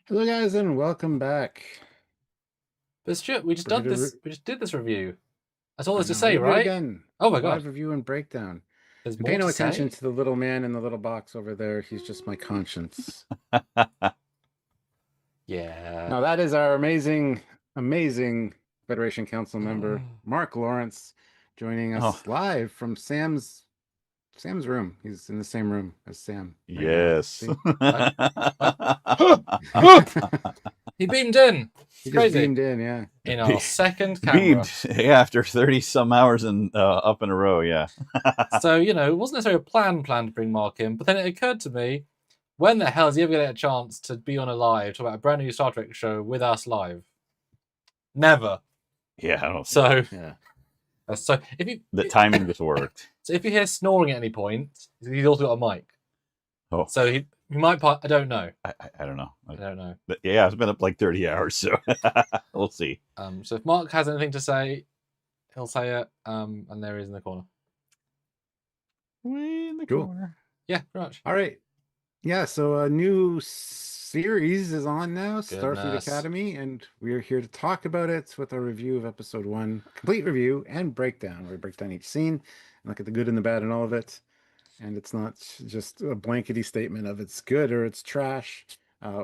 Hello, guys, and welcome back. But Stuart, we just We're did gonna this. We just did this review. That's all I there's to know, we're say, gonna do it right? again. Oh my god, Live review and breakdown. there's And pay more no to attention say. to the little man in the little box over there. He's just my conscience. Yeah. Now, that is our amazing Federation Council member, Mark Lawrence, joining Oh, us live from Sam's room. He's in the same room as Sam right now. yes. See? He beamed in. He It's just crazy. beamed in, yeah. In our second camera. Beamed, yeah, after 30 some hours and up in a row, yeah. So, it wasn't necessarily a plan to bring Mark in, but then it occurred to me, when the hell is he ever going to get a chance to be on a live, talk about a brand new Star Trek show with us live? Never. Yeah, I don't So, Yeah. so if you the timing just worked. So if you hear snoring at any point, he's also got a mic. Oh, So he might. I don't know. I don't know. I don't know. But yeah, it's been up like 30 hours, so we'll see. So if Mark has anything to say, he'll say it. And there he is in the corner. Way in the Cool. corner. Yeah, pretty much. All right. Yeah, so a new series is on now, Starfleet Goodness. Academy, and we are here to talk about it with a review of episode 1, complete review and breakdown, where we break down each scene and look at the good and the bad and all of it. And it's not just a blankety statement of it's good or it's trash.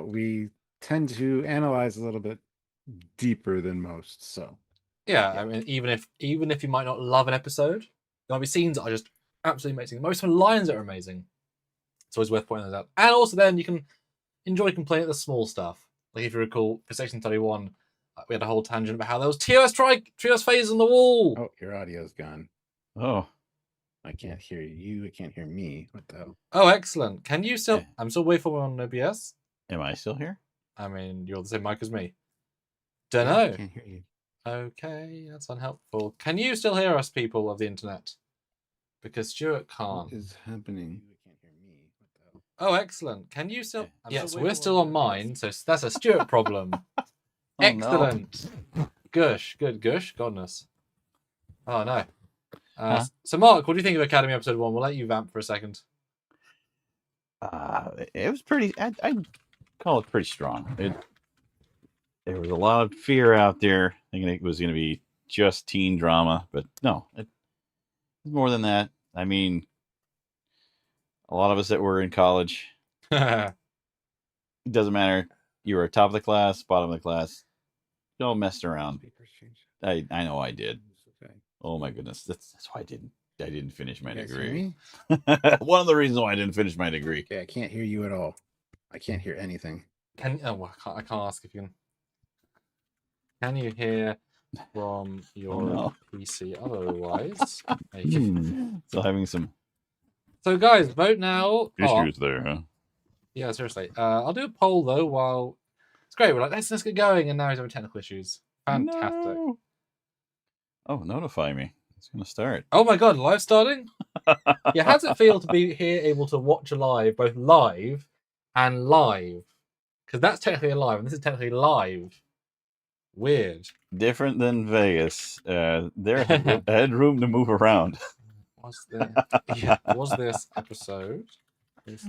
We tend to analyze a little bit deeper than most. So Yeah, I mean, even if you might not love an episode, there might be scenes that are just absolutely amazing. Most of the lines that are amazing. It's always worth pointing those out. And also, then you can enjoy complaining at the small stuff. Like if you recall, for section 31, we had a whole tangent about how there was trios phasers on the wall. oh, your audio's gone. Oh, I can't hear you. I can't hear me. What the hell? Oh, excellent. Can you still? I'm still waiting for on OBS. am I still here? I mean, you're the same mic as me. Don't Yeah, know. I can't hear you. Okay, that's unhelpful. Can you still hear us, people of the internet? Because Stuart can't. What is happening? You can't hear me. What the hell? Oh, excellent. Can you still? Yeah. Yes, we're still on mine, so that's a Stuart problem. Excellent. No. Gush, good gush. Godness. Oh no. So, Mark, what do you think of Academy episode 1? We'll let you vamp for a second. It was pretty. I'd call it pretty strong. There was a lot of fear out there, thinking it was going to be just teen drama, but no, it's more than that. I mean, a lot of us that were in college, it doesn't matter. You were top of the class, bottom of the class. You all messed around. I know I did. Okay. Oh my goodness, that's why I didn't finish my You guys hear degree. me? One of the reasons why I didn't finish my degree. Okay, I can't hear you at all. I can't hear anything. I can't ask if you can. Can you hear from your PC? Otherwise, Still having some So, guys, vote now. issues there, huh? Yeah, seriously. I'll do a poll though. While it's great, we're like let's get going, and now he's having technical issues. Fantastic. No. Oh, notify me. It's gonna start. Oh my god, live starting? Yeah, how does it feel to be here able to watch a live, both live and live? Because that's technically live, and this is technically live. Weird. Different than Vegas. There had room to move around. Was this episode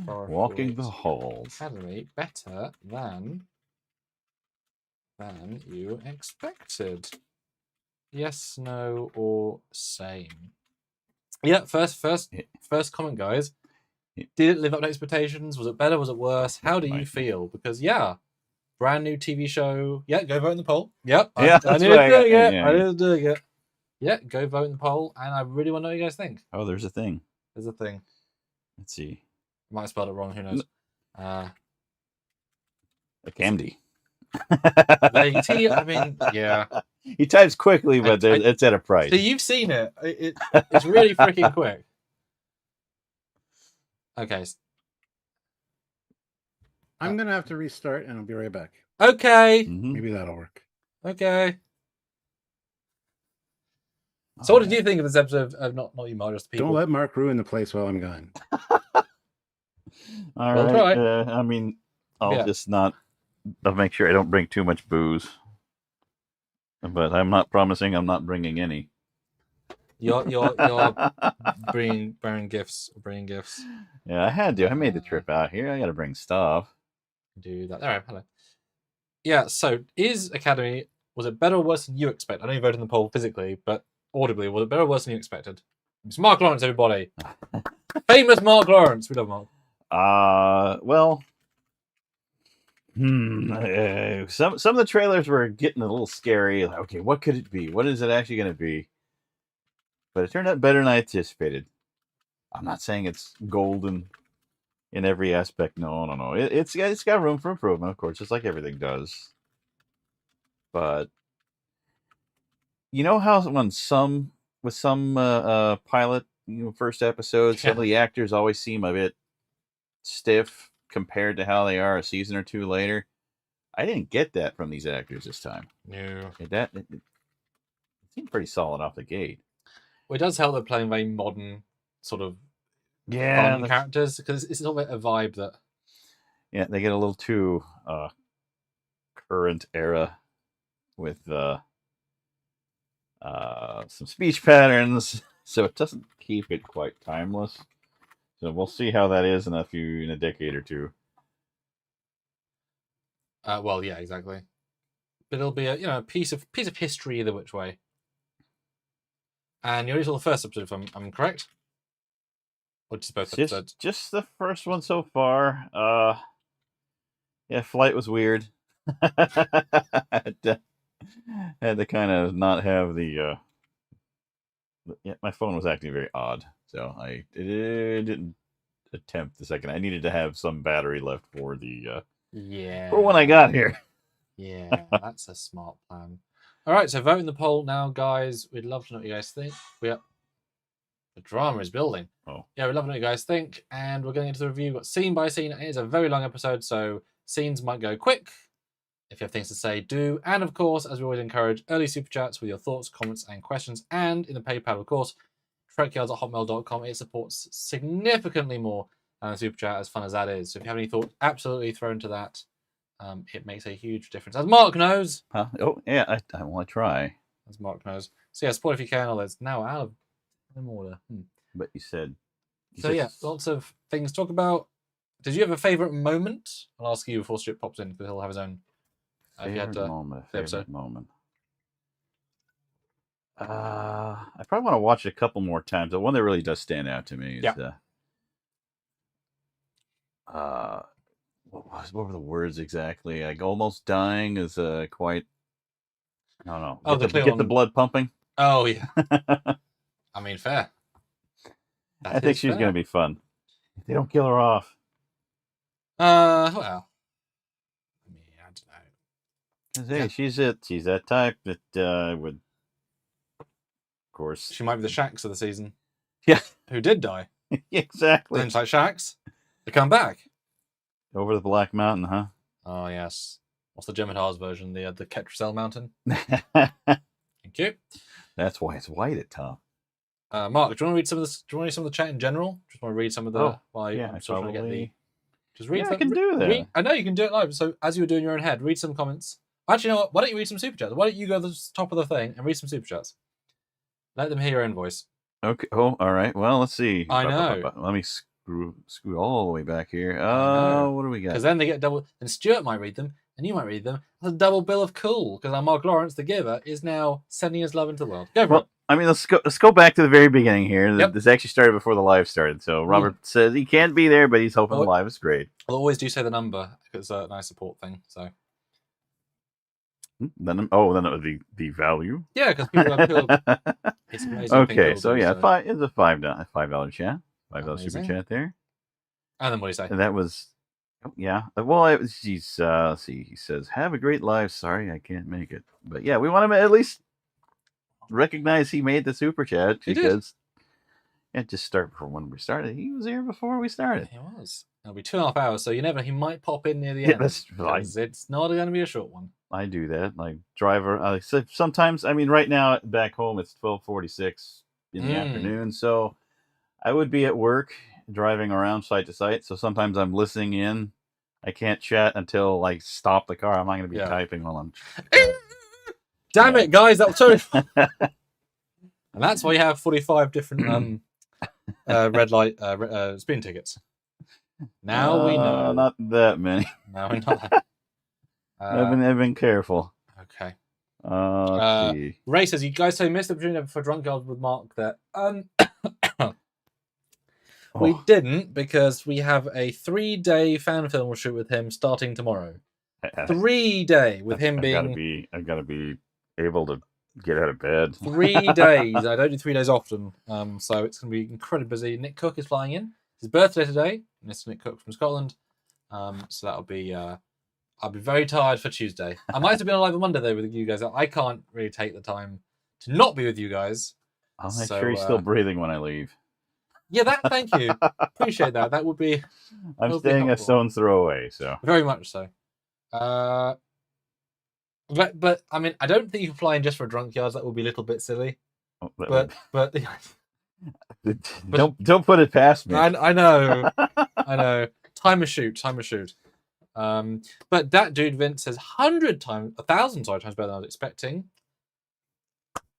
Walking the halls. Academy better than you expected? Yes, no, or same. Yeah, first comment, guys. Did it live up to expectations? Was it better? Was it worse? How do you feel? Because brand new TV show. Yeah, go vote in the poll. Yep, I did doing it. I did doing it. Yeah, go vote in the poll, and I really want to know what you guys think. Oh, there's a thing. There's a thing. Let's see. Might have spelled it wrong. Who knows? A Camdy. I mean, yeah. He types quickly, but it's at a price. So you've seen it. It's really freaking quick. Okay. I'm gonna have to restart, and I'll be right back. Okay. Maybe that'll work. Okay. So, what did you think of this episode of not you, Mark, just people? Don't let Mark ruin the place while I'm gone. All right. I mean, I'll just not. I'll make sure I don't bring too much booze. But I'm not promising I'm not bringing any. You're bringing gifts. Yeah, I had to. I made the trip out here. I got to bring stuff. Do that. All right, hello. Yeah, so was it better or worse than you expected? I know you voted in the poll physically, but audibly, was it better or worse than you expected? It's Mark Lawrence, everybody. Famous Mark Lawrence. We love Mark. Well, some of the trailers were getting a little scary. Like, okay, what could it be? What is it actually going to be? But it turned out better than I anticipated. I'm not saying it's golden in every aspect. No. It's got room for improvement, of course, just like everything does. But you know how when some pilot, first episodes, some of the actors always seem a bit stiff compared to how they are a season or two later. I didn't get that from these actors this time. No. It seemed pretty solid off the gate. Well, it does help they're playing very modern, sort of Yeah, fun characters, because it's sort of a vibe that. Yeah, they get a little too current era with some speech patterns, so it doesn't keep it quite timeless. So we'll see how that is in a decade or two. Well, yeah, exactly. But it'll be a piece of history either which way. And you only saw the first episode, if I'm correct. Or just both episodes? Just the first one so far. Yeah, flight was weird. had to kind of not have the. Yeah, my phone was acting very odd, so I didn't attempt the second. I needed to have some battery left for the. For when I got here. Yeah, that's a smart plan. All right, so vote in the poll now, guys. We'd love to know what you guys think. The drama is building. Oh. Yeah, we'd love to know what you guys think. And we're going into the review. We've got scene by scene. It is a very long episode, so scenes might go quick. If you have things to say, do. And of course, as we always encourage, early super chats with your thoughts, comments, and questions. And in the PayPal, of course, trekyards@hotmail.com. It supports significantly more than a super chat, as fun as that is. So if you have any thoughts, absolutely throw into that. It makes a huge difference. As Mark knows. Huh? Oh, yeah, I want to try. As Mark knows. So yeah, support if you can, although it's now out of order. But you said... Yeah, lots of things to talk about. Did you have a favourite moment? I'll ask you before Strip pops in, because he'll have his own... Favorite moment. I probably want to watch it a couple more times. The one that really does stand out to me is... What were the words exactly? Like almost dying is quite. I don't know. Get the blood pumping. Oh yeah. I mean, fair. I think she's going to be fun. If they don't kill her off. Well. I mean, I don't know. Hey, she's that type that would. Of course. She might be the Shax of the season. Yeah. Who did die? Exactly. Then it's like Shax. They come back. Over the Black Mountain, huh? Oh, yes. What's the Jem'Had's version? The Ketracel Mountain? Thank you. That's why it's white at top. Mark, do you want to read some of this? Do you want to read some of the chat in general? Just want to read some of the... I'm still trying to get the... Just read I can do that. I know you can do it live. So as you were doing your own head, read some comments. Actually, you know what? Why don't you read some super chats? Why don't you go to the top of the thing and read some super chats? Let them hear your own voice. Okay. Oh, all right. Well, let's see. I know. Let me screw all the way back here. Oh, what do we got? Because then they get double. And Stuart might read them, and you might read them. That's a double bill of cool. Because our Mark Lawrence, the giver, is now sending his love into the world. Go for it. I mean, let's go back to the very beginning here. Yep. This actually started before the live started. So Robert says he can't be there, but he's hoping the live is great. I'll always do say the number because it's a nice support thing. So then it would be the value. Yeah, because people it's amazing. Okay, so yeah, it's a $5 chat, $5 super chat there. And then what do you say? And that was, yeah. Well, he says, "Have a great live. Sorry, I can't make it." But yeah, we want to at least recognize he made the super chat because it just started before when we started. He was here before we started. He was. It'll be 2.5 hours, so he might pop in near the end. That's right. It's not going to be a short one. I do that. Like driver. Sometimes, I mean, right now back home it's 12:46 in the afternoon, so I would be at work driving around site to site. So sometimes I'm listening in. I can't chat until I stop the car. I'm not going to be typing while I'm. Damn it, guys! That was totally. And that's why you have 45 different red light speeding tickets. Now we know. Not that many. Now we know. I've been careful. Okay. Let's see. Ray says, you guys so missed the opportunity for Drunk Girls with Mark there. We didn't, because we have a 3-day fan film shoot with him starting tomorrow. 3-day with him being... I've got to be able to get out of bed. 3 days. I don't do 3 days often, so it's going to be incredibly busy. Nick Cook is flying in. It's his birthday today. Mr. Nick Cook from Scotland. So that'll be... I'll be very tired for Tuesday. I might have been alive on Monday, though, with you guys. I can't really take the time to not be with you guys. I'll make sure he's still breathing when I leave. Yeah, thank you. Appreciate that. That would be... I'm staying a stone's throw away, so... Very much so. But I mean, I don't think you can fly in just for Drunk Yards. That would be a little bit silly. But don't put it past me. I know. Time a shoot. But that dude Vince says 1,000 times better than I was expecting.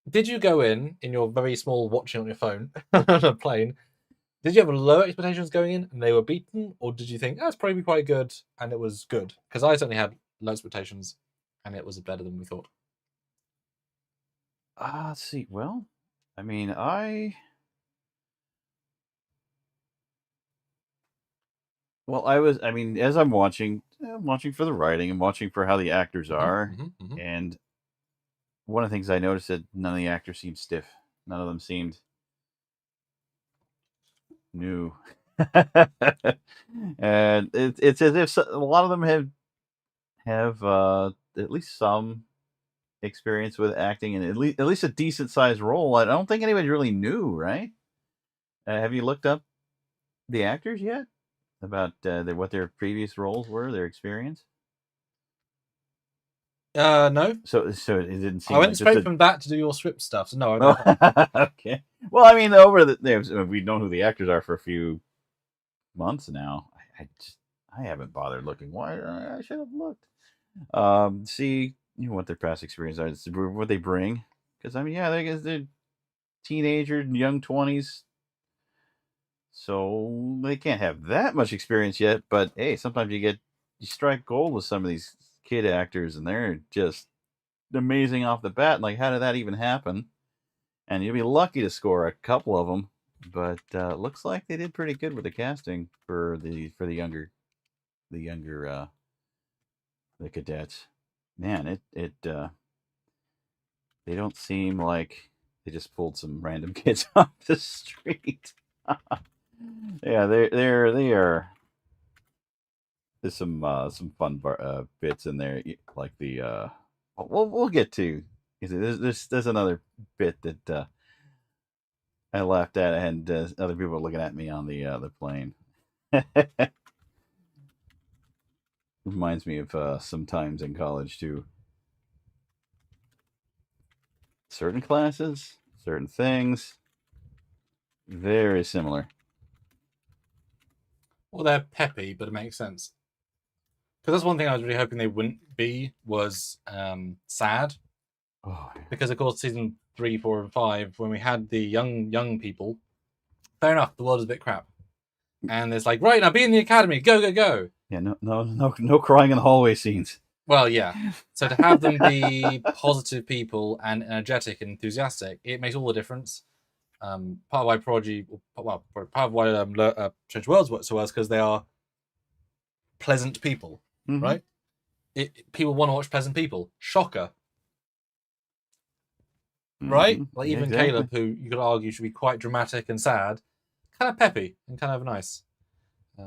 Did you go in your very small watching on your phone on a plane? Did you have low expectations going in and they were beaten, or did you think that's probably quite good and it was good? Because I certainly had low expectations and it was better than we thought. Let's see. Well, I mean, as I'm watching for the writing and watching for how the actors are. And one of the things I noticed that none of the actors seemed stiff. None of them seemed new. And it's as if a lot of them have at least some experience with acting and at least a decent sized role. I don't think anybody's really new, right? Have you looked up the actors yet about what their previous roles were, their experience? No. So it didn't seem. I went straight from that to do your script stuff. So no. Okay. Well, I mean, we've known who the actors are for a few months now. I haven't bothered looking. Why? I should have looked. See, what their past experience are, what they bring. Because I mean, yeah, they're teenagers, young 20s. So they can't have that much experience yet. But hey, sometimes you strike gold with some of these kid actors, and they're just amazing off the bat. Like, how did that even happen? And you'll be lucky to score a couple of them. But looks like they did pretty good with the casting for the younger the cadets. Man, they don't seem like they just pulled some random kids off the street. Yeah, they are. There's some fun bits in there, like the we'll get to. There's another bit that I laughed at, and other people are looking at me on the plane. Reminds me of some times in college too. Certain classes, certain things, very similar. Well, they're peppy, but it makes sense. Because that's one thing I was really hoping they wouldn't be, was sad. Oh, yeah. Because, of course, season 3, 4, and 5, when we had the young people, fair enough, the world is a bit crap. And it's like, right, now be in the academy, go. Yeah, no crying in the hallway scenes. Well, yeah. So to have them be positive people and energetic and enthusiastic, it makes all the difference. Part of why Prodigy, part of why Strange Worlds works so well is because they are pleasant people, right? People want to watch pleasant people. Shocker, right? Like even exactly. Caleb, who you could argue should be quite dramatic and sad, kind of peppy and kind of nice. I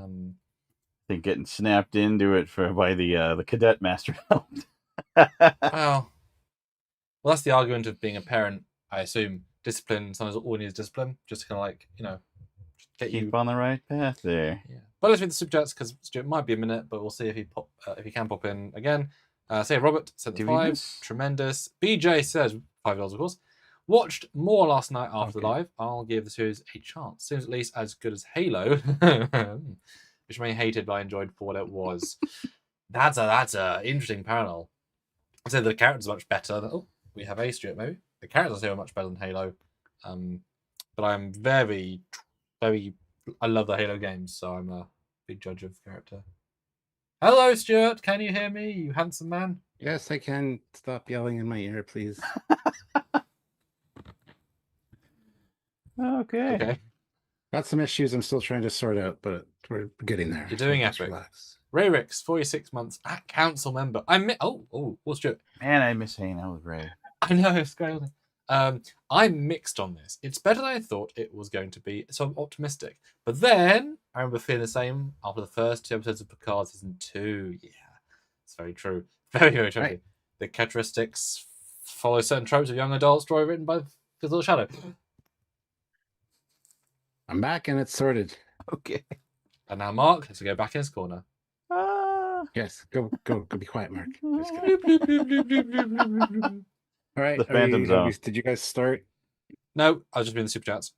think getting snapped into it by the cadet master helped. Well, that's the argument of being a parent, I assume. Discipline, sometimes all needs discipline, just to kind of like, get Keep you on the right path there. Yeah. But let's read the super chats, because Stuart might be a minute, but we'll see if he can pop in again. Say Robert said the 5, tremendous. BJ says $5, of course. Watched more last night after the live. I'll give the series a chance. Seems at least as good as Halo, which may hated, but I enjoyed for what it was. That's a interesting parallel. I'd say the characters are much better. We have a Stuart maybe. The characters here are much better than Halo, but I'm very, very. I love the Halo games, so I'm big judge of character. Hello, Stuart. Can you hear me, you handsome man? Yes, I can. Stop yelling in my ear, please. Okay. Okay. Got some issues I'm still trying to sort out, but we're getting there. You're doing Just epic. relax. Ray Ricks, 46 months at council member. What's Stuart? Man, I miss hanging out with Ray. I know, it's great. I'm mixed on this. It's better than I thought it was going to be, so I'm optimistic. But then I remember feeling the same after the first 2 episodes of Picard season 2. Yeah, it's very true. Very, very true. Right. The characteristics follow certain tropes of young adult story written by Little Shadow. I'm back and it's sorted. Okay. And now Mark has to go back in his corner. Yes, go be quiet, Mark. Just Ah. kidding. All right. The Phantom Zone. Did you guys start? No, I'll just be in the super chats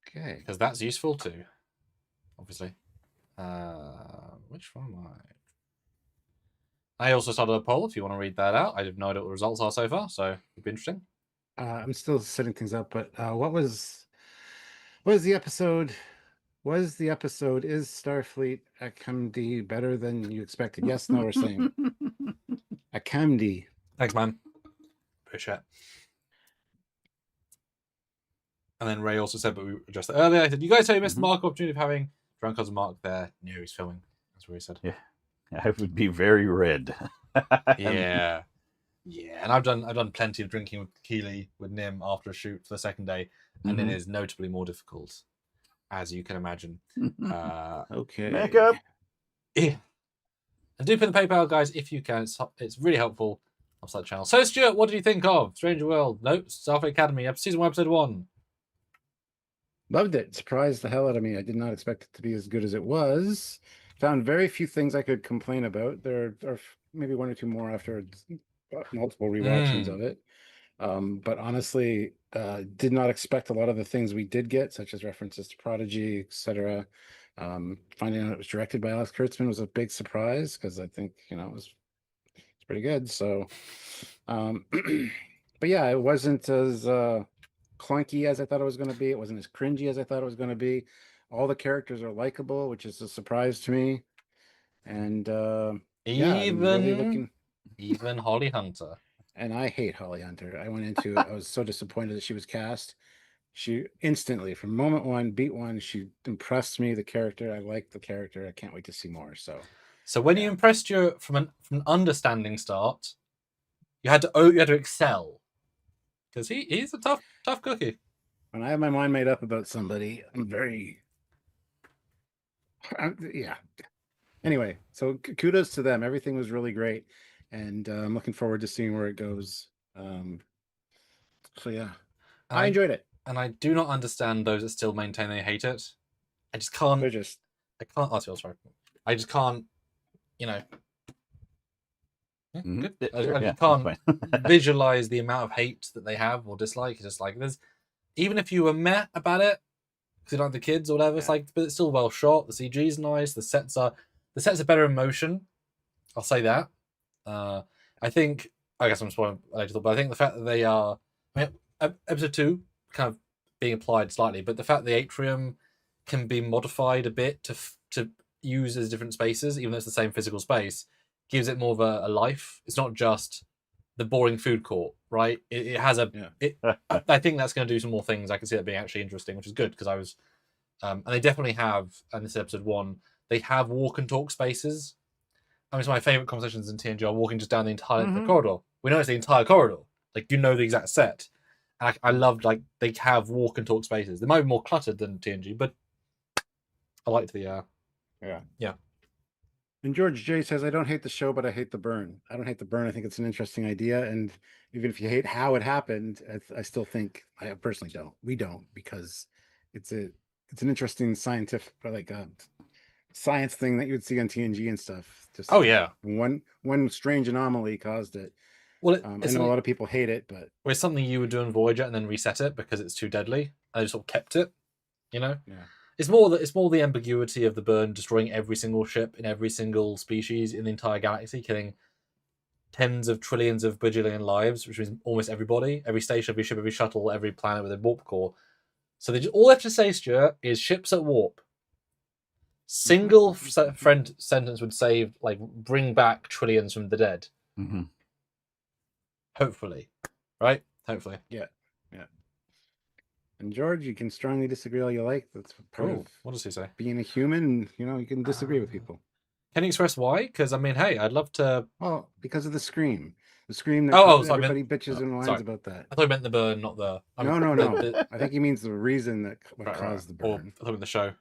Okay. because that's useful too. Obviously. Which one am I? I also started a poll if you want to read that out. I have no idea what the results are so far, so it'd be interesting. I'm still setting things up, but what was the episode? Was the episode Is Starfleet Academy better than you expected? Yes, no, or same. Academy. Thanks, man. Appreciate it. And then Ray also said, but we addressed it earlier. I said, you guys say you missed the Mark opportunity of having drunk cousin Mark there. No, he's filming. That's what he said. Yeah. I would be very red. Yeah. Yeah. And I've done plenty of drinking with Keeley, with Nim after a shoot for the second day, and it is notably more difficult, as you can imagine. Okay. Makeup. Yeah. And do put in the PayPal, guys, if you can. It's really helpful. I'll start the channel. So, Stuart, what did you think of Stranger World? No, Starfleet Academy, season 1, episode 1. Loved it. Surprised the hell out of me. I did not expect it to be as good as it was. Found very few things I could complain about. There are maybe 1 or 2 more after multiple rewatchings of it. But honestly, did not expect a lot of the things we did get, such as references to Prodigy, etc. Finding out it was directed by Alex Kurtzman was a big surprise because I think it's pretty good. So, but yeah, it wasn't as clunky as I thought it was going to be. It wasn't as cringy as I thought it was going to be. All the characters are likable, which is a surprise to me. And yeah, I'm really looking. Even Holly Hunter. And I hate Holly Hunter. I went into it, I was so disappointed that she was cast. She instantly, from moment 1, beat 1, she impressed me. The character, I liked the character. I can't wait to see more. So when you impressed you from an understanding start, you had to excel, because he's a tough cookie. when I have my mind made up about somebody, yeah. Anyway, so kudos to them. Everything was really great, and I'm looking forward to seeing where it goes. So yeah, I enjoyed it. And I do not understand those that still maintain they hate it. I just can't. They're just. I can't. Oh, sorry. I just can't. Yeah, good. I just can't visualize the amount of hate that they have or dislike. It's just like there's, even if you were meh about it because you don't like the kids or whatever, it's like, but it's still well shot. The CG's nice. The sets are better in motion. I'll say that. I guess I'm spoiling later, but I think the fact that they are, episode 2 kind of being applied slightly, but the fact the atrium can be modified a bit to use as different spaces, even though it's the same physical space, gives it more of a life. It's not just the boring food court, right? It has a. Yeah. I think that's going to do some more things. I can see that being actually interesting, which is good because I was, and they definitely have. And this is episode 1. They have walk and talk spaces. I mean, some of my favorite conversations in TNG are walking just down the entire length of the corridor. We know it's the entire corridor. Like, you know the exact set. And I loved, like, they have walk and talk spaces. They might be more cluttered than TNG, but I liked the. Yeah. And George J says, I don't hate the show, but I hate the burn. I don't hate the burn. I think it's an interesting idea. And even if you hate how it happened, I still think, I personally don't. We don't, because it's an interesting scientific, like science thing that you would see on TNG and stuff. Just one strange anomaly caused it. Well, I know a lot of people hate it, but it's something you would do in Voyager and then reset it because it's too deadly. And they sort of kept it, Yeah. It's more the ambiguity of the burn destroying every single ship in every single species in the entire galaxy, killing tens of trillions of bajillion lives, which means almost everybody, every station, every ship, every shuttle, every planet with a warp core. So all they have to say, Stuart, is ships at warp. Single friend sentence would save, like, bring back trillions from the dead. Mm-hmm. Hopefully, right? Hopefully. Yeah. And George, you can strongly disagree all you like. That's part Ooh, of what does he say? being a human. You know, you can disagree with people. Can you express why? Because I mean, hey, I'd love to. Well, because of the scream. The scream that Oh, sorry, everybody bitches and whines sorry. about that. I thought you meant the burn, not the. No. I think he means the reason that what caused the Or burn. I thought in the show.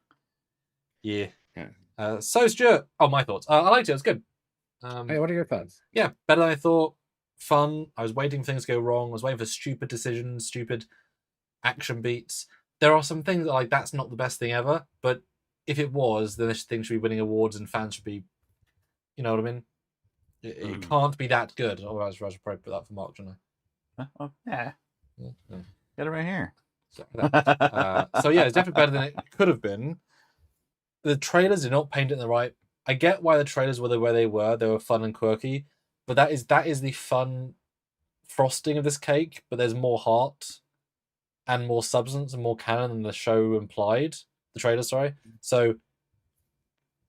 Yeah. Yeah. So Stuart, my thoughts. I liked it. It was good. Hey, what are your thoughts? Yeah, better than I thought. Fun. I was waiting for things to go wrong. I was waiting for stupid decisions, stupid action beats. There are some things that, like, that's not the best thing ever, but if it was, then this thing should be winning awards and fans should be, you know what I mean? It can't be that good. Otherwise, I should probably put that for Mark, shouldn't I? Oh, yeah. Yeah. Got it right here. So yeah, it's definitely better than it could have been. The trailers did not paint it in the right. I get why the trailers were where they were. They were fun and quirky, but that is the fun frosting of this cake. But there's more heart and more substance and more canon than the show implied. The trailer, sorry. So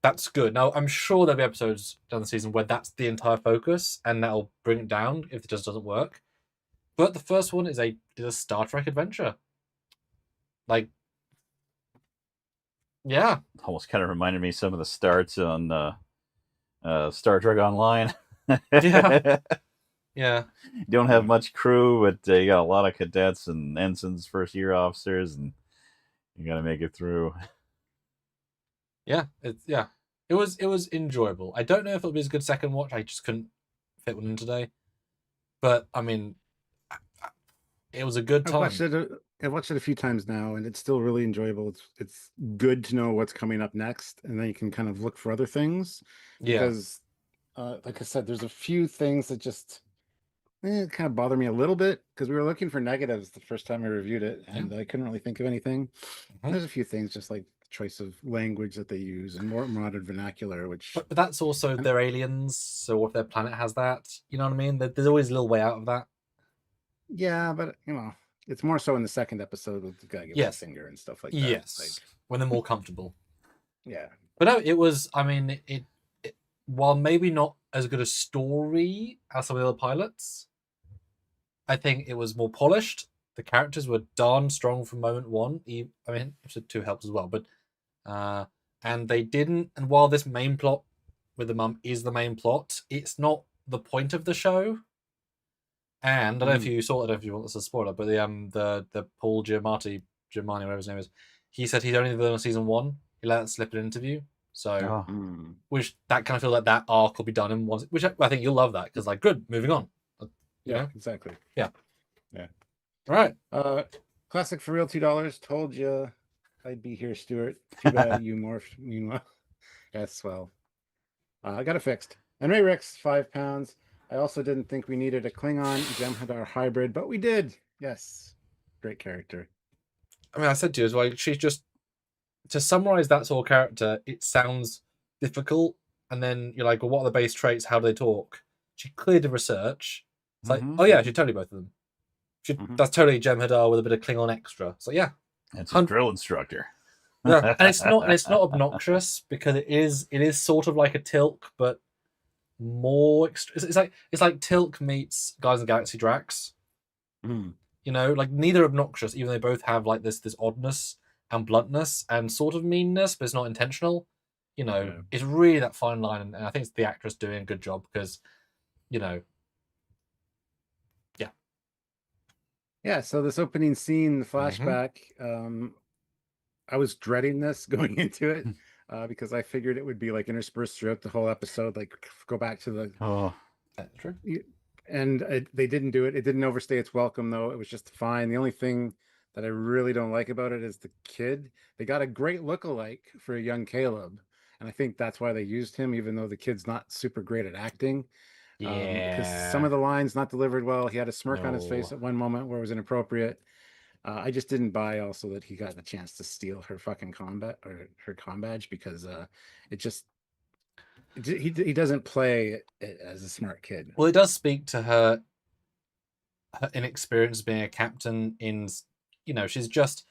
that's good. Now, I'm sure there'll be episodes down the season where that's the entire focus, and that'll bring it down if it just doesn't work. But the first one is a Star Trek adventure. Like, yeah. Almost kind of reminded me of some of the starts on Star Trek Online. Yeah. Yeah. You don't have much crew, but you got a lot of cadets and ensigns, first year officers, and you got to make it through. Yeah, it was enjoyable. I don't know if it'll be as good second watch. I just couldn't fit one in today, but I mean, it was a good time. I've watched it a few times now, and it's still really enjoyable. It's good to know what's coming up next, and then you can kind of look for other things. Yeah, Because, like I said, there's a few things that just kind of bother me a little bit because we were looking for negatives the first time I reviewed it, and I couldn't really think of anything. There's a few things just like the choice of language that they use and more modern vernacular, which. But that's also their aliens. So if their planet has that, you know what I mean? There's always a little way out of that. Yeah, but it's more so in the second episode with the guy giving a finger and stuff like that. Yes, like, when they're more comfortable. Yeah, but no, it was. I mean, it while maybe not as good a story as some of the other pilots, I think it was more polished. The characters were darn strong from moment one. I mean, episode 2 helps as well, but and they didn't. And while this main plot with the mum is the main plot, it's not the point of the show. And I don't know if you saw it. I don't know if you want this as a spoiler, but the Paul Giamatti, whatever his name is, he said he's only there on season 1. He let that slip in an interview. So, which that kind of feel like that arc will be done in one. Which I think you'll love that because, like, good, moving on. You know? Exactly. Yeah. All right. Classic for real, $2. Told you I'd be here, Stuart. Too bad you morphed. Meanwhile, yes, well, I got it fixed. And Ray Ricks, £5. I also didn't think we needed a Klingon Jem'Hadar hybrid, but we did. Yes, great character. I mean, I said to you as well. She's just, to summarize that sort of character, it sounds difficult, and then you're like, well, what are the base traits? How do they talk? She cleared the research. It's like, oh yeah, she's totally both of them. That's totally Jem'Hadar with a bit of Klingon extra. So yeah, it's a drill instructor. Yeah, and it's not obnoxious because it is sort of like a Tilk, but more. It's like Tilk meets Guardians of the Galaxy Drax. You know, like neither obnoxious, even though they both have like this oddness and bluntness and sort of meanness, but it's not intentional. You know, it's really that fine line, and I think it's the actress doing a good job because, you know. Yeah, so this opening scene, the flashback, I was dreading this going into it because I figured it would be like interspersed throughout the whole episode, like go back to the. That's true. And they didn't do it. It didn't overstay its welcome, though. It was just fine. The only thing that I really don't like about it is the kid. They got a great lookalike for a young Caleb, and I think that's why they used him, even though the kid's not super great at acting. Because some of the lines not delivered well. He had a smirk on his face at one moment where it was inappropriate. I just didn't buy also that he got the chance to steal her fucking combat or her comm badge because it just he doesn't play it as a smart kid. Well, it does speak to her inexperience being a captain in, you know, there's just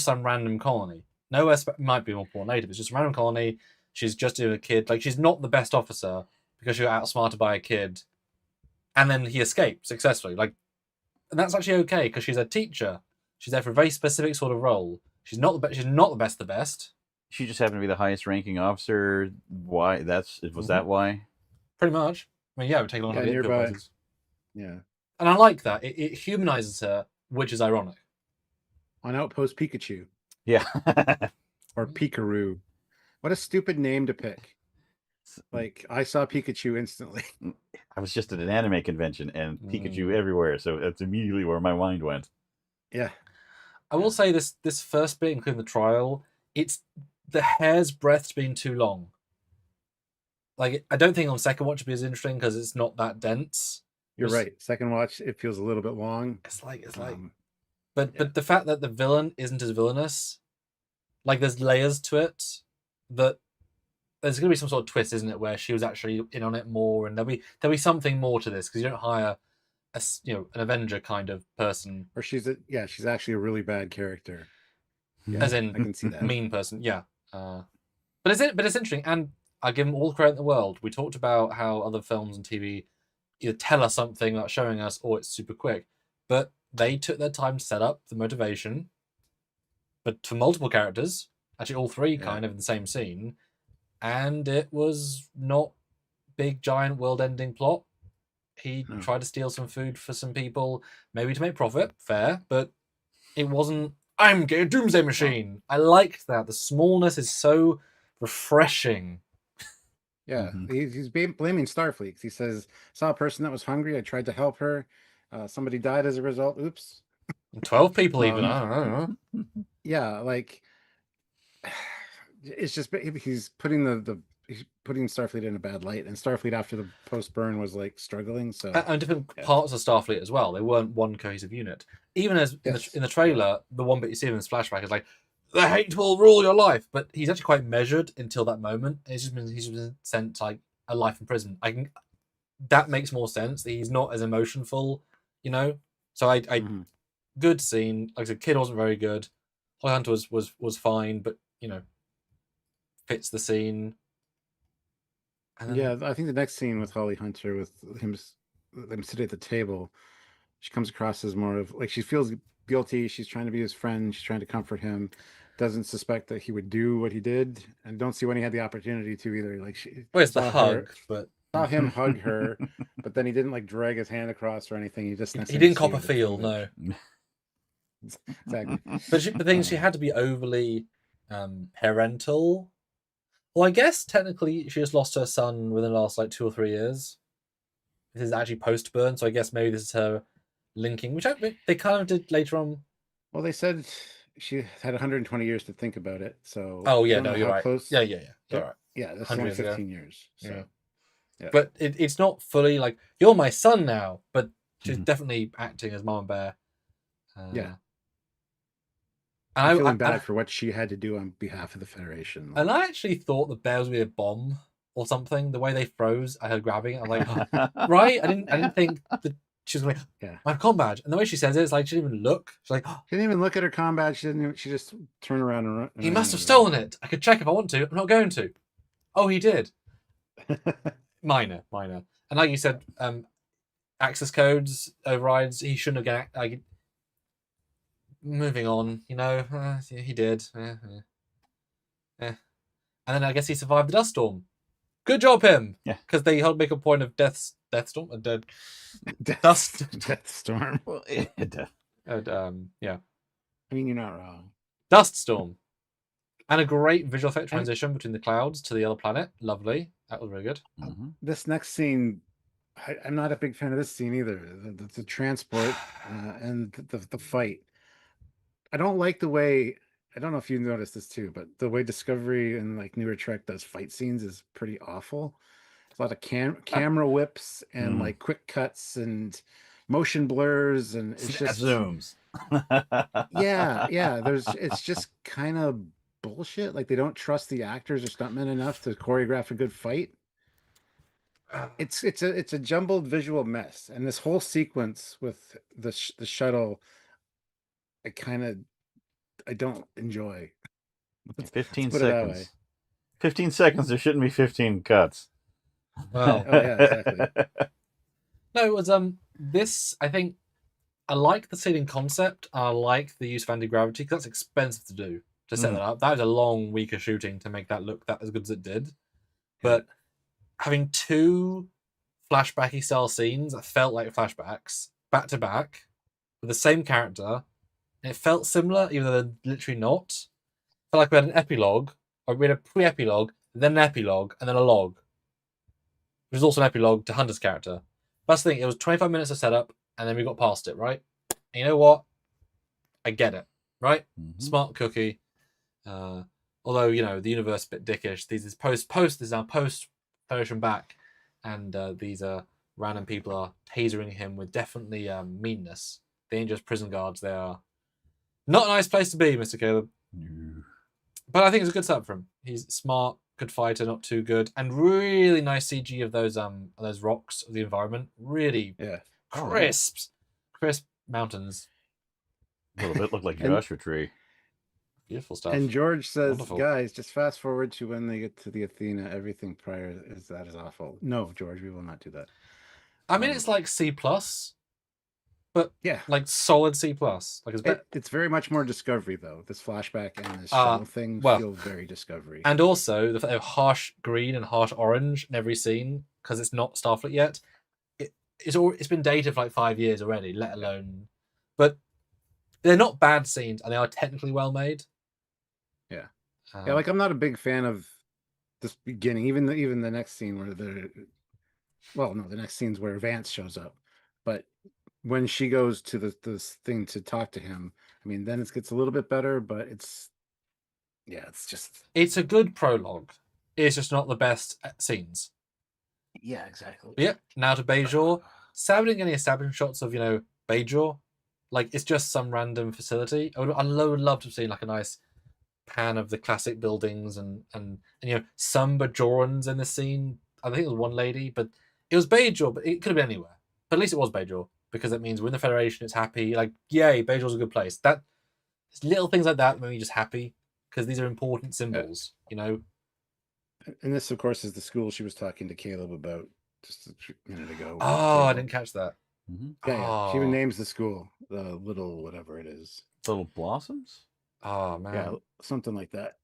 some random colony. Nowhere might be more poor native. It's just a random colony. She's just doing a kid. Like, she's not the best officer because she got outsmarted by a kid, and then he escaped successfully. Like, and that's actually okay because she's a teacher. She's there for a very specific sort of role. She's not the best. She's not the best. The best. She just happened to be the highest ranking officer. Why? Was that why? Pretty much. I mean, yeah, it would take a long time to get to nearby. places. Yeah. And I like that. It humanizes her, which is ironic. On Outpost Pikachu. Yeah. Or Pikaroo. What a stupid name to pick. Like, I saw Pikachu instantly. I was just at an anime convention and Pikachu everywhere, so that's immediately where my mind went. Yeah. I will say this first bit, including the trial, it's the hair's breadth's been too long. Like, I don't think on second watch it'd be as interesting because it's not that dense. You're right. Second watch, it feels a little bit long. It's like, but the fact that the villain isn't as villainous, like there's layers to it, that there's going to be some sort of twist, isn't it, where she was actually in on it more, and there'll be something more to this because you don't hire an Avenger kind of person, or she's actually a really bad character. Yeah, as in I can see that. Mean person. Yeah, but it's interesting, and I give them all the credit in the world. We talked about how other films and TV either tell us something about showing us, or it's super quick, but they took their time to set up the motivation. But for multiple characters, actually all three kind of in the same scene, and it was not big giant world-ending plot. He tried to steal some food for some people, maybe to make profit, fair, but it wasn't, I'm getting a doomsday machine. I liked that. The smallness is so refreshing. Yeah, he's blaming Starfleet. He says, saw a person that was hungry. I tried to help her. Somebody died as a result. Oops. 12 people even. I don't know. Yeah, like it's just he's putting he's putting Starfleet in a bad light, and Starfleet after the post burn was like struggling. So and different parts of Starfleet as well. They weren't one cohesive unit. Even as in the trailer, the one bit you see in this flashback is like, the hate will rule your life, but he's actually quite measured until that moment. He's been sent like a life in prison. That makes more sense. He's not as emotionful, So I good scene. Like I said, Kid wasn't very good. Holly Hunter was fine, but fits the scene. And then, I think the next scene with Holly Hunter, with them sitting at the table, she comes across as more of like she feels guilty. She's trying to be his friend. She's trying to comfort him. Doesn't suspect that he would do what he did, and don't see when he had the opportunity to either. Like it's the hug, but saw him hug her, but then he didn't like drag his hand across or anything. He didn't cop a feel, no. Exactly. But the thing is, she had to be overly parental. Well, I guess technically she just lost her son within the last like 2 or 3 years. This is actually post burn, so I guess maybe this is her linking, which they kind of did later on. Well, they said she had 120 years to think about it. So you're right. Close... Yeah, you're right. Yeah, that's only 15 years. So. Yeah. But it's not fully like you're my son now, but she's definitely acting as Mama Bear. And I'm feeling bad for what she had to do on behalf of the Federation. And I actually thought the bear was going to be a bomb or something. The way they froze at her grabbing it, I'm like, right? I didn't think that she was going to my comm badge. And the way she says it, it's like she didn't even look. She's like, she didn't even look at her comm badge. She just turned around and run. He must have stolen it. I could check if I want to. I'm not going to. Oh, he did. Minor. And like you said, access codes overrides. He shouldn't have get. Moving on, he did. And then I guess he survived the dust storm. Good job, him. Yeah, because they make a point of death storm, death storm. Well, yeah. I mean, you're not wrong. Dust storm, and a great visual effect transition between the clouds to the other planet. Lovely. That was very good. This next scene, I'm not a big fan of this scene either. The transport and the fight. I don't like the way, I don't know if you noticed this too, but the way Discovery and like newer Trek does fight scenes is pretty awful. There's a lot of camera whips and like quick cuts and motion blurs, and it's just zooms. It's just kind of bullshit. Like they don't trust the actors or stuntmen enough to choreograph a good fight. It's a jumbled visual mess, and this whole sequence with the shuttle, I don't enjoy. 15 seconds. 15 seconds. There shouldn't be 15 cuts. Well, Oh yeah, exactly. no, it was this. I think I like the scene in concept. I like the use of anti-gravity because that's expensive to do to set that up. That was a long week of shooting to make that look that as good as it did. But having two flashbacky style scenes that felt like flashbacks back to back with the same character, and it felt similar, even though they're literally not. Felt like we had an epilogue, or we had a pre-epilogue, then an epilogue, and then a log, which is also an epilogue to Hunter's character. That's the thing. It was 25 minutes of setup, and then we got past it, right? And you know what? I get it, right? Smart cookie. Although, you know, the universe is a bit dickish. This is post. This is now post version back, and these random people are tasering him with definitely meanness. They ain't just prison guards. They are not a nice place to be, Mr. Caleb. But I think it's a good setup for him. He's smart, good fighter, not too good, and really nice CG of those rocks of the environment. Really crisp mountains. A little bit look like Joshua Tree. Beautiful stuff. And George says, Wonderful. guys, just fast forward to when they get to the Athena. Everything prior is awful. No, George, we will not do that. I mean, it's like C+, but yeah, like solid C+. Like it's very much more Discovery though. This flashback and this shuttle thing feel very Discovery. And also the harsh green and harsh orange in every scene because it's not Starfleet yet. It's been dated for like 5 years already, let alone. But they're not bad scenes, and they are technically well made. Yeah, like I'm not a big fan of this beginning. Even the next scene where the next scene's where Vance shows up, but when she goes to this thing to talk to him, I mean, then it gets a little bit better, but it's a good prologue. It's just not the best scenes. Yeah, exactly. But yeah, now to Bajor. Sadly, didn't get any establishing shots of Bajor. Like it's just some random facility. I would love to have seen like a nice pan of the classic buildings and some Bajorans in the scene. I think it was one lady, but it was Bajor, but it could have been anywhere. But at least it was Bajor because it means we're in the Federation. It's happy. Like yay, Bajor's a good place. That little things like that make me just happy because these are important symbols. And this, of course, is the school she was talking to Caleb about just a minute ago. Oh, I didn't catch that. Yeah. She even names the school, the little whatever it is. Little Blossoms? Oh man. Yeah, something like that.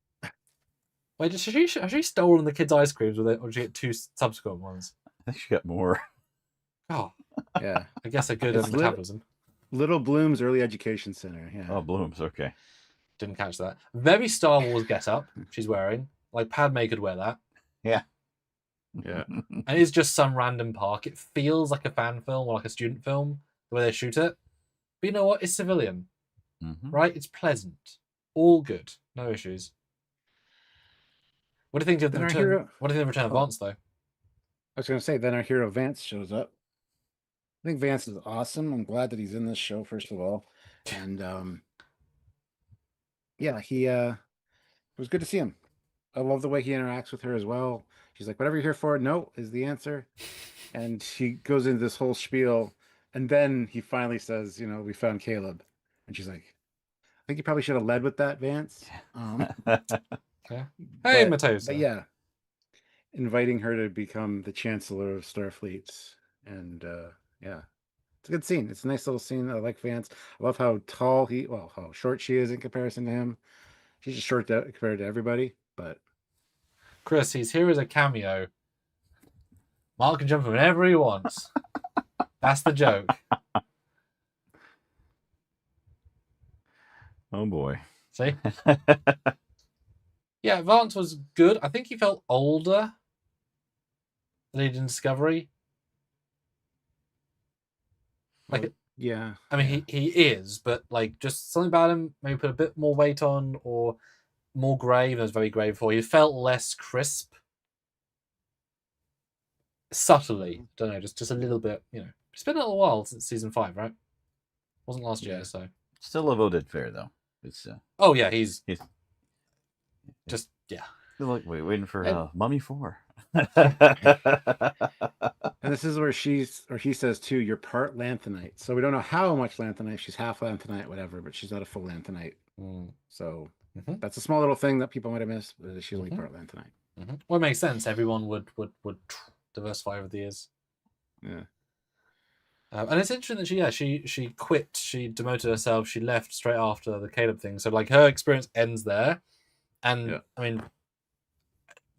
Wait, has she stolen the kids' ice creams with it, or did she get two subsequent ones? I think she got more. Oh. Yeah. I guess a good metabolism. Little Bloom's Early Education Center. Yeah. Oh, Bloom's, okay. Didn't catch that. Very Star Wars get-up she's wearing. Like Padme could wear that. Yeah. Yeah. And it's just some random park. It feels like a fan film or like a student film, the way they shoot it. But you know what? It's civilian. Right? It's pleasant. All good. No issues. What do you think of the return? What do you think of the return of Vance, though? I was going to say, then our hero Vance shows up. I think Vance is awesome. I'm glad that he's in this show, first of all. And he it was good to see him. I love the way he interacts with her as well. She's like, whatever you're here for, no is the answer. And she goes into this whole spiel. And then he finally says, we found Caleb. And she's like, I think you probably should have led with that, Vance. Yeah. Hey, Mateus. But yeah, inviting her to become the Chancellor of Starfleet. And it's a good scene. It's a nice little scene. I like Vance. I love how tall how short she is in comparison to him. She's just short compared to everybody, but Chris, he's here as a cameo. Mark can jump whenever he wants. That's the joke. Oh boy. See? Yeah, Vance was good. I think he felt older than he did in Discovery. yeah. I mean, he is, but like just something about him, maybe put a bit more weight on or more grey. It was very grey before. He felt less crisp. Subtly. Don't know, just a little bit, It's been a little while since season 5, right? Wasn't last year, so. Still a voted fair, though. It's oh, yeah, he's just, yeah. Still waiting for Mummy 4. And this is where he says too, you're part lanthanite. So we don't know how much lanthanite. She's half lanthanite, whatever, but she's not a full lanthanite. So that's a small little thing that people might have missed. But she's only part lanthanite. Well, it makes sense. Everyone would diversify over the years. Yeah. And it's interesting that she quit, she demoted herself, she left straight after the Caleb thing. So like her experience ends there, and Yeah. I mean,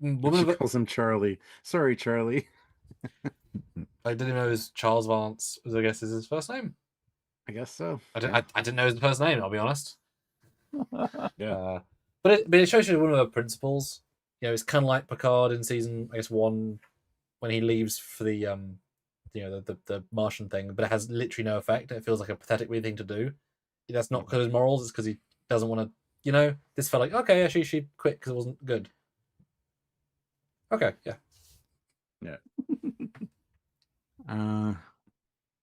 She calls him Charlie. Sorry, Charlie. I didn't even know it was Charles Vance. I guess is his first name. I guess so. I didn't know his first name. I'll be honest. Yeah. But it shows you one of the principles. You know, it's kind of like Picard in season, I guess, 1, when he leaves for the the Martian thing, but it has literally no effect. It feels like a pathetic weird thing to do. That's not because of his morals. It's because he doesn't want to. This felt like, okay, actually, she quit because it wasn't good. Okay, yeah.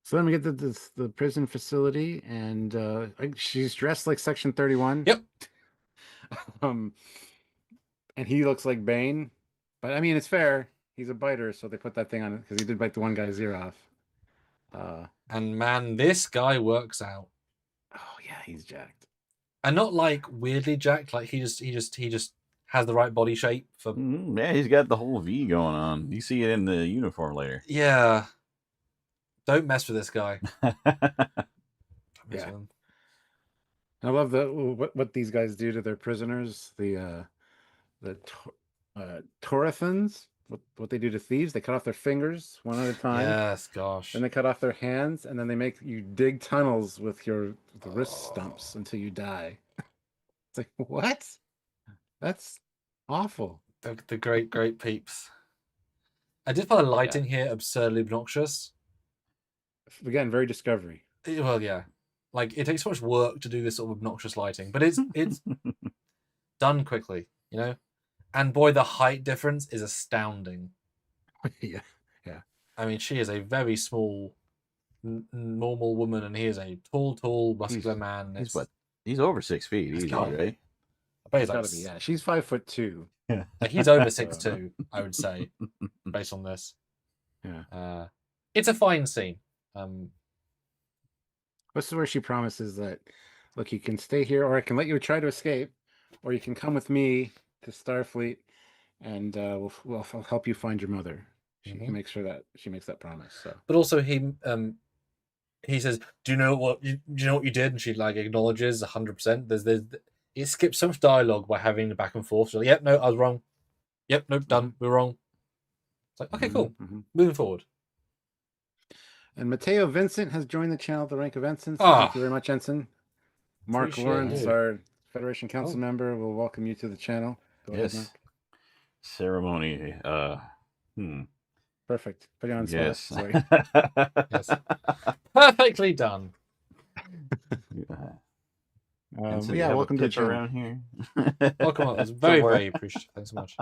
So then we get to the prison facility, and she's dressed like Section 31. Yep. And he looks like Bane, but I mean it's fair. He's a biter, so they put that thing on it because he did bite the one guy's ear off. And man, this guy works out. Oh yeah, he's jacked, and not like weirdly jacked. Like he just has the right body shape for. Yeah, he's got the whole V going on. You see it in the uniform later. Yeah. Don't mess with this guy. Yeah. I love what these guys do to their prisoners. The Torathans, what they do to thieves, they cut off their fingers one at a time. Yes, gosh. Then they cut off their hands, and then they make you dig tunnels with the wrist stumps until you die. It's like, what? That's awful. The great peeps. I did find the lighting here absurdly obnoxious. Again, very Discovery. Well, yeah. Like, it takes so much work to do this sort of obnoxious lighting, but it's done quickly, And boy, the height difference is astounding. Yeah. I mean, she is a very small, normal woman, and he is a tall, muscular man. He's over 6 feet. He's right. I bet he's gotta be, yeah. She's 5'2". Yeah. Like, he's over 6'2", I would say, based on this. Yeah. It's a fine scene. This is where she promises that, look, you can stay here, or I can let you try to escape, or you can come with me to Starfleet, and we'll help you find your mother. She makes sure that she makes that promise. So, but also he says, "Do you know what you did?" And she like acknowledges 100%. There's it skips so much dialogue by having the back and forth. So, yep, no, I was wrong. Yep, no, done. We're wrong. It's like, okay, cool. Moving forward. And Mateo Vincent has joined the channel at the rank of ensign. So thank you very much, Ensign. Mark Lawrence, our Federation Council member, will welcome you to the channel. Go ahead, Mark. Ceremony. Perfect. Put you on spot. Yes. Sorry. Yes. Perfectly done. Welcome to the channel. Around here. Welcome up. It's very appreciative. Thanks so much.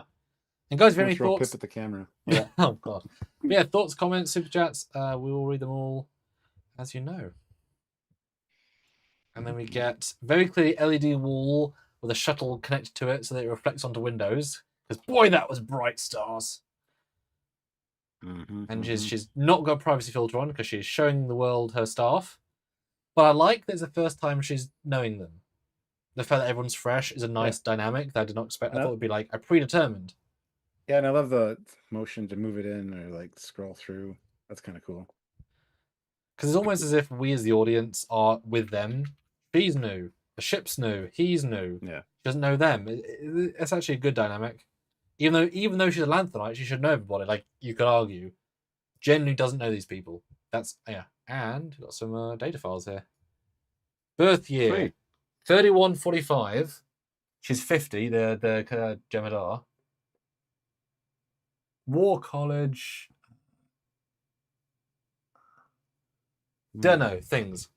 And guys, if you have any thoughts? Pip at the camera. Yeah. Oh god. But yeah, thoughts, comments, super chats. We will read them all, as you know. And then we get very clearly LED wall with a shuttle connected to it, so that it reflects onto windows. Because boy, that was bright stars. And she's not got a privacy filter on because she's showing the world her staff. But I like that it's the first time she's knowing them. The fact that everyone's fresh is a nice dynamic that I did not expect. I thought it would be like a predetermined. Yeah, and I love the motion to move it in or like scroll through. That's kind of cool. Because it's almost as if we as the audience are with them. She's new. The ship's new. He's new. Yeah. She doesn't know them. It's actually a good dynamic. Even though she's a Lanthanite, she should know everybody. Like, you could argue. Genuinely doesn't know these people. That's, yeah. And we've got some data files here. Birth year. Sweet. 3145. She's 50, the Jemadar. War College. Don't know. Things.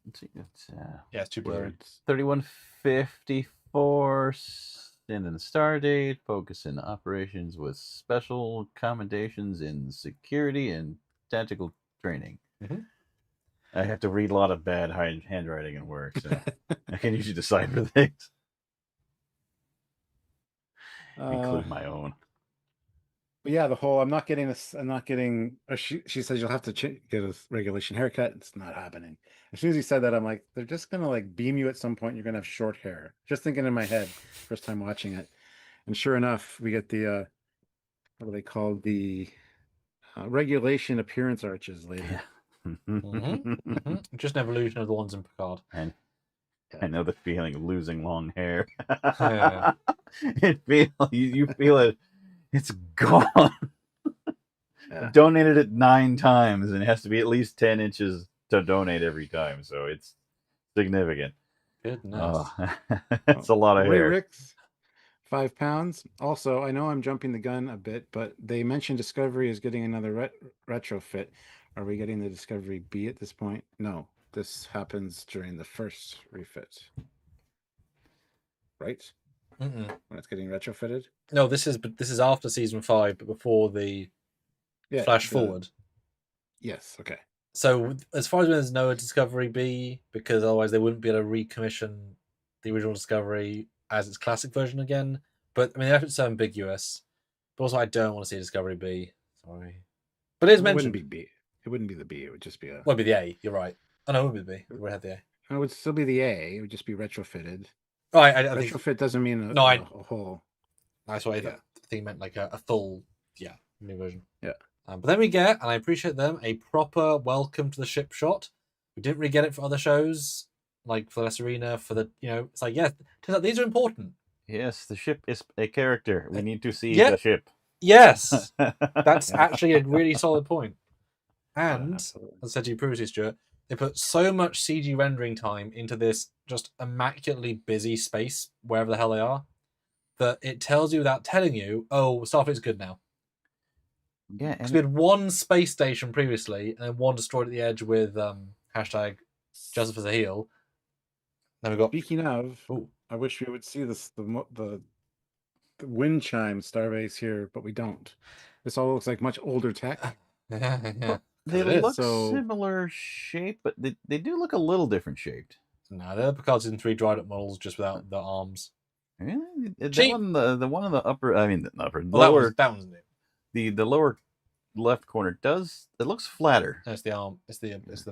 Let's see. That's, it's too blurry. 3154. Stand in the star date. Focus in operations with special commendations in security and tactical training. I have to read a lot of bad handwriting at work, so I can usually decipher things, including my own. But yeah, the whole I'm not getting this. I'm not getting. Or she says you'll have to get a regulation haircut. It's not happening. As soon as he said that, I'm like, they're just gonna like beam you at some point. You're gonna have short hair. Just thinking in my head, first time watching it, And sure enough, we get the what are they called? The regulation appearance arches later. Just an evolution of the ones in Picard. And I know the feeling of losing long hair. Yeah. You feel it. It's gone. Yeah. Donated it 9 times, and it has to be at least 10 inches to donate every time. So it's significant. Goodness. Oh, that's a lot of Ray hair. Ricks, 5 pounds. Also, I know I'm jumping the gun a bit, but they mentioned Discovery is getting another retrofit. Are we getting the Discovery B at this point? No, this happens during the first refit, right? Mm-mm. When it's getting retrofitted. No, this is after season 5, but before the flash forward. Yes. Okay. So as far as we know, there's no Discovery B, because otherwise they wouldn't be able to recommission the original Discovery as its classic version again. But I mean, it's so ambiguous. But also, I don't want to see a Discovery B. Sorry, but it is mentioned. It wouldn't be B. It wouldn't be the B. It would just be a. Would be the A. You're right. Oh no, it would be the B. We would have the A. It would still be the A. It would just be retrofitted. Oh, I think Retrofit doesn't mean No, a whole. that's what I think it meant, like a full, new version. Yeah. But then we get, and I appreciate them, a proper welcome to the ship shot. We didn't really get it for other shows, like for Less Arena, for the, it's like, turns out these are important. Yes, the ship is a character. We need to see Yeah. the ship. Yes, that's actually a really solid point. And, as I said to you previously, Stuart, they put so much CG rendering time into this just immaculately busy space, wherever the hell they are, that it tells you without telling you, oh, Starfleet's good now. Yeah, Because we had one space station previously, and then one destroyed at the edge with hashtag Justice as a heel. Then we got. Speaking of, I wish we would see this the wind chime starbase here, but we don't. This all looks like much older tech. Yeah. They It is. look So- similar shape, but they do look a little different shaped. No, they're the Picard season 3 dried up models just without the arms. Really? That Cheap. one, the one in the upper, I mean, the upper, Well, lower, that one's new. the lower left corner it looks flatter. No, it's the arm. It's just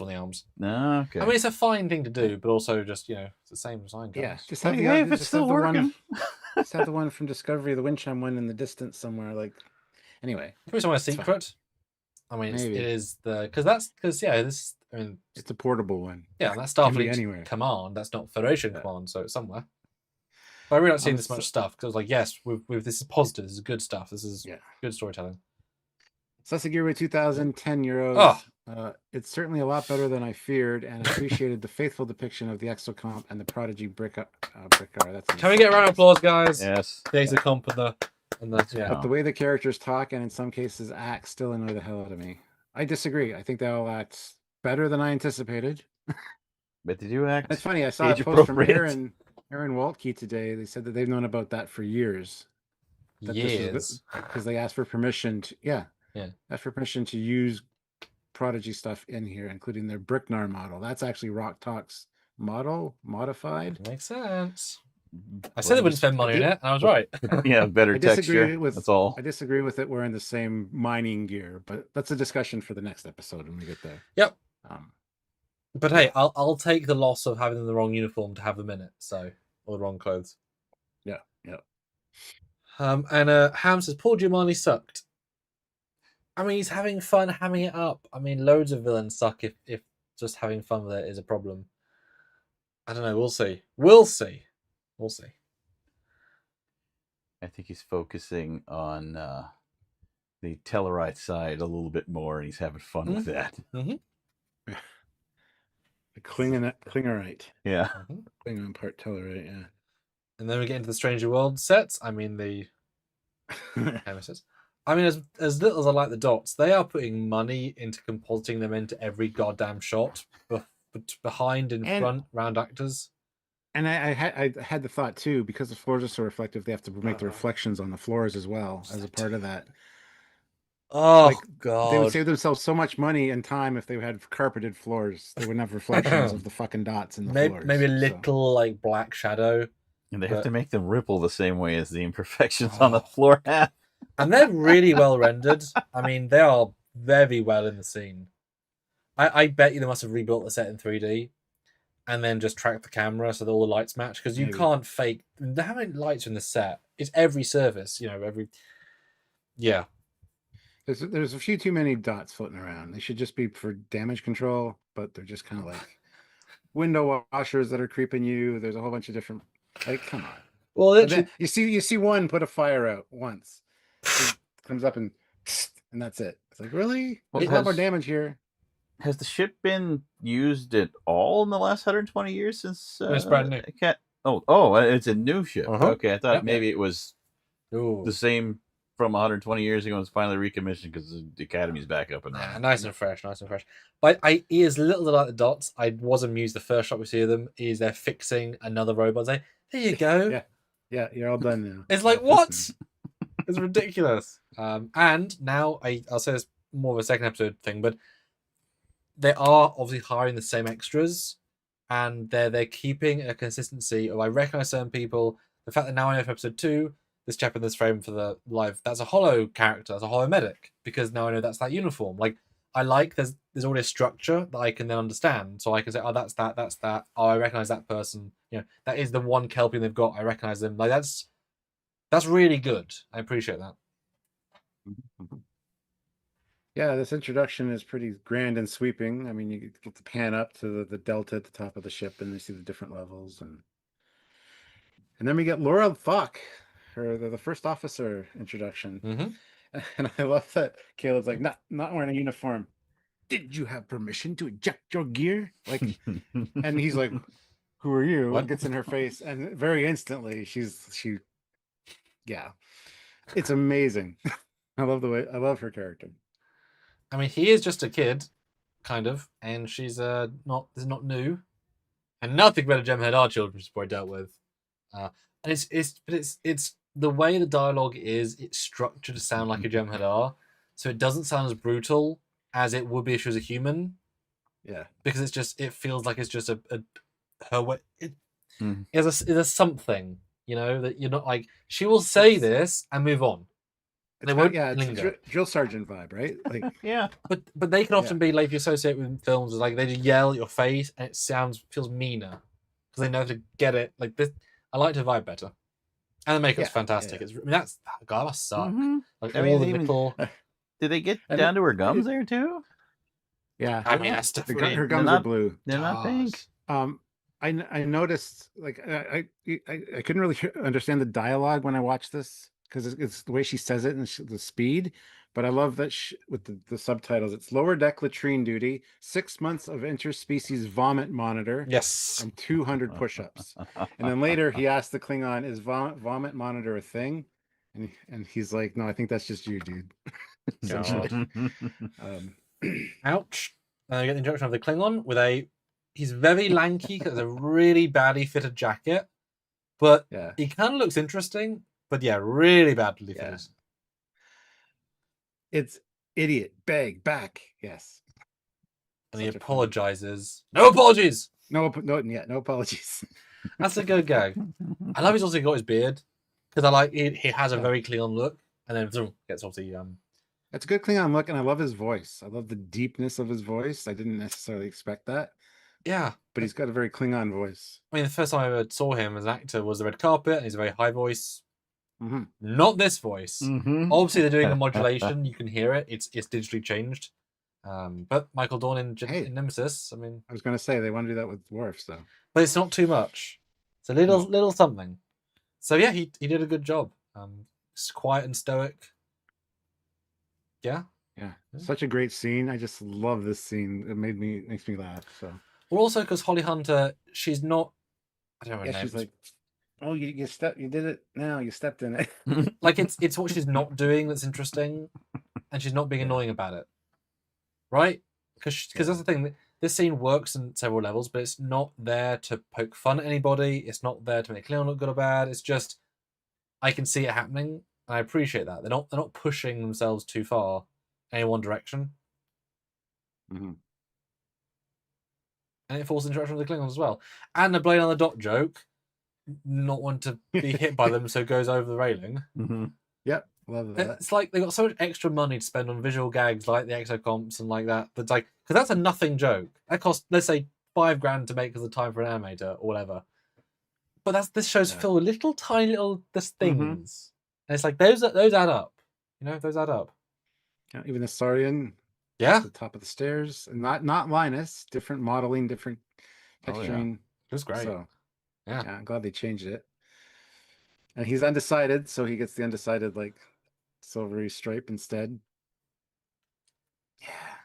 one of the arms. Okay. I mean, it's a fine thing to do, but also just it's the same design. Guys. Yeah, just have Hey, if it's just still have the one- working. just have the one from Discovery, the wind chime one in the distance somewhere. Like, anyway, Could be somewhere fine. secret. I mean, Maybe. it is because this. I mean, it's a portable one. yeah, that's Can be Starfleet anywhere. command. That's not Federation command, so it's somewhere. But I really not seeing this so- much stuff because I was like, yes, with this is positive. This is good stuff. This is Yeah. good storytelling. Sasagiri 2000, 10 euros. Oh. It's certainly a lot better than I feared, and appreciated the faithful depiction of the exocomp and the prodigy Brickar. That's Can we get a round of applause, guys? Yes. The exocomp and the yeah. But the way the characters talk and in some cases act still annoy the hell out of me. I disagree. I think they all act better than I anticipated. But did you act? It's funny. I saw a age post from appropriate? Aaron Waltke today. They said that they've known about that for years. Years. Because they asked for permission to asked for permission to use Prodigy stuff in here, including their Bricknar model. That's actually Rock Talk's model modified. Makes sense. I said they wouldn't spend money on it, and I was right. Yeah, better I disagree texture. with That's all. I disagree with it wearing the same mining gear, but that's a discussion for the next episode when we get there. Yep. Um, But hey, I'll take the loss of having them the wrong uniform to have them in it, or the wrong clothes. yeah. And Ham says Paul Giamatti sucked. I mean, he's having fun having it up. I mean, loads of villains suck if just having fun with it is a problem. I don't know. We'll see. We'll see. I think he's focusing on the Tellarite side a little bit more, and he's having fun with that. The Klingerite. Yeah. Klingon part Tellarite, yeah. And then we get into the Stranger World sets. I mean, the Nemesis. I mean, as little as I like the dots, they are putting money into compositing them into every goddamn shot, behind and front, round actors. And I had the thought too, because the floors are so reflective, they have to make the reflections on the floors as well as a part of that. Oh Like, god! They would save themselves so much money and time if they had carpeted floors. They wouldn't have reflections of the fucking dots in the floors. Maybe a so. little like black shadow. And they have But- to make them ripple the same way as the imperfections on the floor have. And they're really well rendered. I mean, they are very well in the scene. I bet you they must have rebuilt the set in 3D. and then just track the camera so that all the lights match, because you Maybe. can't fake. How many lights are in the set? It's every surface, yeah. There's a few too many dots floating around. They should just be for damage control, but they're just kind of like window washers that are creeping you. There's a whole bunch of different. Like, come on. Well, And then you see one put a fire out once. It comes up and that's it. It's like, really? Well, There's a lot more damage here. Has the ship been used at all in the last 120 years since? It's brand new. It's a new ship. Okay, I thought maybe it was Ooh. the same from 120 years ago. And it's finally recommissioned because the Academy's back up and Yeah, running. nice and fresh. But he is little like the dots. I was amused the first shot we see of them is they're fixing another robot. Like, there you go. Yeah, you're all done now. It's like, what? It's ridiculous. And now I'll say it's more of a second episode thing, but they are obviously hiring the same extras, and they're keeping a consistency of, I recognize certain people. The fact that now I know for episode 2, this chap in this frame for the live, that's a hollow character, that's a hollow medic, because now I know that's that uniform. Like, I like there's already a structure that I can then understand, so I can say, oh, that's that. Oh, I recognize that person. That is the one Kelpian they've got. I recognize them. Like, that's really good. I appreciate that. Yeah, this introduction is pretty grand and sweeping. I mean, you get the pan up to the delta at the top of the ship, and you see the different levels, and then we get Laura Falk, the first officer introduction. Mm-hmm. And I love that Caleb's like, not wearing a uniform. Did you have permission to eject your gear? Like, and he's like, who are you? What? And gets in her face, and very instantly it's amazing. I love her character. I mean, he is just a kid, kind of, and she's this is not new, and nothing better Gemhead our children's boy dealt with, and it's the way the dialogue is. It's structured to sound like a Gemhead R, so it doesn't sound as brutal as it would be if she was a human. Yeah, because it feels like it's just her way. It's a something, that you're not like, she will say this and move on. They won't linger. It's drill sergeant vibe, right? Like, yeah, but they can often be like, if you associate with films, like they just yell at your face and it feels meaner because they know to get it. Like this, I like her vibe better, and the makeup's fantastic. Yeah. I mean, that must suck. Mm-hmm. Like, I mean, all the nipple. Did they get down to her gums there too? Yeah, I mean, that's definitely her gums are blue. They're not pink. I noticed, like, I couldn't really understand the dialogue when I watched this because it's the way she says it and the speed. But I love that with the subtitles, it's lower deck latrine duty, 6 months of interspecies vomit monitor, Yes, and 200 push-ups. And then later he asked the Klingon, "Is vomit monitor a thing?" And he's like, "No, I think that's just you, dude." Ouch. You get the introduction of the Klingon with he's very lanky because a really badly fitted jacket, but he kind of looks interesting. But really badly fitted. It's idiot, beg, back. Yes. And he apologizes. No apologies. No apologies. That's a good gag. I love he's also got his beard because I like he has a very Klingon look, and then gets obviously That's a good Klingon look, and I love his voice. I love the deepness of his voice. I didn't necessarily expect that. Yeah, but he's got a very Klingon voice. I mean, the first time I ever saw him as an actor was the red carpet, and he's a very high voice. Mm-hmm. Not this voice. Mm-hmm. Obviously, they're doing a modulation. You can hear it. It's digitally changed. But Michael Dorn in Nemesis. I mean, I was going to say they want to do that with Worf, so. But it's not too much. It's a little something. So yeah, he did a good job. It's quiet and stoic. Yeah. Such a great scene. I just love this scene. It makes me laugh. So. Well, also because Holly Hunter, she's not. I don't know her name. She's like, oh, you did it now. You stepped in it. Like it's what she's not doing that's interesting, and she's not being annoying about it, right? Because that's the thing. This scene works on several levels, but it's not there to poke fun at anybody. It's not there to make Cleon look good or bad. It's just I can see it happening, and I appreciate that. They're not pushing themselves too far in any one direction. Mm-hmm. And it falls into the direction of the Klingons as well. And the blade on the dot joke, not want to be hit by them, so goes over the railing. Mm-hmm. Yep, love that. It's like they got so much extra money to spend on visual gags like the exocomps and like that. That's like, because that's a nothing joke. That cost, let's say, $5,000 to make because of the time for an animator or whatever. But this show's Yeah. filled with little tiny little things, Mhm. and it's like those add up. You know, those add up. Yeah, even the Saurian Yeah, at the top of the stairs, and not Linus, different modeling, different Oh, yeah. texturing. it was great. So Yeah. I'm glad they changed it. And he's undecided, so he gets the undecided like silvery stripe instead. Yeah.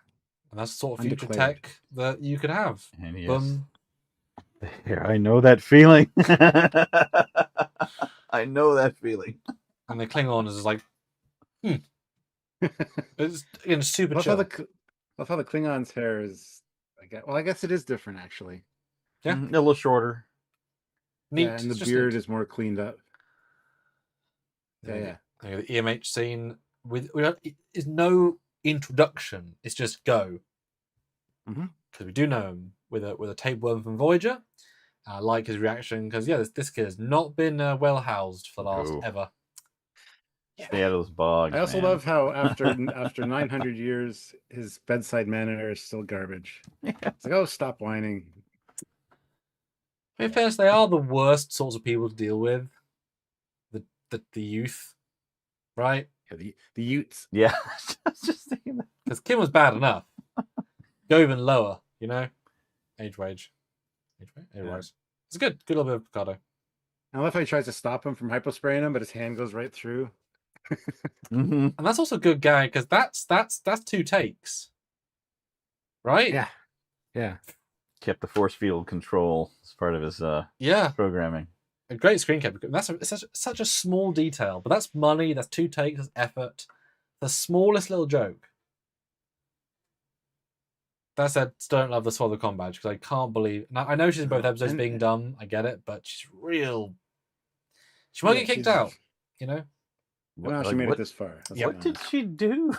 And that's the sort of future Undeclared. tech that you could have. And yes, Boom. there, I know that feeling. I know that feeling. And the Klingon is just like, it's again super Love how chill. love how the Klingon's hair is. I guess it is different actually. Yeah. Mhm, a little shorter. Neat. Yeah, and the it's just beard neat. is more cleaned up. Yeah. The EMH scene is no introduction. It's just go. Mhm. Because we do know him with a tapeworm from Voyager. I like his reaction because this kid has not been well housed for the last No. ever. Stay out of those bogs. I also man. love how after 900 years, his bedside manner is still garbage. It's like, oh, stop whining. In fairness, they are the worst sorts of people to deal with. The youth, right? Yeah, the Utes. Yeah, I was just thinking that. Because Kim was bad enough. Go even lower, you know? Age wise. It's good. Good little bit of Picardo. I love how he tries to stop him from hypospraying him, but his hand goes right through. Mm-hmm. And that's also a good gag because that's 2 takes. Right? Yeah. Yeah. Kept the force field control as part of his Yeah. programming. A great screen cap. That's such a small detail, but that's money, that's 2 takes, that's effort. The smallest little joke. That said, still don't love the Swallow Com badge because I can't believe. Now, I know she's in both episodes And- being dumb. I get it, but she's real. She might Yeah, get kicked she's- out. You know. I don't know how she made it this far. Let's Yeah, be What did honest. she do?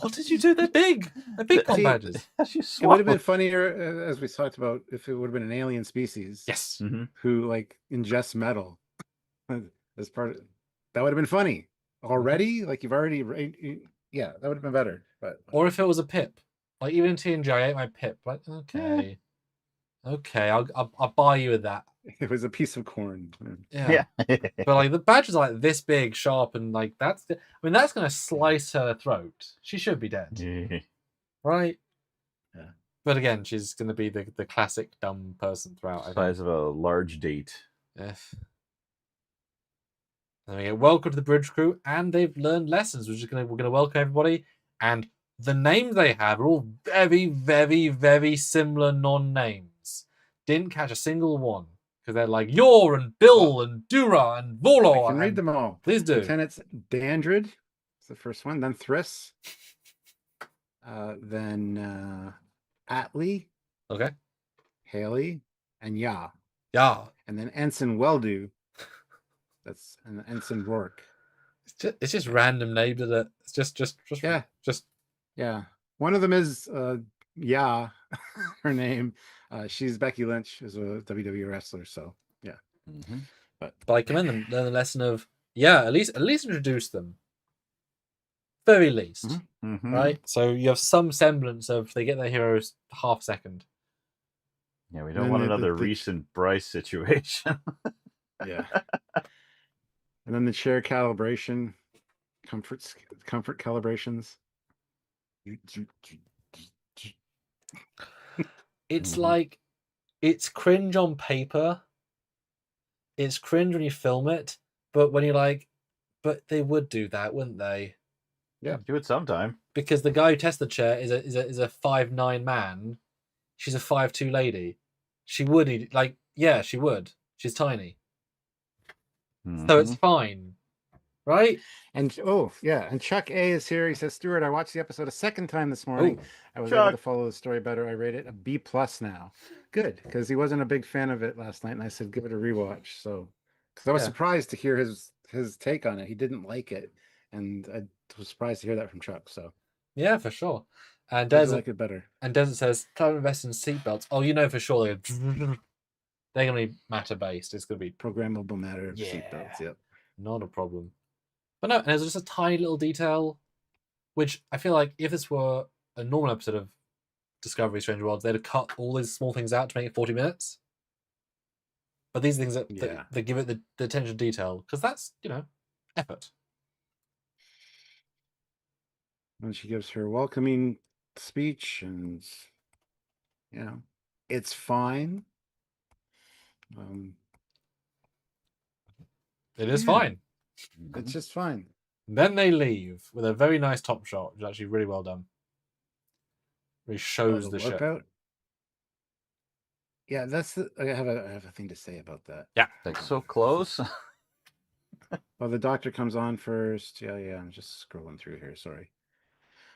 What did you do? They're big. They're big com See, badges. She It would have been swallowed. funnier, as we talked about, if it would have been an alien species Yes. Mhm. who like ingests metal as part of. That would have been funny already. Like you've already, yeah, that would have been better. But Or if it was a pip, like even in TNG, I ate my pip. Like okay, I'll buy you with that. it was a piece of corn. Yeah. But like the badges are like this big, sharp, and like that's gonna slice her throat. She should be dead, Yeah. right? Yeah. But again, she's gonna be the classic dumb person throughout. I think. Size of a large date. Yes. Then we get welcome to the bridge crew, and they've learned lessons. We're gonna welcome everybody, and the names they have are all very, very, very similar non-names. Didn't catch a single one because they're like Yor and Bill and Dura and I Volor. can read them all. Please do. Lieutenants Dandrid is the first one, then Thriss, then Atlee, Okay. Haley, and Ya, Yeah. and then Ensign Welldo. That's and Ensign Rourke. It's just random names of it. It's just Yeah. Just Yeah, one of them is Ya, her name. She's Becky Lynch, is a WWE wrestler. So yeah, Mm-hmm. but I commend them. Learn the lesson of at least introduce them. Very least. Mm-hmm. Right? So you have some semblance of they get their heroes half second. Yeah, we And don't then want the- another the- recent Bryce situation. yeah. And then the chair calibration, comfort calibrations. It's Mhm. like it's cringe on paper. It's cringe when you film it, but when you're like, but they would do that, wouldn't they? Yeah. Do it sometime. Because the guy who tests the chair is a 5'9" man. She's a 5'2" lady. She would she would. She's tiny. So it's fine. Right? And and Chuck A is here. He says, Stuart, I watched the episode a second time this morning. Oh, I was able Chuck. to follow the story better. I rate it a B+ now. Good, because he wasn't a big fan of it last night, and I said give it a rewatch. So, because I was Yeah. surprised to hear his take on it. He didn't like it, and I was surprised to hear that from Chuck. So, yeah, for sure. And I Desert like it better. says, "Climate invest in seatbelts." Oh, you know for sure they're going to be matter based. It's going to be Programmable matter of Yeah. seatbelts. Yep. not a problem. But no, and there's just a tiny little detail, which I feel like if this were a normal episode of Discovery Strange Worlds, they'd have cut all these small things out to make it 40 minutes. But these are things that, Yeah. that give it the attention to detail, because that's, effort. And she gives her welcoming speech, and it's fine. It is Yeah. fine. It's just fine. Then they leave with a very nice top shot, which is actually really well done. Really shows the ship. Out. Yeah, I have a thing to say about that. Yeah. Like so close. Well, the doctor comes on first. Yeah, I'm just scrolling through here. Sorry.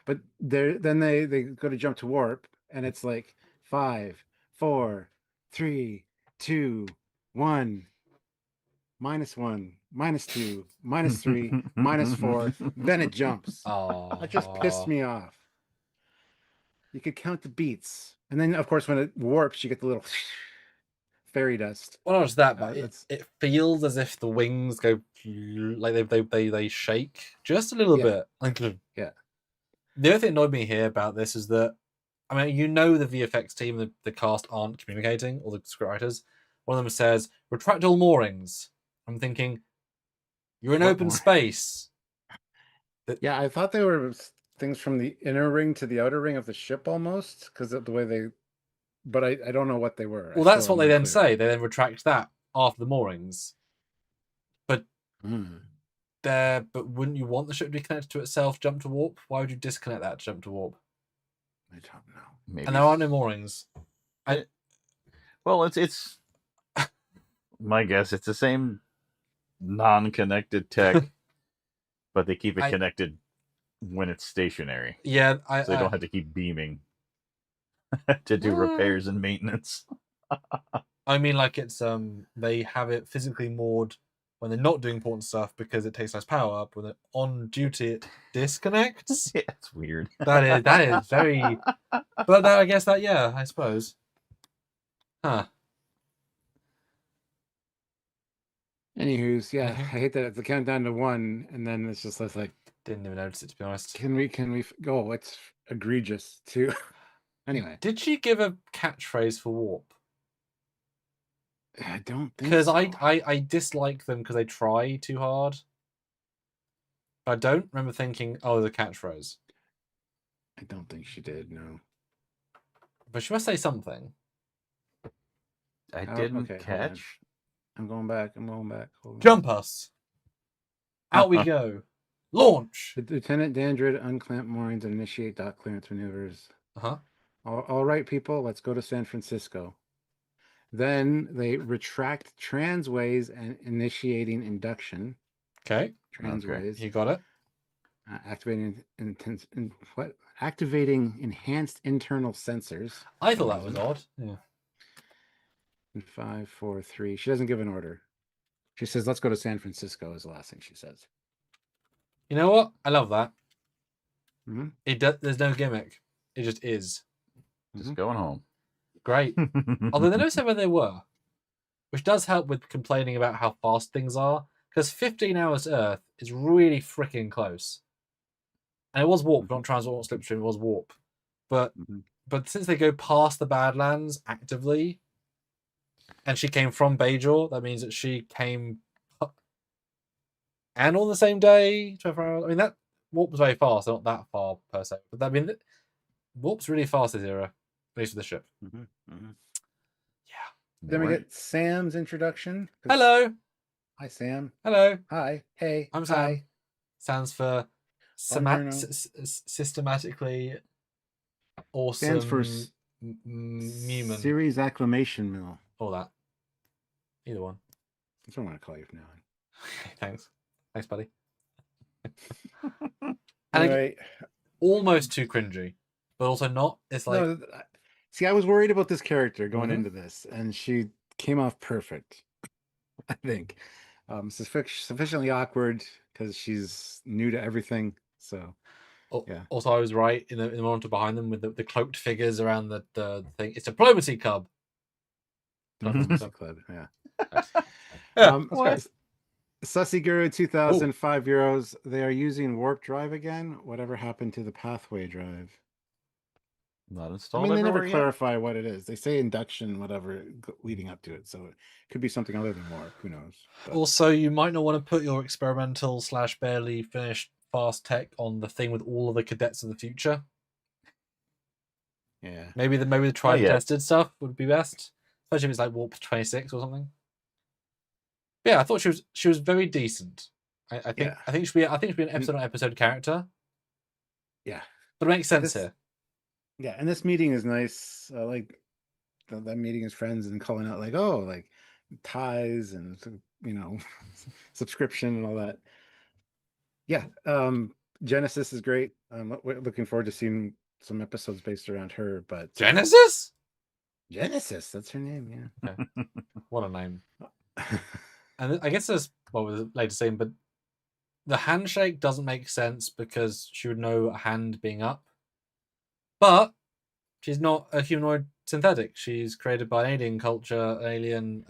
But then they go to jump to warp, and it's like 5, 4, 3, 2, 1, -1, -2, -3, -4. Then it jumps. Oh, That just pissed me off. You could count the beats, and then of course when it warps, you get the little fairy dust. Well, not just that, but That's- it feels as if the wings go like they shake just a little Yeah. bit. Like, Yeah. The other thing that annoyed me here about this is that, I mean, the VFX team, the cast aren't communicating, or the scriptwriters. One of them says, "Retract all moorings." I'm thinking, you're in What open mooring? space. Yeah, I thought they were things from the inner ring to the outer ring of the ship almost, because of the way they. But I don't know what they were. Well, that's what they then say. They then retract that after the moorings. But but wouldn't you want the ship to be connected to itself, jump to warp? Why would you disconnect that to jump to warp? I don't know. Maybe. And there are no moorings. Well, it's my guess. It's the same non-connected tech, but they keep it connected when it's stationary. Yeah, so they don't have to keep beaming to do repairs and maintenance. I mean, like it's they have it physically moored when they're not doing important stuff because it takes less power. But when they're on duty, it disconnects. Yeah, it's weird. That is very. But I guess I suppose. Huh. Anywho's, I hate that it's a countdown to 1, and then it's just like. Didn't even notice it, to be honest. Can we go? It's egregious too. Anyway, did she give a catchphrase for warp? I don't think because so. I dislike them because they try too hard. But I don't remember thinking, oh, there's a catchphrase. I don't think she did. No. But she must say something. I didn't catch. I'm going back. Hold on. Jump us. Out we go. Launch. Lieutenant Dandrid unclamp moorings and initiate dock clearance maneuvers. All right, people, let's go to San Francisco. Then they retract transways and initiating induction. Okay. Transways. Okay. You got it. Activating enhanced internal sensors. I thought that was odd. Yeah. 5, 4, 3. She doesn't give an order. She says, "Let's go to San Francisco." Is the last thing she says. You know what? I love that. Mm-hmm. There's no gimmick. It just is. Just going home. Great. Although they don't say where they were, which does help with complaining about how fast things are. Because 15 hours to Earth is really freaking close. And it was warp, not transport, not slipstream. It was warp. But since they go past the Badlands actively, and she came from Bajor, that means that she came and on the same day, 24 hours. I mean, that warp was very fast, not that far per se. But I mean, warp's really fast this era, at least with the ship. Yeah. Then we get Sam's introduction. Hello. Hi, Sam. Hello. Hi. Hey. I'm Sam. Hi. Stands for systematically awesome. Stands for Newman. Series Acclamation Mill. All that. Either one. That's what I'm going to call you from now on. Thanks. Thanks, buddy. Anyway, almost too cringy, but also not. It's like. No, see, I was worried about this character going into this, and she came off perfect. I think sufficiently awkward because she's new to everything. So, yeah. Also, I was right in the monitor behind them with the cloaked figures around the thing. It's Diplomacy Club. Diplomacy Club. Yeah. What? Sussy Guru 2000, €5. They are using warp drive again. Whatever happened to the pathway drive? Not I installed mean, they never everywhere yet. clarify what it is. They say induction, whatever, leading up to it. So it could be something other than warp. Who knows? But Also, you might not want to put your experimental / barely finished fast tech on the thing with all of the cadets of the future. yeah, Maybe the tried and yeah. tested stuff would be best, especially if it's like Warp 26 or something. But yeah, I thought she was very decent. I think Yeah. I think she should be an episode on episode character, yeah, but it makes sense This- here. yeah. And this meeting is nice. Like that meeting his friends and calling out like, oh, like ties and subscription and all that. Yeah. Genesis is great. We're looking forward to seeing some episodes based around her. But Genesis? Genesis, that's her name. What a name. Yeah. And I guess there's what was it later saying, but the handshake doesn't make sense because she would know a hand being up. But she's not a humanoid synthetic. She's created by an alien culture, alien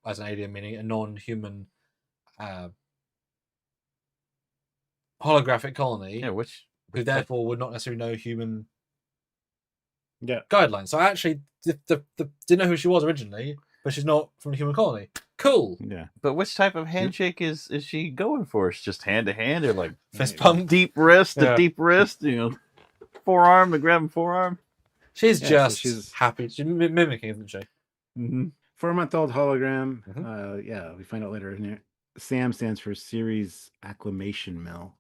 as an alien meaning a non-human holographic colony. Yeah, who which therefore would not necessarily know human Yeah. guidelines. So I actually didn't know who she was originally, but she's not from the human colony. Cool. Yeah. But which type of handshake is she going for? It's just hand to hand, or like Fist Yeah. pump. deep wrist to Yeah. deep wrist? Forearm to grab forearm. She's Yeah, so just she's- happy. She's mimicking, isn't she? Mm-hmm. 4-month-old hologram. Mhm. Yeah, we find out later in here. SAM stands for Series Acclimation Mill.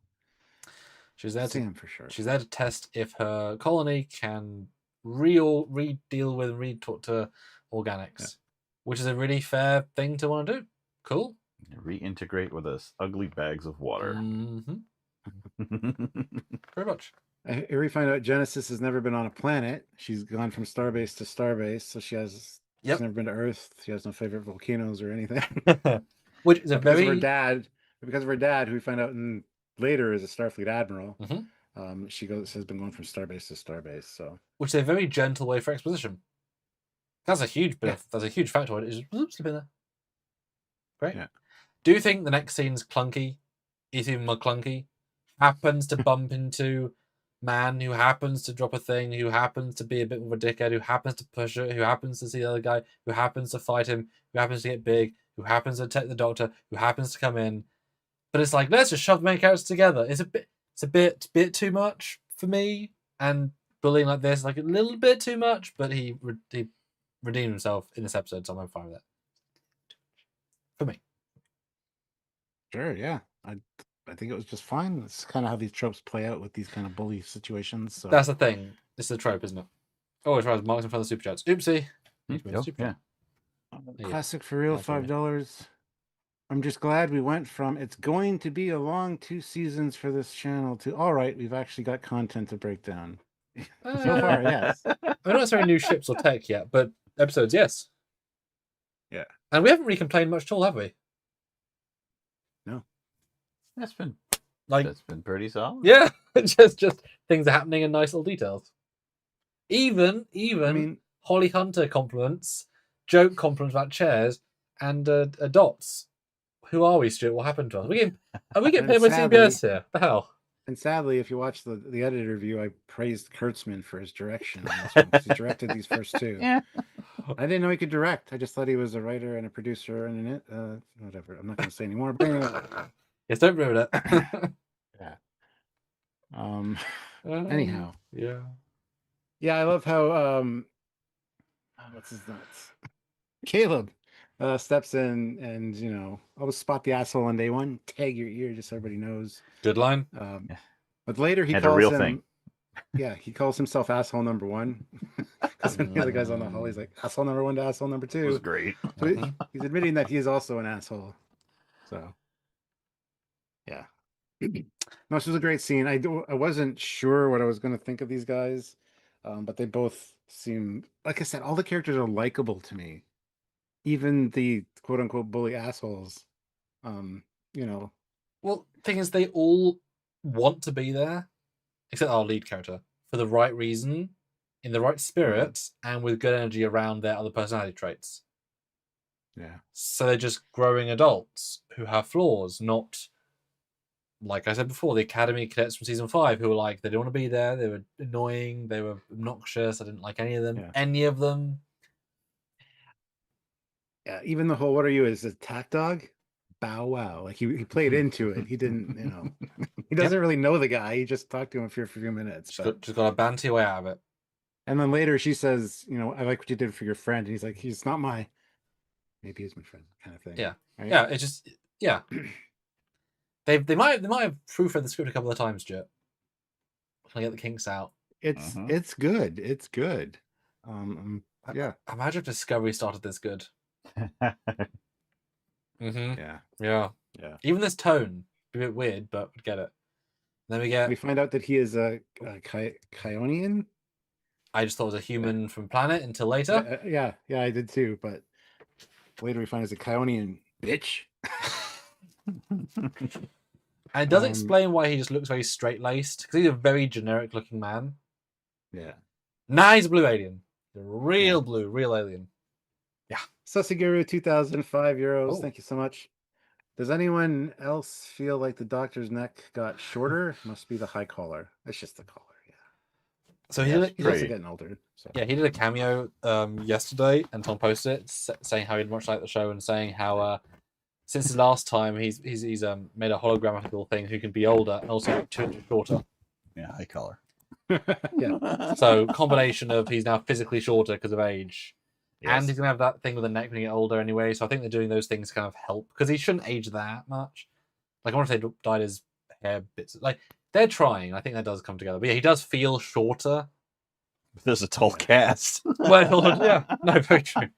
She's there to SAM for sure. She's there to test if her colony can deal with and re-talk to organics, which is a really fair thing to want to do. Cool. Reintegrate with us ugly bags of water. Mhm. Very much. Here we find out Genesis has never been on a planet. She's gone from starbase to starbase, so she's never been to Earth. She has no favorite volcanoes or anything. Which is a because very of her dad, who we find out later is a Starfleet admiral. Mhm. She has been going from starbase to starbase. So which is a very gentle way for exposition. That's a huge bit. That's a huge factor. It is slip in there. Great. Yeah. Do you think the next scene's clunky? Is even more clunky? Happens to bump into man who happens to drop a thing, who happens to be a bit more of a dickhead, who happens to push it, who happens to see the other guy, who happens to fight him, who happens to get big, who happens to attack the doctor, who happens to come in. But it's like, let's just shove the main characters together. It's a bit too much for me. And bullying like this, like a little bit too much, but he redeemed himself in this episode, so I'm fine with that. For me. sure, yeah. I think it was just fine. It's kind of how these tropes play out with these kind of bully situations. So That's the thing. This is a trope, isn't it? Oh, it's right. Marks in front of the super chats. Oopsie. Yeah. classic for real, $5. I'm just glad we went from it's going to be a long 2 seasons for this channel to all right, we've actually got content to break down. So far, yes. I'm not necessarily new ships or tech yet, but episodes, yes. Yeah. And we haven't really complained much at all, have we? That's been Like, pretty solid. yeah, just things are happening in nice little details. Even I mean, Holly Hunter compliments, joke compliments about chairs, and dots. Who are we, Stuart? What happened to us? Are we getting And paid by sadly- CBS here? The hell? and sadly, if you watch the editor review, I praised Kurtzman for his direction on this one, 'cause he directed these first 2. Yeah. I didn't know he could direct. I just thought he was a writer and a producer and whatever. I'm not going to say anymore. But anyway. Yes, don't ruin it. Anyhow. Yeah. Yeah, I love how what's his nuts? Caleb steps in and always spot the asshole on day 1, tag your ear just so everybody knows. Good line. But later he And a calls real him, thing. Yeah, he calls himself asshole number 1. Because when the other guy's on the hull, he's like asshole number 1 to asshole number 2. It was great. So he's admitting that he is also an asshole. So, yeah. No, this was a great scene. I wasn't sure what I was going to think of these guys, but they both seem, like I said, all the characters are likable to me. Even the quote unquote bully assholes. Well, thing is, they all want to be there, except our lead character, for the right reason, in the right spirit, and with good energy around their other personality traits. Yeah. So they're just growing adults who have flaws, not like I said before, the Academy cadets from season 5 who were like, they didn't want to be there, they were annoying, they were obnoxious, I didn't like any of them. Yeah. Any of them. Yeah, even the whole "what are you" is a tack dog. Bow wow, like he played into it. He didn't, he doesn't really know the guy. He just talked to him for a few minutes. Just got to banter your way out of it. And then later she says, I like what you did for your friend. And he's like, he's not maybe he's my friend, kind of thing. Yeah, right? yeah. It's just they might have proofread the script a couple of times, Jet. Trying to get the kinks out. It's good. It's good. Yeah. Imagine if Discovery started this good. Yeah. Yeah. Even this tone, a bit weird, but we'd get it. Then we find out that he is a Kyonian. I just thought it was a human from planet until later. Yeah, I did too. But later we find he's a Kyonian bitch. And it does explain why he just looks very straight laced, because he's a very generic looking man. Yeah. Nah, he's a blue alien. The real blue, real alien. Yeah. Sasaguru, 2,005 euros. Oh. Thank you so much. Does anyone else feel like the doctor's neck got shorter? Must be the high collar. It's just the collar, yeah. So he's also getting older. So. Yeah, he did a cameo yesterday, and Tom posted it saying how he'd much like the show and saying how since the last time he's made a holographical thing who can be older and also 2 inches shorter. Yeah, high collar. Yeah. So combination of he's now physically shorter because of age. Yes. And he's gonna have that thing with the neck when you get older anyway. So I think they're doing those things to kind of help, because he shouldn't age that much. Like I wonder if they dyed his hair bits. Like they're trying. I think that does come together. But yeah, he does feel shorter. There's a tall cast. Well, yeah, no, very true.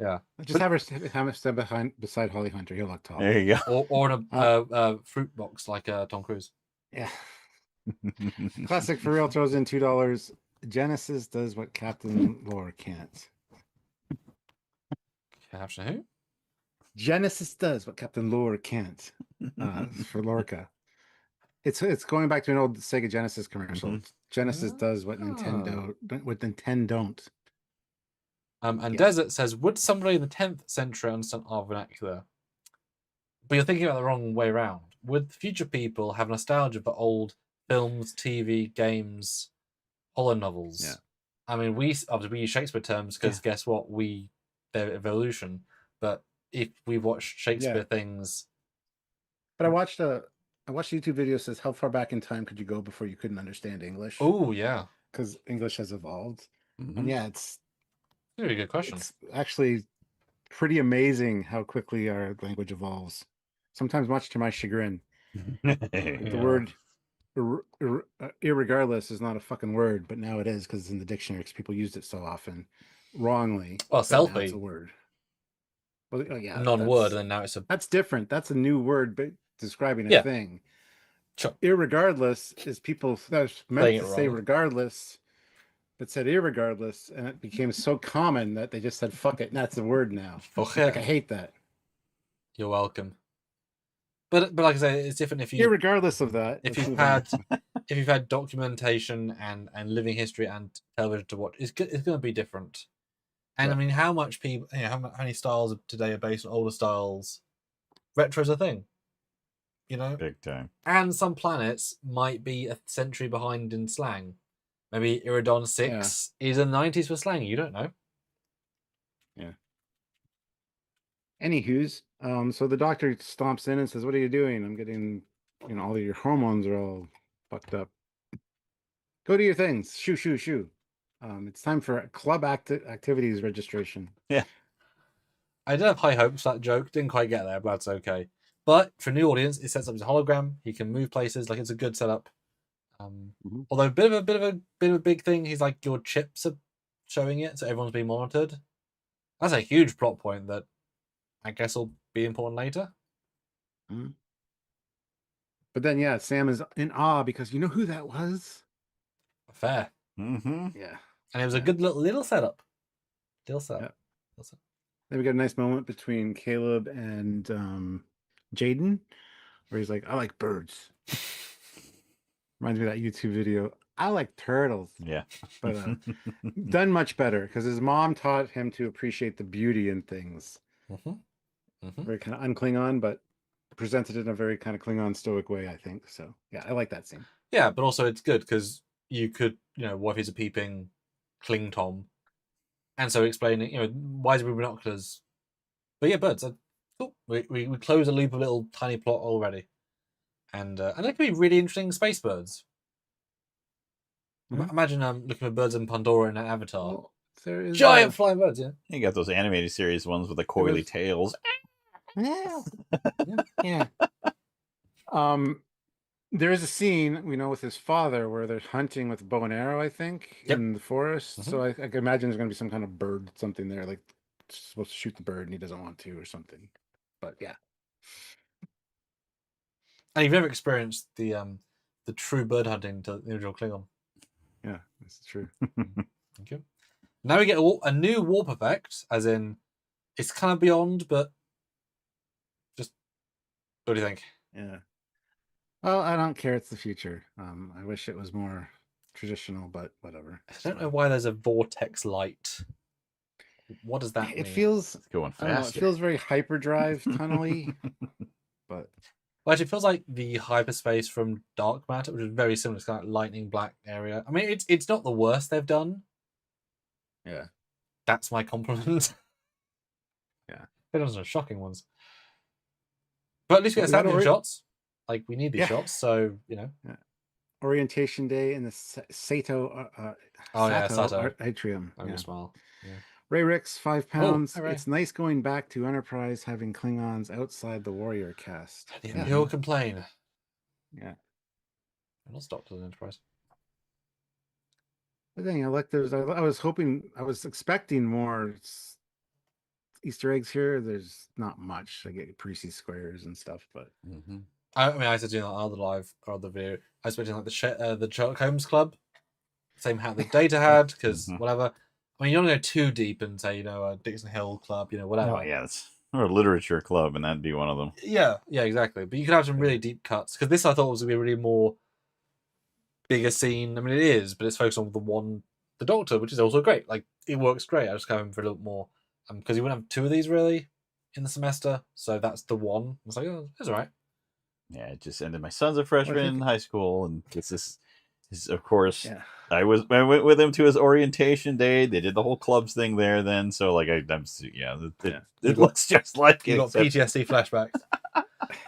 Yeah, just have her stand beside Holly Hunter. He'll look tall. There you go. Or in a fruit box like Tom Cruise. Yeah. Classic for real throws in $2. Genesis does what Captain Lore can't. Captain who? Genesis does what Captain Lore can't. For Lorca. It's going back to an old Sega Genesis commercial. Genesis does what Nintendo don't. And Desert says, would somebody in the 10th century understand our vernacular? But you're thinking about the wrong way around. Would future people have nostalgia for old films, TV, games, holo novels? Yeah. I mean, we use Shakespeare terms because guess what? They're evolution. But if we watch Shakespeare things, but I watched a YouTube video that says how far back in time could you go before you couldn't understand English? Oh yeah, because English has evolved. And it's a very good question. It's actually pretty amazing how quickly our language evolves. Sometimes much to my chagrin. The word irregardless is not a fucking word, but now it is because it's in the dictionary because people used it so often wrongly. Well, selfie. It's a word. Well, yeah, non-word, and now it's that's different. That's a new word, but describing a thing. Sure. Irregardless is people that's meant to say regardless, but said irregardless, and it became so common that they just said fuck it. And that's the word now. Like, I hate that. You're welcome. But like I say, it's different if you. Irregardless of that, if you've had documentation and living history and television to watch, it's going to be different. And I mean, how much people, how many styles of today are based on older styles? Retro's a thing, big time. And some planets might be a century behind in slang. Maybe Iridon 6 is in the 90s for slang. You don't know. Yeah. Anywho's, so the doctor stomps in and says, "What are you doing? I'm getting, all of your hormones are all fucked up. Go do your things. Shoo, shoo, shoo. It's time for club activities registration." Yeah. I did have high hopes for that joke. Didn't quite get there, but that's okay. But for a new audience, it sets up his hologram. He can move places. Like, it's a good setup. Although a bit of a big thing, he's like, your chips are showing it, so everyone's being monitored. That's a huge plot point that I guess will be important later. But then, Sam is in awe because you know who that was? Fair. Yeah. And it was a good little setup. Little setup. Then we got a nice moment between Caleb and Jaden, where he's like, "I like birds." Reminds me of that YouTube video. I like turtles. Yeah. But done much better because his mom taught him to appreciate the beauty in things. Very kind of un-Klingon, but presented in a very kind of Klingon stoic way, I think. So yeah, I like that scene. Yeah, but also it's good because you could, what if he's a peeping Kling Tom, and so explaining, why is he with binoculars? But yeah, birds. Cool. We close a loop of little tiny plot already, and they can be really interesting space birds. Imagine looking for birds in Pandora and Avatar. Well, there is Giant flying birds, yeah. You got those animated series ones with the coily tails. Yeah. Yeah. There is a scene we know with his father where they're hunting with bow and arrow, I think, in the forest. So I can imagine there's going to be some kind of bird, something there, like supposed to shoot the bird and he doesn't want to, or something. But yeah. And you've never experienced the true bird hunting to the original Klingon. Yeah, that's true. Thank you. Now we get a new warp effect, as in it's kind of beyond, but just what do you think? Yeah. Well, I don't care. It's the future. I wish it was more traditional, but whatever. I don't know why there's a vortex light. What does that mean? It feels going I don't know, it faster. feels very hyperdrive tunnely, but Well, actually, it feels like the hyperspace from Dark Matter, which is very similar. It's kind of like lightning black area. I mean, it's not the worst they've done. yeah. That's my compliment. Yeah. They've done some shocking ones. But at least we get standing shots. Like, we need these shots, so, Yeah. Orientation day in the Sato Sato. atrium. I'm gonna smile. Yeah. Ray Ricks, 5 pounds. hi, Ray. It's nice going back to Enterprise having Klingons outside the warrior cast. The Imperial complain. Yeah. I'm not stopped at the Enterprise. The thing I like those. I was expecting more Easter eggs here. There's not much. I get Precy squares and stuff, but I mean, I used to do that on the live or the video. I was expecting like the Sherlock Holmes Club, same hat that Data had, because whatever. I mean, you don't go too deep and say, a Dixon Hill Club, whatever. Oh, yeah, or a literature club, and that'd be one of them. Yeah, exactly. But you could have some really deep cuts, because this I thought was going to be a really more bigger scene. I mean, it is, but it's focused on the Doctor, which is also great. Like, it works great. I just go him for a little more, because you wouldn't have 2 of these really in the semester, so that's the one. I was like, oh, it's all right. Yeah, it just ended. My son's a freshman in high school, and this is of course. Yeah. I went with him to his orientation day. They did the whole clubs thing there. Then, so like it looks just like you got PTSD flashbacks.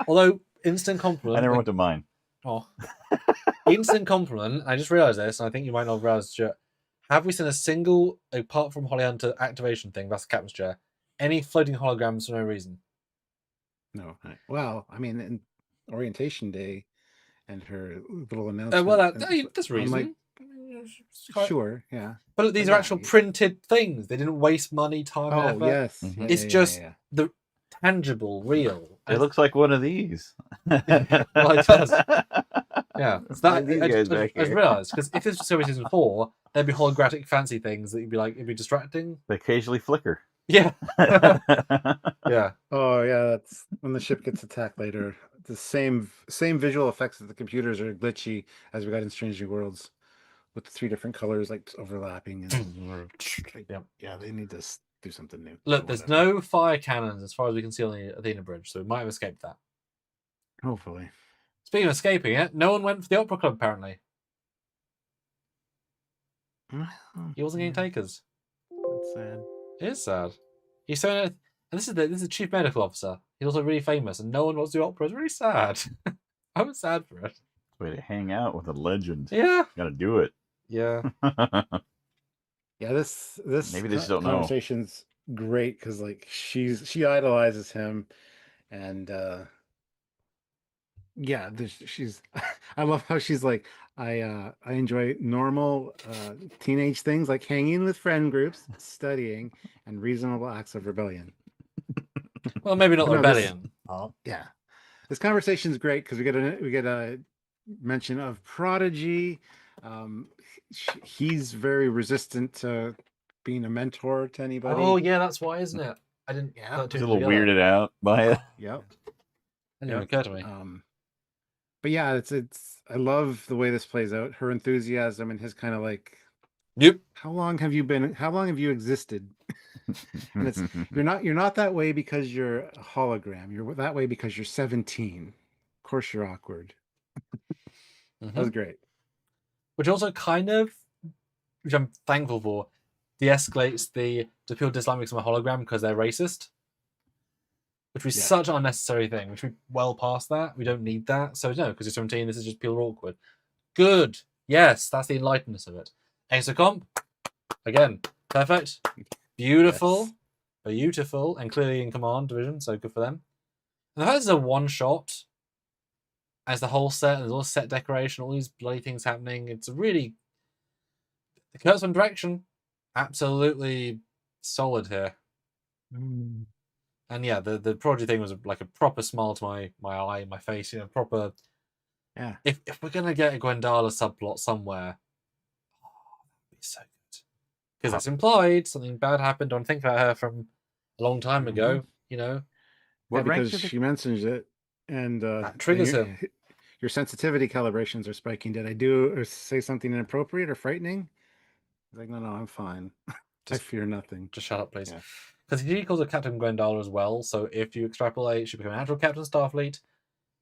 Although instant compliment. I never went to mine. Oh, instant compliment. I just realized this, and I think you might not have realized. Have we seen a single, apart from Holly Hunter activation thing? That's the captain's chair. Any floating holograms for no reason? No. Well, I mean, in orientation day and her little announcement. Well, that's reason. Sure, yeah. But these are actual printed things. They didn't waste money, time, and effort. Yes. Mm-hmm. It's just the tangible, real. It looks like one of these. Well, it does. Yeah. So that, I realised, because if this was Silver Season 4, there'd be holographic fancy things that you'd be like, it'd be distracting. They occasionally flicker. Yeah. Yeah. Oh, yeah. That's when the ship gets attacked later. The same visual effects that the computers are glitchy as we got in Strange New Worlds, with the 3 different colors like overlapping. And yeah, they need to do something new. Look, there's no fire cannons as far as we can see on the Athena Bridge, so we might have escaped that. Hopefully. Speaking of escaping it, no one went for the Opera Club apparently. He wasn't getting takers. That's sad. It is sad. He's so, and this is the chief medical officer. He's also really famous, and no one wants to do opera. It's really sad. I'm sad for it. Way to hang out with a legend. Yeah, gotta do it. Yeah. Yeah, this maybe they just don't conversation's great because like she idolizes him, and yeah, she's I love how she's like I enjoy normal teenage things like hanging with friend groups, studying, and reasonable acts of rebellion. Well, maybe not rebellion. Yeah, this conversation's great because we get a mention of Prodigy. He's very resistant to being a mentor to anybody. Oh yeah, that's why, isn't it? I didn't. Yeah, he's a little weirded out by it. Yep. That didn't occur to me. But yeah, it's I love the way this plays out. Her enthusiasm and his kind of like, yep. How long have you existed? And it's you're not that way because you're a hologram. You're that way because you're 17. Of course you're awkward. That was great. Which also kind of, which I'm thankful for, de-escalates the people dislike me because I'm a hologram because they're racist. Which was such an unnecessary thing. Which we well past that. We don't need that. So no, because you're 17, this is just people are awkward. Good. Yes, that's the enlightenedness of it. Exocomp, again, perfect. Beautiful. Yes. Beautiful. And clearly in command division, so good for them. And the fact it's a one shot as the whole set, and there's all set decoration, all these bloody things happening. It's a really the Kurtzman direction, absolutely solid here. And yeah, the Prodigy thing was like a proper smile to my eye, my face, proper. Yeah. If we're gonna get a Gwendala subplot somewhere, that'd be so good. Because that's implied something bad happened. Don't think about her from a long time ago. What rank because did she mentions it, and that triggers him. Your sensitivity calibrations are spiking. Did I do or say something inappropriate or frightening? He's like, no, I'm fine. I fear nothing. Just shut up, please. Because he calls her Captain Gwendala as well. So if you extrapolate, she became an actual Captain Starfleet.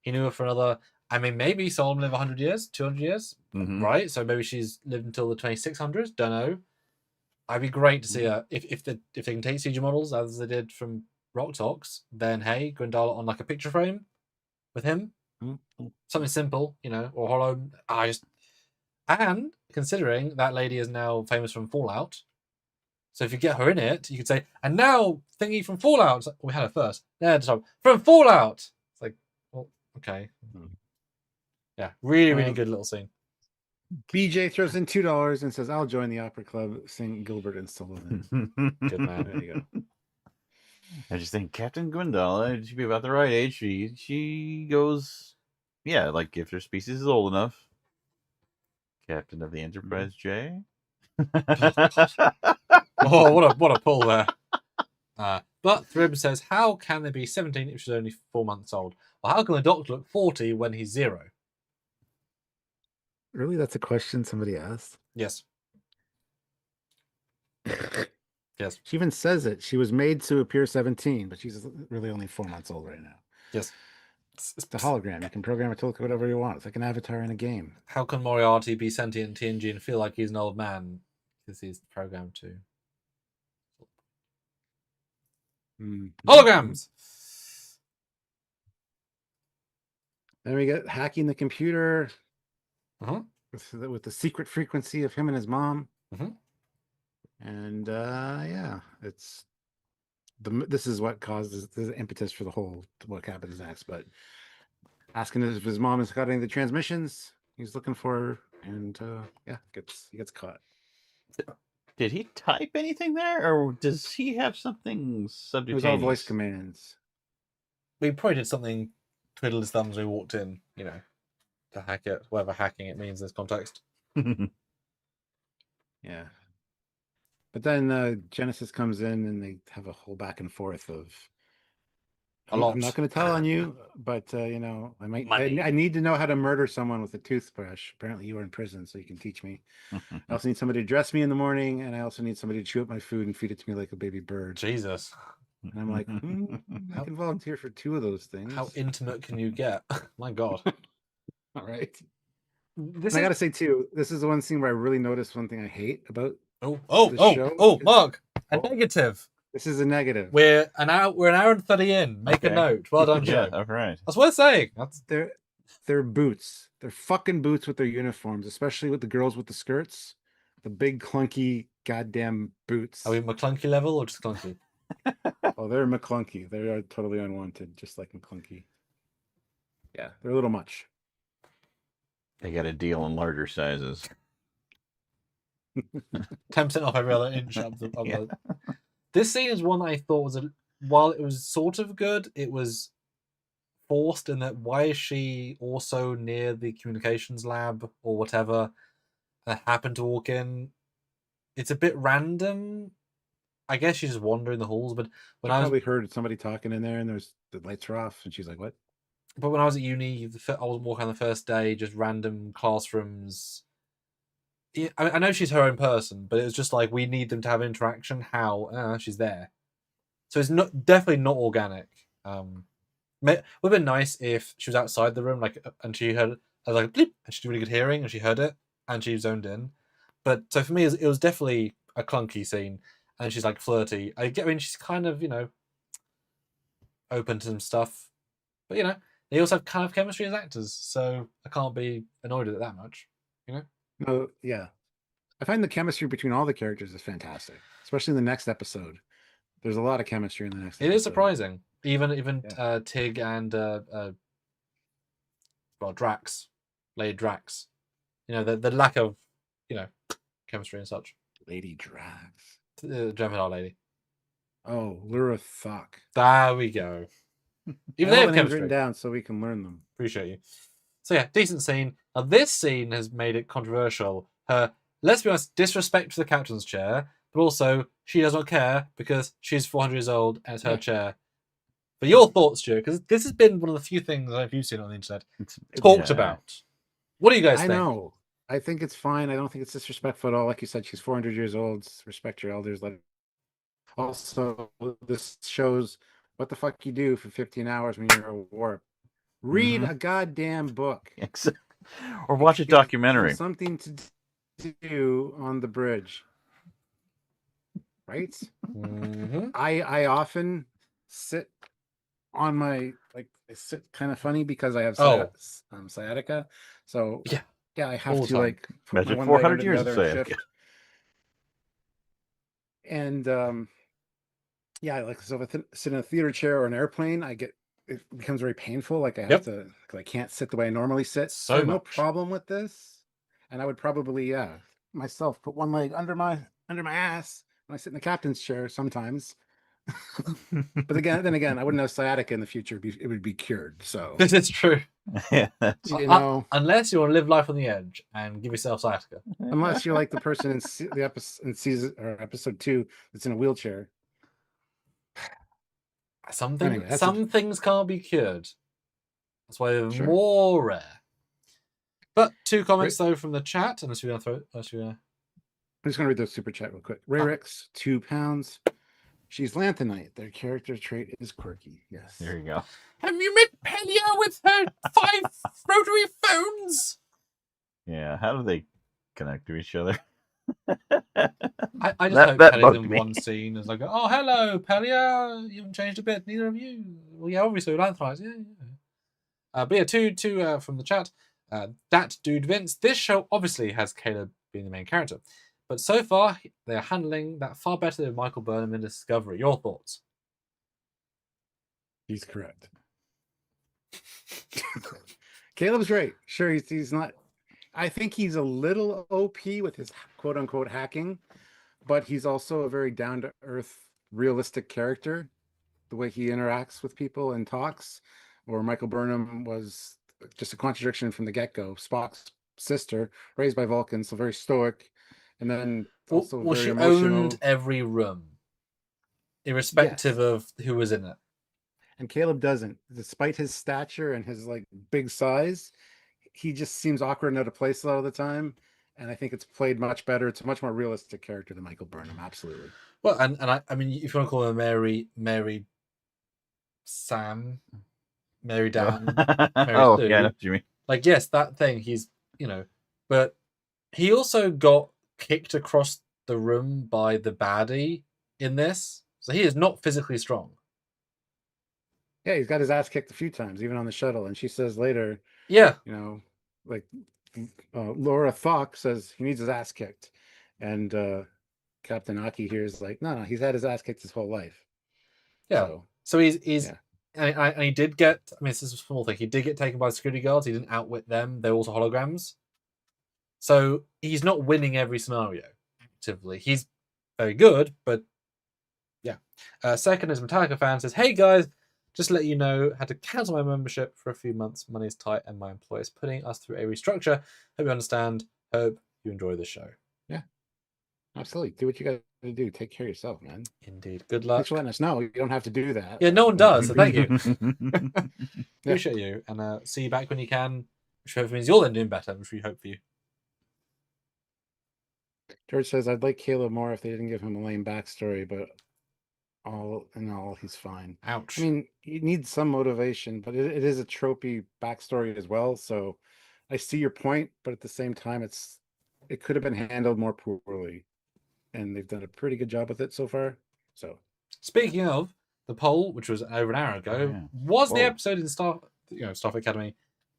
He knew her for another. I mean, maybe Solomon lived 100 years, 200 years, right? So maybe she's lived until the 2600s. Don't know. I'd be great to see her if they can take CG models as they did from Rock Talks. Then hey, Gwendala on like a picture frame with him, something simple, or hollow. And considering that lady is now famous from Fallout, so if you get her in it, you could say, and now thingy from Fallout. It's like, we had her first. Yeah, from Fallout. It's like, well, okay. Yeah, really, really good little scene. BJ throws in $2 and says, "I'll join the opera club, sing Gilbert and Sullivan." Good man. There you go. I just think Captain Gwendala, she'd be about the right age. She goes, like if her species is old enough. Captain of the Enterprise J. Oh, what a pull there. But Thrib says, how can they be 17 if she's only 4 months old? Well, how can the Doctor look 40 when he's 0? Really, that's a question somebody asked. Yes. Yes. She even says it. She was made to appear 17, but she's really only 4 months old right now. Yes. It's a hologram. You can program it to look whatever you want. It's like an avatar in a game. How can Moriarty be sentient in TNG and feel like he's an old man? Because he's programmed to. Holograms! Then we get hacking the computer with the secret frequency of him and his mom. And it's this is what causes the impetus for the whole what happens next. But asking if his mom is cutting the transmissions, he's looking for her, and he gets caught. Did he type anything there, or does he have something subcutaneous? It was all voice commands. We probably did something, twiddled his thumbs when we walked in, to hack it, whatever hacking it means in this context. Yeah. But then Genesis comes in and they have a whole back and forth of a lot. I'm not going to tell on you, but I need to know how to murder someone with a toothbrush. Apparently you were in prison, so you can teach me. I also need somebody to dress me in the morning, and I also need somebody to chew up my food and feed it to me like a baby bird. Jesus. And I'm like, I can volunteer for 2 of those things. How intimate can you get? My God. All right. I got to say too, this is the one scene where I really noticed one thing I hate about Mark, a negative. This is a negative. We're an hour and 30 in. Make a note. Well done, Joe. Yeah, all right. That's worth saying. Their boots. They're fucking boots with their uniforms, especially with the girls with the skirts. The big clunky goddamn boots. Are we McClunky level or just clunky? Oh, they're McClunky. They are totally unwanted, just like McClunky. Yeah, they're a little much. They got a deal in larger sizes. 10% off every other inch of the. This scene is one that I thought was while it was sort of good, it was forced in that why is she also near the communications lab or whatever and happened to walk in? It's a bit random. I guess she's just wandering the halls, but when I probably heard somebody talking in there and the lights are off and she's like, what? But when I was at uni, I wasn't walking on the first day, just random classrooms. yeah, I know she's her own person, but it was just like we need them to have interaction. How she's there, so it's not definitely not organic. Would have been nice if she was outside the room, like, and she heard like a bleep, and she had really good hearing, and she heard it, and she zoned in. But so for me, it was definitely a clunky scene, and she's like flirty. I mean, she's kind of open to some stuff, but they also have kind of chemistry as actors, so I can't be annoyed at it that much. No, yeah. I find the chemistry between all the characters is fantastic, especially in the next episode. There's a lot of chemistry in the next episode. It is surprising. Even Yeah. Tig and Drax, Lady Drax. The lack of chemistry and such. Lady Drax. The Gemini lady. Oh, Lura Thok. There we go. Even I they have have the names chemistry. written down so we can learn them. Appreciate you. So yeah, decent scene. Now this scene has made it controversial. Her, let's be honest, disrespect to the captain's chair, but also she does not care because she's 400 years old and it's her Yeah. chair. But your thoughts, Stuart, because this has been one of the few things I've seen on the internet talked Yeah. about. What do you guys I think? know. I think it's fine. I don't think it's disrespectful at all. Like you said, she's 400 years old. Respect your elders. Also, this shows what the fuck you do for 15 hours when you're a warp. Read a goddamn book. Or watch a Give documentary. Something to do on the bridge. Right? Mhm. I often sit on my I sit kind of funny because I have sciatica. So Yeah, I have all the to time. put my Imagine one 400 leg under years the of other and sciatica. shift. And so if I sit in a theater chair or an airplane, it becomes very painful. Like I have to, because I can't sit the way I normally sit. So I have no much. problem with this, and I would probably myself put one leg under my ass when I sit in the captain's chair sometimes. But then again, I wouldn't have sciatica in the future. It would be cured. So This is true. Yeah. Unless you want to live life on the edge and give yourself sciatica. Unless you're like the person in the episode in season or episode 2 that's in a wheelchair. Some Anyway, things can't be cured. That's why they're Sure. more rare. But 2 comments though from the chat, unless we're gonna I'm just gonna read the super chat real quick. Ray Rix, £2. She's Lanthanite. Their character trait is quirky. Yes. There you go. Have you met Pelia with her 5 rotary phones? Yeah. How do they connect to each other? I just That- hope that Pelia's bugged in me. one scene is like, oh hello Pelia, you haven't changed a bit, neither of you. Well, yeah, obviously Lanthanites, yeah. But yeah, two from the chat. That dude Vince. This show obviously has Caleb being the main character, but so far they are handling that far better than Michael Burnham in Discovery. Your thoughts? He's correct. Caleb's great. Sure, he's not. I think he's a little OP with his quote unquote hacking, but he's also a very down to earth, realistic character. The way he interacts with people and talks, or Michael Burnham was just a contradiction from the get go. Spock's sister, raised by Vulcans, so very stoic, and then also Well, very she emotional. owned every room, irrespective of who was in it. And Caleb doesn't, despite his stature and his like big size. He just seems awkward and out of place a lot of the time, and I think it's played much better. It's a much more realistic character than Michael Burnham. Absolutely. Well, and I mean, if you want to call her Mary Sam, Mary Dan, Oh, Sue, yeah, I know what you mean. like yes, that thing. He's but he also got kicked across the room by the baddie in this, so he is not physically strong. Yeah, he's got his ass kicked a few times, even on the shuttle. And she says later, Yeah, like Laura Thok says he needs his ass kicked, and Captain Aki here is like, no, he's had his ass kicked his whole life. yeah. So he's yeah. and he did get. I mean, this is a small thing. He did get taken by the security guards. He didn't outwit them. They're also holograms. So he's not winning every scenario actively. He's very good, but yeah. Second is Metallica fan says, "Hey guys, just to let you know, had to cancel my membership for a few months. Money's tight, and my employer is putting us through a restructure. Hope you understand. Hope you enjoy the show." Yeah, absolutely. Do what you got to do. Take care of yourself, man. Indeed. Good luck. Thanks for letting us know. You don't have to do that. Yeah, no one does. So thank you. Yeah. Appreciate you, and see you back when you can. Which hopefully means you're then doing better, which we hope for you. George says, I'd like Caleb more if they didn't give him a lame backstory, but all in all, he's fine. Ouch. I mean, you need some motivation, but it is a tropey backstory as well. So I see your point, but at the same time, it could have been handled more poorly. And they've done a pretty good job with it so far. So Speaking of the poll, which was over an hour ago, yeah. was the Whoa. episode in Starfleet Academy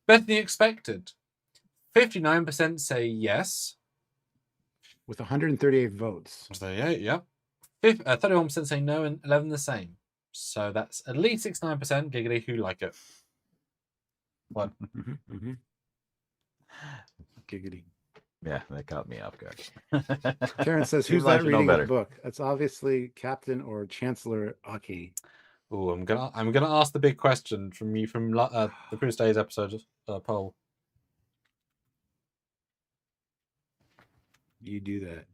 better than you expected? 59% say yes. with 138 votes. 38, yeah. 31% say no, and 11 the same. So that's at least 69% giggly who like it. What? Giggity. Yeah, that caught me off guard. Karen says, Seems "Who's like that you know reading better. the book?" That's obviously Captain or Chancellor Aki. Oh, I'm gonna ask the big question from you from the previous day's episode poll. You do that.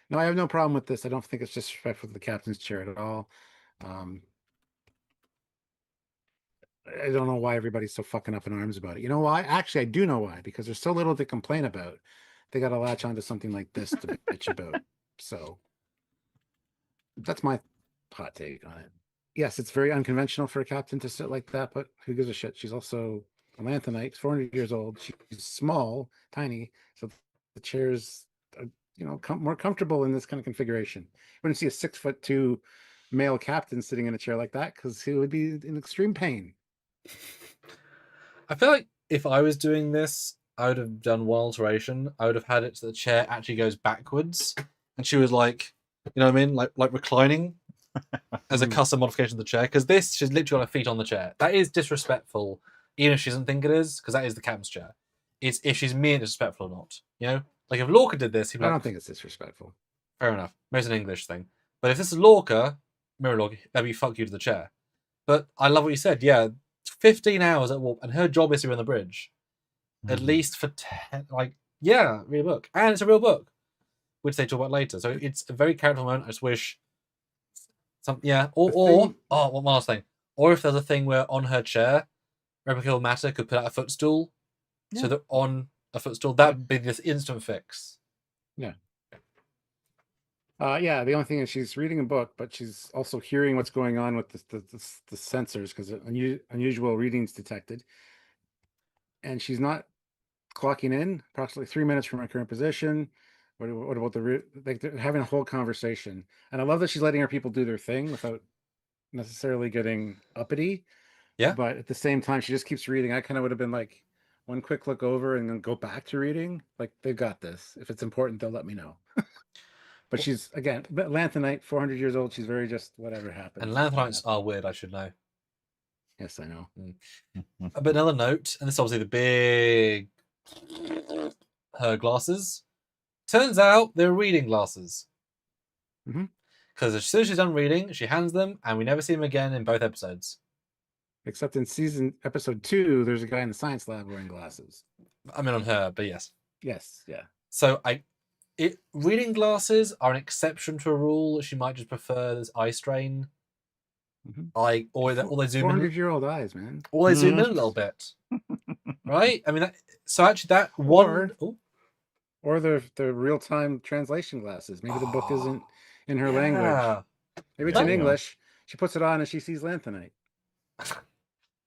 No, I have no problem with this. I don't think it's disrespectful to the captain's chair at all. I don't know why everybody's so fucking up in arms about it. You know why? Actually, I do know why. Because there's so little to complain about. They got to latch onto something like this to bitch about. So that's my hot take on it. Yes, it's very unconventional for a captain to sit like that, but who gives a shit? She's also a Lanthanite, 400 years old. She's small, tiny, so the chairs are, more comfortable in this kind of configuration. You wouldn't see a 6'2" male captain sitting in a chair like that because he would be in extreme pain. I feel like if I was doing this, I would have done one alteration. I would have had it so the chair actually goes backwards, and she was like, you know what I mean, like reclining as a custom modification of the chair. Because this, she's literally on her feet on the chair. That is disrespectful, even if she doesn't think it is, because that is the captain's chair. It's if she's mean disrespectful or not. You know, like if Lorca did this, he'd be I like, don't think it's disrespectful. fair enough. Maybe it's an English thing. But if this is Lorca, Mirror Lorca, that'd be fuck you to the chair. But I love what you said. Yeah, 15 hours at warp, and her job is to be on the bridge. At least for 10, read a book. And it's a real book, which they talk about later. So it's a very characterful moment. I just wish one last thing. Or if there's a thing where on her chair, Replicable Matter could put out a footstool. Yeah. So that on a footstool, that would be this instant fix. Yeah. The only thing is she's reading a book, but she's also hearing what's going on with the sensors because unusual readings detected. And she's not clocking in approximately 3 minutes from her current position. What about they're having a whole conversation. And I love that she's letting her people do their thing without necessarily getting uppity. Yeah. But at the same time, she just keeps reading. I kind of would have been like one quick look over and then go back to reading. Like, they've got this. If it's important, they'll let me know. But she's, again, Lanthanite, 400 years old. She's very just whatever happens. And Lanthanites are weird, I should know. Yes, I know. But another note, and this is obviously the big her glasses. Turns out they're reading glasses. Because as soon as she's done reading, she hands them, and we never see them again in both episodes. Except in episode 2, there's a guy in the science lab wearing glasses. I mean, on her, but yes. Yes, yeah. So reading glasses are an exception to a rule. She might just prefer this eye strain. Or they zoom in. 400-year-old eyes, man. Or they zoom in a little bit. Right? I mean, that one... Or the real-time translation glasses. Maybe the book isn't in her language. Maybe it's in English. She puts it on and she sees Lanthanite.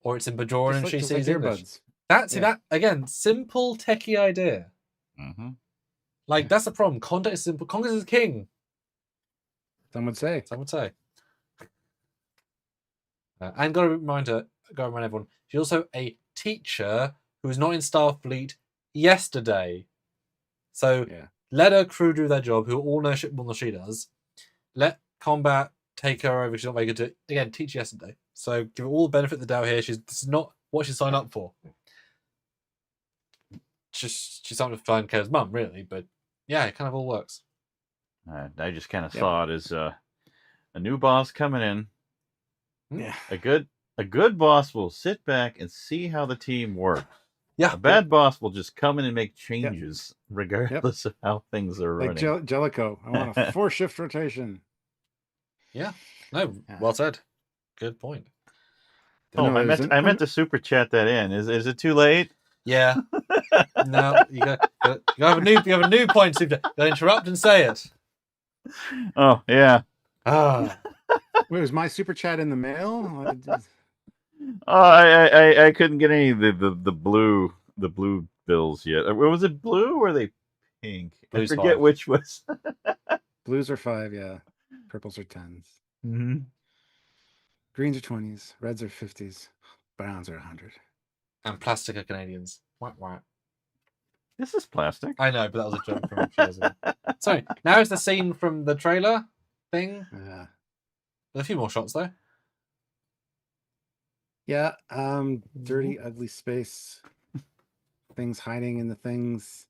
Or it's in Bajoran and she sees English. Earbuds. That, again, simple techie idea. That's the problem. Content is simple. Context is king. Some would say. And got to remind everyone, she's also a teacher who was not in Starfleet yesterday. So let her crew do their job, who all know shit more than she does. Let combat take her over. She's not very good to, again, teach yesterday. So give her all the benefit of the doubt here. This is not what she signed up for. She's starting to find Kayla's mum, really, but yeah, it kind of all works. I just kind of saw it as a new boss coming in. Yeah. A good boss will sit back and see how the team works. Yeah. A bad boss will just come in and make changes regardless of how things are running. Like Jellicoe. I want a 4-shift rotation. Yeah. No, well said. Good point. I meant to super chat that in. Is it too late? Yeah. No, you have a new point. You got to interrupt and say it. Oh yeah. Ah. Wait, was my super chat in the mail? Oh, I couldn't get any of the blue bills yet. Was it blue or were they pink? Blue's I forget 5. which was. Blues are 5, yeah. Purples are 10s. Mm-hmm. Greens are 20s. Reds are 50s. Browns are 100. And plastic are Canadians. Wah, wah. This is plastic. I know, but that was a joke from a few years ago. Sorry. Now it's the scene from the trailer thing. Yeah. There's a few more shots though. Yeah. Dirty, ugly space. Things hiding in the things.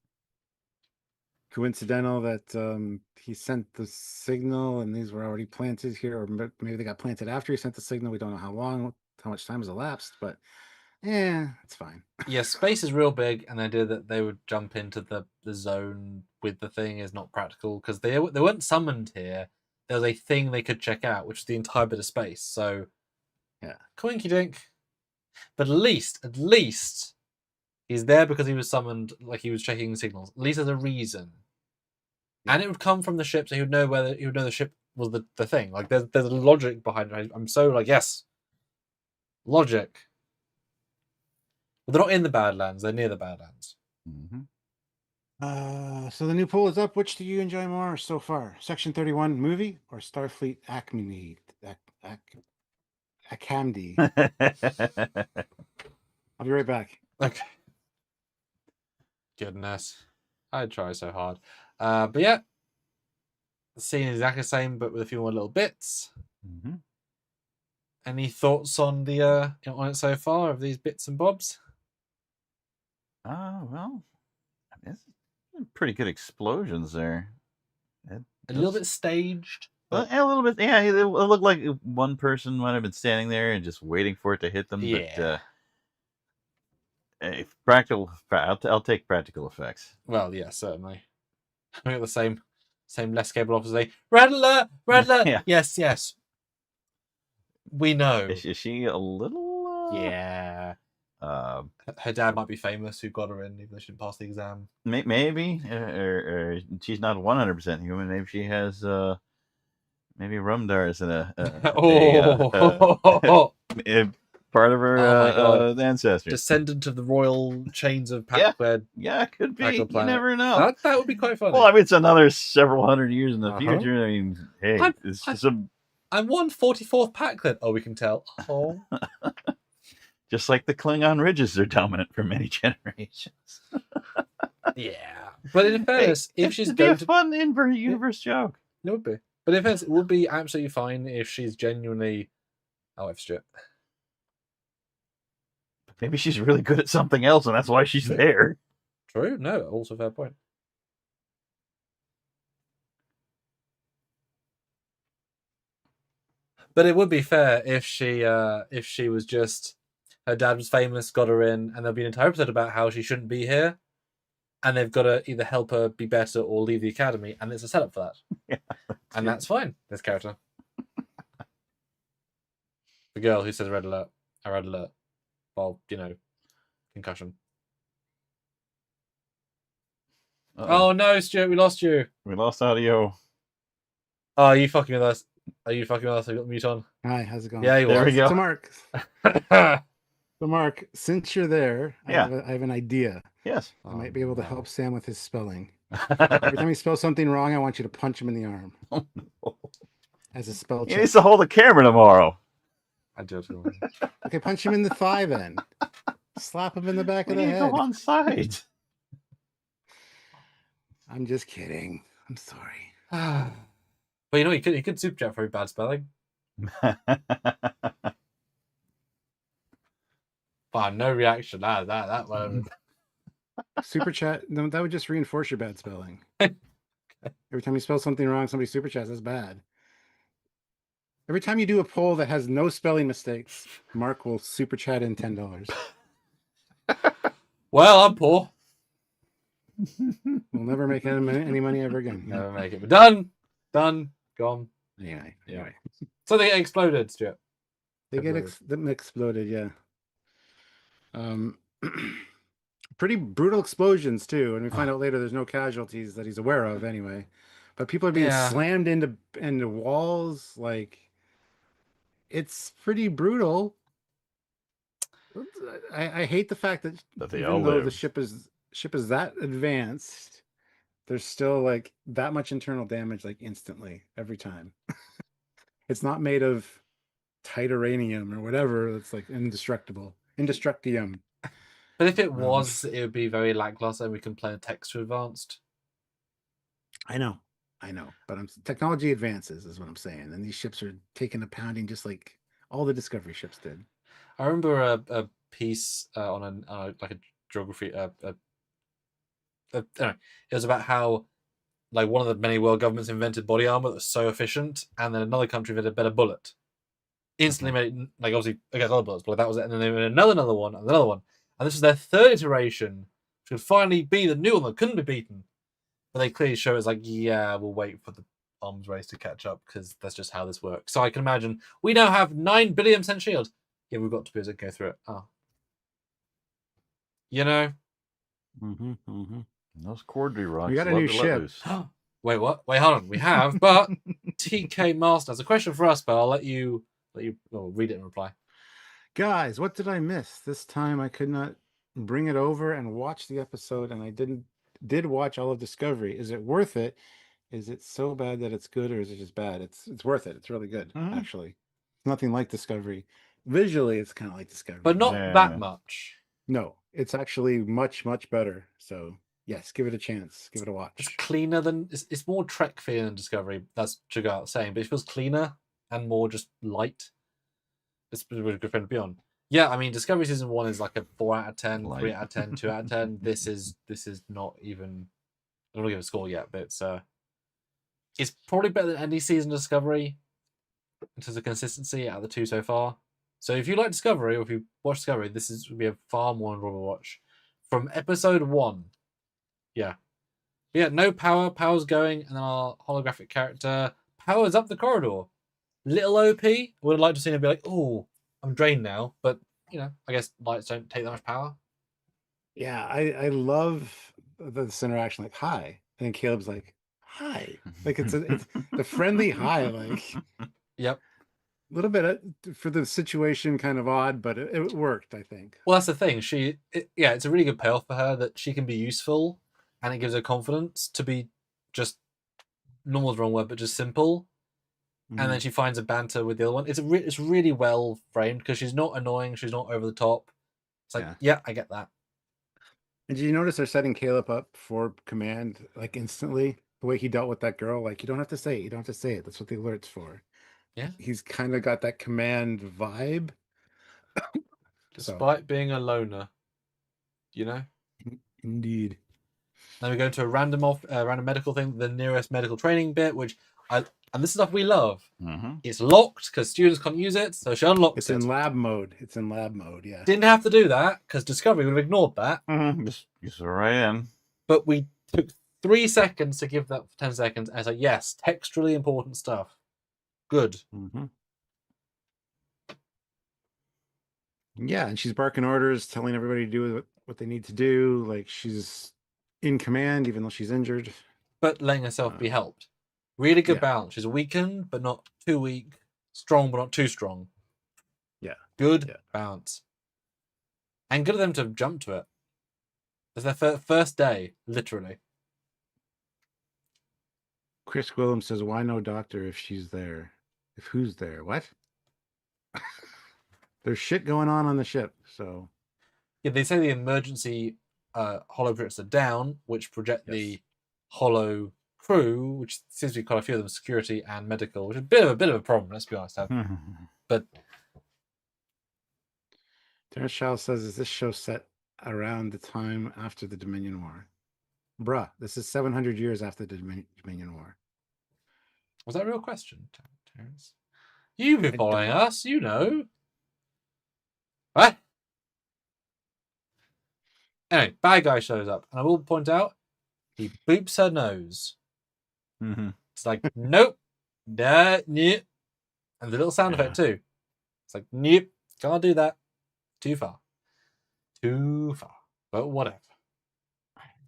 Coincidental that he sent the signal and these were already planted here, or maybe they got planted after he sent the signal. We don't know how long, how much time has elapsed, but yeah, it's fine. Yeah, space is real big, and the idea that they would jump into the zone with the thing is not practical because they weren't summoned here. There was a thing they could check out, which is the entire bit of space. So, Yeah, coinky dink. But at least, he's there because he was summoned, like he was checking signals. At least there's a reason, and it would come from the ship, so he would know the ship was the thing. Like there's a logic behind it. I'm so like yes, logic. But they're not in the Badlands; they're near the Badlands. Mm-hmm. So the new poll is up. Which do you enjoy more so far? Section 31 movie or Starfleet Academy? Academy. I'll be right back. Okay. Goodness, I try so hard. But yeah, the scene is exactly the same, but with a few more little bits. Mm-hmm. Any thoughts on the on it so far of these bits and bobs? Well, it's pretty good explosions there. A little bit staged. Well, a little bit. Yeah, it looked like one person might have been standing there and just waiting for it to hit them. Yeah. But practical. I'll take practical effects. Well, yeah, certainly. We got the same less cable officer say, Red alert! Red alert! Yeah. Yes. We know. Is she a little? Yeah. Her dad might be famous who got her in, even though she didn't pass the exam. Maybe, or she's not 100% human. Maybe she has maybe Rumdars in a part of her ancestors. Descendant of the royal chains of Packard. Yeah, it could be. You Planet. never know. That would be quite funny. Well, I mean, it's another several hundred years in the future. I mean, hey, it's just I'm 1/44th Packard. Oh, we can tell. Oh. Just like the Klingon ridges are dominant for many generations. Yeah, but in fairness, if she's it'd going be a fun universe joke, it would be. But in fairness, it would be absolutely fine if she's genuinely. Oh, I've stripped. Maybe she's really good at something else, and that's why she's there. True. No, also a fair point. But it would be fair if she was just her dad was famous, got her in, and there'll be an entire episode about how she shouldn't be here, and they've got to either help her be better or leave the academy, and it's a setup for that. Yeah, and that's fine. This character, the girl who says red alert, a red alert, well, concussion. Uh-oh. Oh no, Stuart, we lost you. We lost audio. Oh, are you fucking with us? Are you fucking with us? I got the mute on. Hi, how's it going? Yeah, There we go. So Mark, since you're there, I have an idea. Yes. I might be able to help Sam with his spelling. Every time he spells something wrong, I want you to punch him in the arm. Oh, no. As a spell He check. needs to hold the camera tomorrow. I do. Okay, punch him in the thigh then. Slap him in the back of the head. Go on site. I'm just kidding. I'm sorry. But he could super chat for very bad spelling. Wow, no reaction. That one. Super chat. No, that would just reinforce your bad spelling. Every time you spell something wrong, somebody super chats. That's bad. Every time you do a poll that has no spelling mistakes, Mark will super chat in $10. Well, I'm poor. We'll never make any money ever again. Never make it. But done, gone. Anyway. So they get exploded, Stuart. They get them exploded, yeah. pretty brutal explosions too, and we find out later there's no casualties that he's aware of anyway. But people are being Yeah. slammed into walls, like it's pretty brutal. I hate the fact that But they even all though the lived. ship is that advanced, there's still like that much internal damage like instantly every time. It's not made of titanium or whatever that's like indestructium. But if it was, it would be very lackluster, and we can play a texture advanced. I know, but technology advances is what I'm saying, and these ships are taking a pounding just like all the Discovery ships did. I remember a piece on like a geography. Anyway, it was about how like one of the many world governments invented body armor that was so efficient, and then another country invented a better bullet. Instantly made it, like obviously against other bullets, but that was it. And then they made another one, and another one, and this was their third iteration, which would finally be the new one that couldn't be beaten. But they clearly show it's like, yeah, we'll wait for the arms race to catch up because that's just how this works. So I can imagine we now have 9 billion% shield. Yeah, we've got to be able to go through it. Oh, you know. Those Cordry rocks. We got a love new to let ship. loose. Wait, what? Wait, hold on. We have, but TK Master has a question for us, but I'll let you read it and reply. Guys, what did I miss? This time I could not bring it over and watch the episode, and I did watch all of Discovery. Is it worth it? Is it so bad that it's good, or is it just bad? It's worth it. It's really good, actually. Nothing like Discovery. Visually, it's kind of like Discovery. But not that much. No, it's actually much, much better. So yes, give it a chance. Give it a watch. It's cleaner than it's more Trek feeling than Discovery. That's Trekyards saying, but it feels cleaner and more just light. It's a really good friend to be on. Yeah, I mean, Discovery season 1 is like a 4 out of 10, Light. 3 out of 10, 2 out of 10. This is not even. I don't want to give a score yet, but it's probably better than any season of Discovery in terms of consistency out of the 2 so far. So if you like Discovery, or if you watch Discovery, this would be a far more enjoyable watch. From episode 1, yeah. But yeah, no power. Power's going, and then our holographic character, Power's up the corridor. Little OP. Would have liked to see him be like, oh, I'm drained now. But, you know, I guess lights don't take that much power. Yeah, I love this interaction. Like, hi. And Caleb's like, hi. Like, it's the friendly hi. Like, yep. A little bit for the situation, kind of odd, but it worked, I think. Well, that's the thing. It's a really good payoff for her that she can be useful, and it gives her confidence to be just normal is the wrong word, but just simple. And then she finds a banter with the other one. It's really well framed because she's not annoying. She's not over the top. It's like, yeah, I get that. And did you notice they're setting Caleb up for command like instantly? The way he dealt with that girl, like you don't have to say it. You don't have to say it. That's what the alert's for. Yeah, he's kind of got that command vibe, despite being a loner. You know. Indeed. Then we go into a random medical thing, the nearest medical training bit, and this is stuff we love. It's locked because students can't use it, so she unlocks it. It's in lab mode. Yeah. Didn't have to do that because Discovery would have ignored that. Just right in. But we took 3 seconds to give that 10 seconds, and it's like, yes, texturally important stuff. Good. Yeah, and she's barking orders, telling everybody to do what they need to do. Like she's in command, even though she's injured. But letting herself be helped. Really good balance. She's weakened, but not too weak. Strong, but not too strong. Yeah. Good balance. And good of them to jump to it. It's their first day, literally. Chris Williams says, why no doctor if she's there? If who's there? What? There's shit going on the ship, so... Yeah, they say the emergency holo projectors are down, which project the holo crew, which seems to be quite a few of them, security and medical, which is a bit of a problem, let's be honest. But Terrence Shaw says, is this show set around the time after the Dominion War? Bruh, this is 700 years after the Dominion War. Was that a real question, Terrence? You've been following us, you know. What? Anyway, bad guy shows up, and I will point out, he boops her nose. It's like, nope, nope, and the little sound effect too. It's like, nope, can't do that. Too far. But whatever.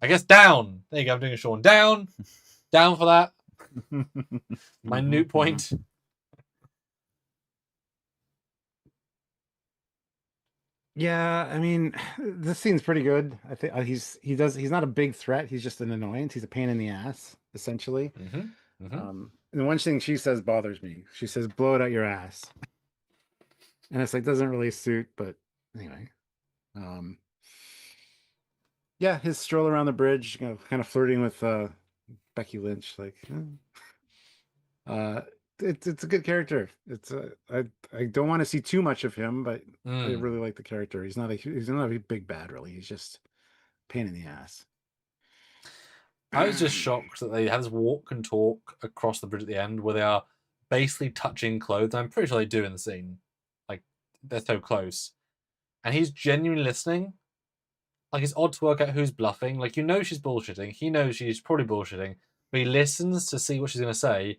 I guess down. There you go. I'm doing a Sean down. Down for that. Minute point. Yeah, I mean, this scene's pretty good. I think he's not a big threat. He's just an annoyance. He's a pain in the ass, essentially. And the one thing she says bothers me. She says, "Blow it out your ass," and it's like doesn't really suit. But anyway, yeah, his stroll around the bridge, you know, kind of flirting with Becky Lynch, like. It's a good character. I don't want to see too much of him, but I really like the character. He's not a big bad, really. He's just a pain in the ass. I was just shocked that they have this walk and talk across the bridge at the end where they are basically touching clothes. I'm pretty sure they do in the scene. Like, they're so close. And he's genuinely listening. Like, it's odd to work out who's bluffing. Like, you know she's bullshitting. He knows she's probably bullshitting. But he listens to see what she's going to say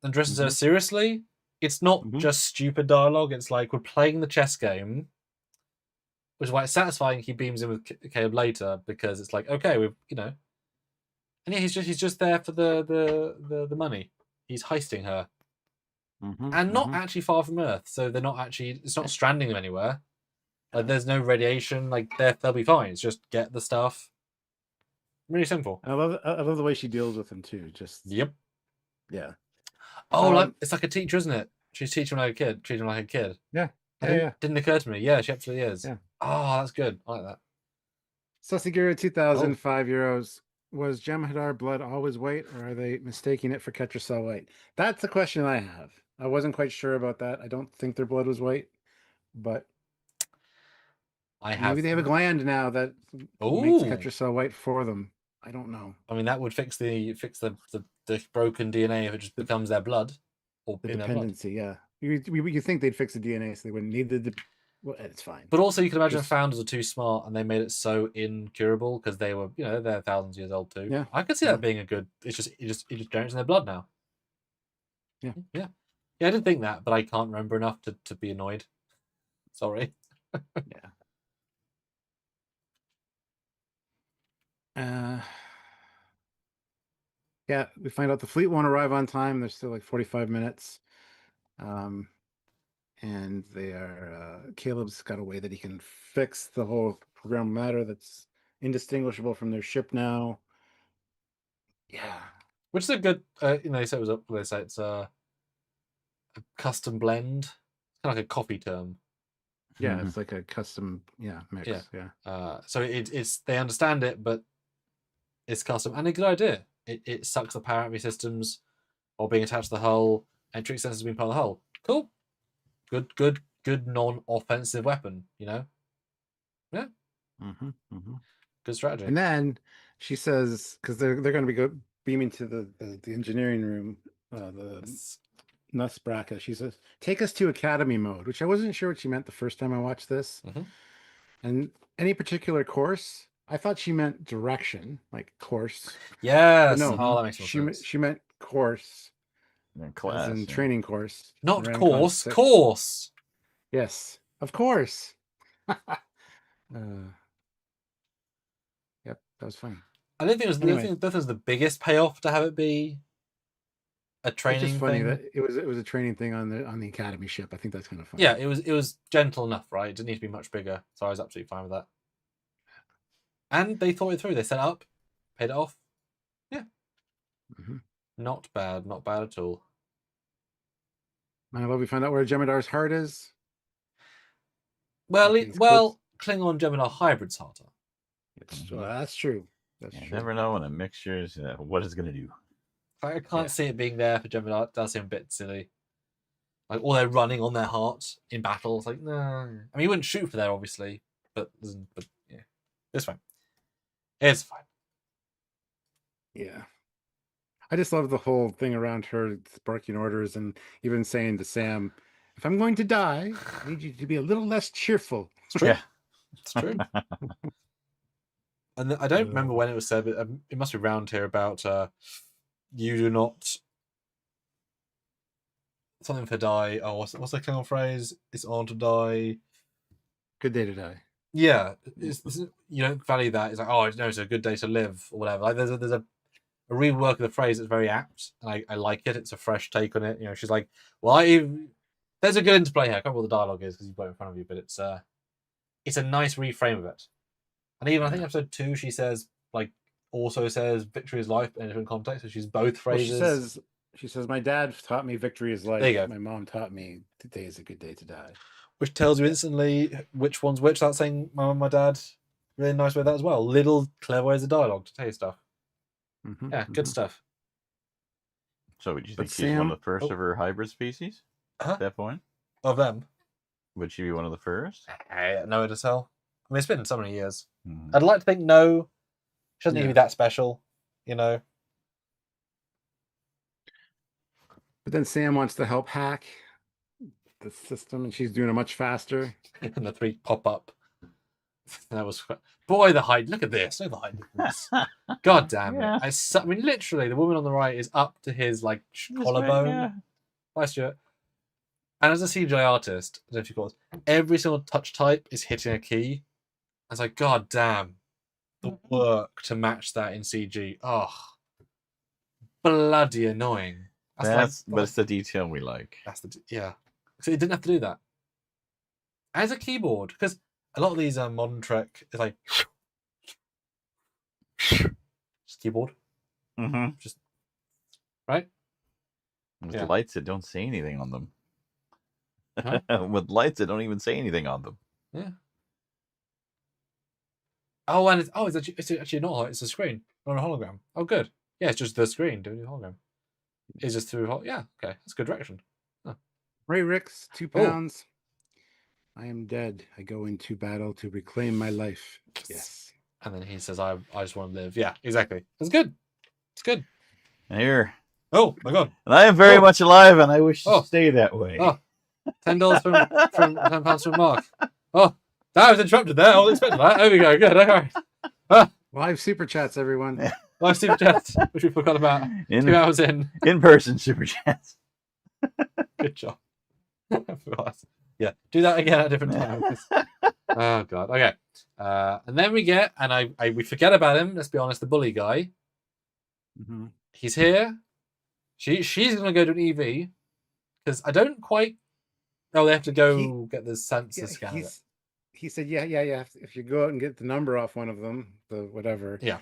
and addresses her seriously. It's not just stupid dialogue. It's like we're playing the chess game, which is why it's satisfying. He beams in with Caleb later because it's like, okay, we've, you know. And yeah, he's just there for the money. He's heisting her, and not actually far from Earth, so they're not actually. It's not stranding them anywhere. Like there's no radiation. Like they'll be fine. It's just get the stuff. Really simple. I love the way she deals with him too. Just yeah. Oh, like it's like a teacher, isn't it? She's teaching like a kid, treating him like a kid. Yeah. Didn't occur to me. Yeah, she absolutely is. Yeah. Oh, that's good. I like that. Sasagura 2000, €5. Was Jem'Hadar blood always white, or are they mistaking it for Ketracel white? That's the question I have. I wasn't quite sure about that. I don't think their blood was white, but maybe they have a gland now that makes Ketracel white for them. I don't know. I mean, that would fix the broken DNA if it just becomes their blood or the in dependency. Their blood. Yeah, you think they'd fix the DNA so they wouldn't need the. Well, it's fine. But also, you can imagine founders are too smart and they made it so incurable because they were, you know, they're thousands of years old too. Yeah, I could see that being a good. It's just it just generates in their blood now. Yeah. I didn't think that, but I can't remember enough to be annoyed. Sorry. Yeah, we find out the fleet won't arrive on time. There's still like 45 minutes. And they are Caleb's got a way that he can fix the whole program matter that's indistinguishable from their ship now. Yeah. Which is a good you know, they say it's a custom blend. It's kind of like a coffee term. Yeah, it's like a custom mix. Yeah. So it's they understand it, but it's custom and a good idea. It sucks the power out of your systems or being attached to the hull and trick sensors being part of the hull. Cool. Good non-offensive weapon, you know? Yeah. Good strategy. And then she says, because they're going to be beaming to the engineering room, the Nusbraka. She says, "Take us to Academy mode," which I wasn't sure what she meant the first time I watched this. And any particular course? I thought she meant direction, like course. Yes. But no, that makes sense. She meant course. Class, as in training course. Not course, course. Yes, of course. Yep, that was funny. I don't think it was the biggest payoff to have it be a training it's just funny thing. That it was a training thing on the Academy ship. I think that's kind of funny. Yeah, it was gentle enough, right? It didn't need to be much bigger, so I was absolutely fine with that. And they thought it through. They set it up, paid it off. Yeah. Not bad at all. I love we find out where Jem'Hadar's heart is. Well, Klingon Jem'Hadar hybrid's harder. That's true. That's true. Never know when a mixture is what it's going to do. I can't see it being there for Jem'Hadar. It does seem a bit silly. Like, all they're running on their heart in battle. It's like, no. I mean, you wouldn't shoot for there, obviously, but yeah, it's fine. It's fine. Yeah. I just love the whole thing around her barking orders and even saying to Sam, "If I'm going to die, I need you to be a little less cheerful." It's true. Yeah. It's true. And I don't remember when it was said, but it must be round here about you do not something for die. Oh, what's the Klingon phrase? It's on to die. Good day to die. Yeah, you don't value that. It's like, oh, no, it's a good day to live or whatever. Like there's a rework of the phrase that's very apt, and I like it. It's a fresh take on it. You know, she's like, well, there's a good interplay here. I can't remember what the dialogue is because you've got it in front of you, but it's a nice reframe of it. And even I think episode 2, she says also says victory is life in a different context. So she's both phrases. Well, she says, my dad taught me victory is life. There you go. My mom taught me today is a good day to die. Which tells you instantly which one's which. That's saying my mum, my dad. Really nice way of that as well. Little clever ways of dialogue to tell you stuff. Mm-hmm, Yeah, good stuff. So would you But think she's one Sam- of the first of her hybrid species Huh? at that point? Of them. Would she be one of the first? I know it to tell. I mean, it's been so many years. Mhm. I'd like to think no. She doesn't need to Yeah. be that special, you know. But then Sam wants to help hack the system, and she's doing it much faster. And the 3 pop up. That was boy the height. Look at this. Look at the height difference. God damn Yeah. it! I mean, literally, the woman on the right is up to his collarbone. Yeah. Hi, Stuart. And as a CGI artist, I don't know if you call it, every single touch type is hitting a key. I was like, God damn, the work to match that in CG. Oh, bloody annoying. That's the detail we like. That's yeah. So it didn't have to do that. As a keyboard, because a lot of these modern Trek is like just keyboard, Mm-hmm. just right. With Yeah. lights that don't say anything on them. Huh? With lights that don't even say anything on them. Yeah. Oh, and it's actually not. It's a screen, not a hologram. Oh, good. Yeah, it's just the screen doing the hologram. It's just through. Yeah, okay, that's good direction. Ray Ricks, 2 Oh. pounds. I am dead. I go into battle to reclaim my life. Yes. And then he says, "I just want to live." Yeah, exactly. That's good. It's good. And here. Oh my god. And I am very Oh. much alive and I wish to Oh. stay that way. Oh. $10 from £10 from Mark. Oh, that was interrupted there. I wasn't expecting that. There we go. Good. All right. Live super chats, everyone. Yeah. Live super chats, which we forgot about. 2 hours in. In-person super chats. Good job. I forgot. Yeah, do that again at a different time. Oh god. Okay. And then we get, and we forget about him. Let's be honest, the bully guy. Mm-hmm. He's here. She's gonna go to an EV because I don't quite. Oh, they have to go get the sensor scan. He said, yeah. If you go out and get the number off one of them, the whatever. Yeah.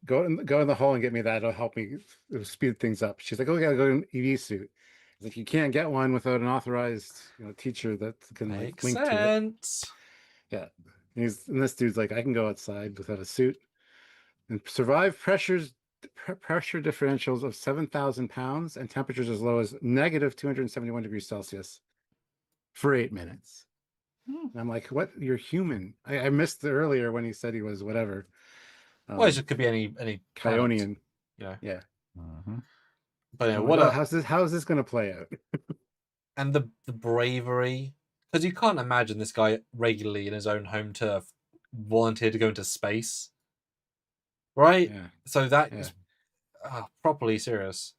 Go in the hall and get me that. It'll help me. It'll speed things up. She's like, oh, yeah, go in EV suit. It's like you can't get one without an authorized teacher that can Makes link to it. sense. Yeah. And this dude's like, I can go outside without a suit and survive pressure differentials of 7,000 pounds and temperatures as low as negative 271 degrees Celsius for 8 minutes. And I'm like, what? You're human. I missed the earlier when he said he was whatever. Well, it just could be any planet, Kyonian. you know. Yeah. Mm-hmm. But yeah, Well, how's this going to play out? and the bravery, because you can't imagine this guy regularly in his own home turf volunteered to go into space, right? Yeah. So that Yeah. is properly serious.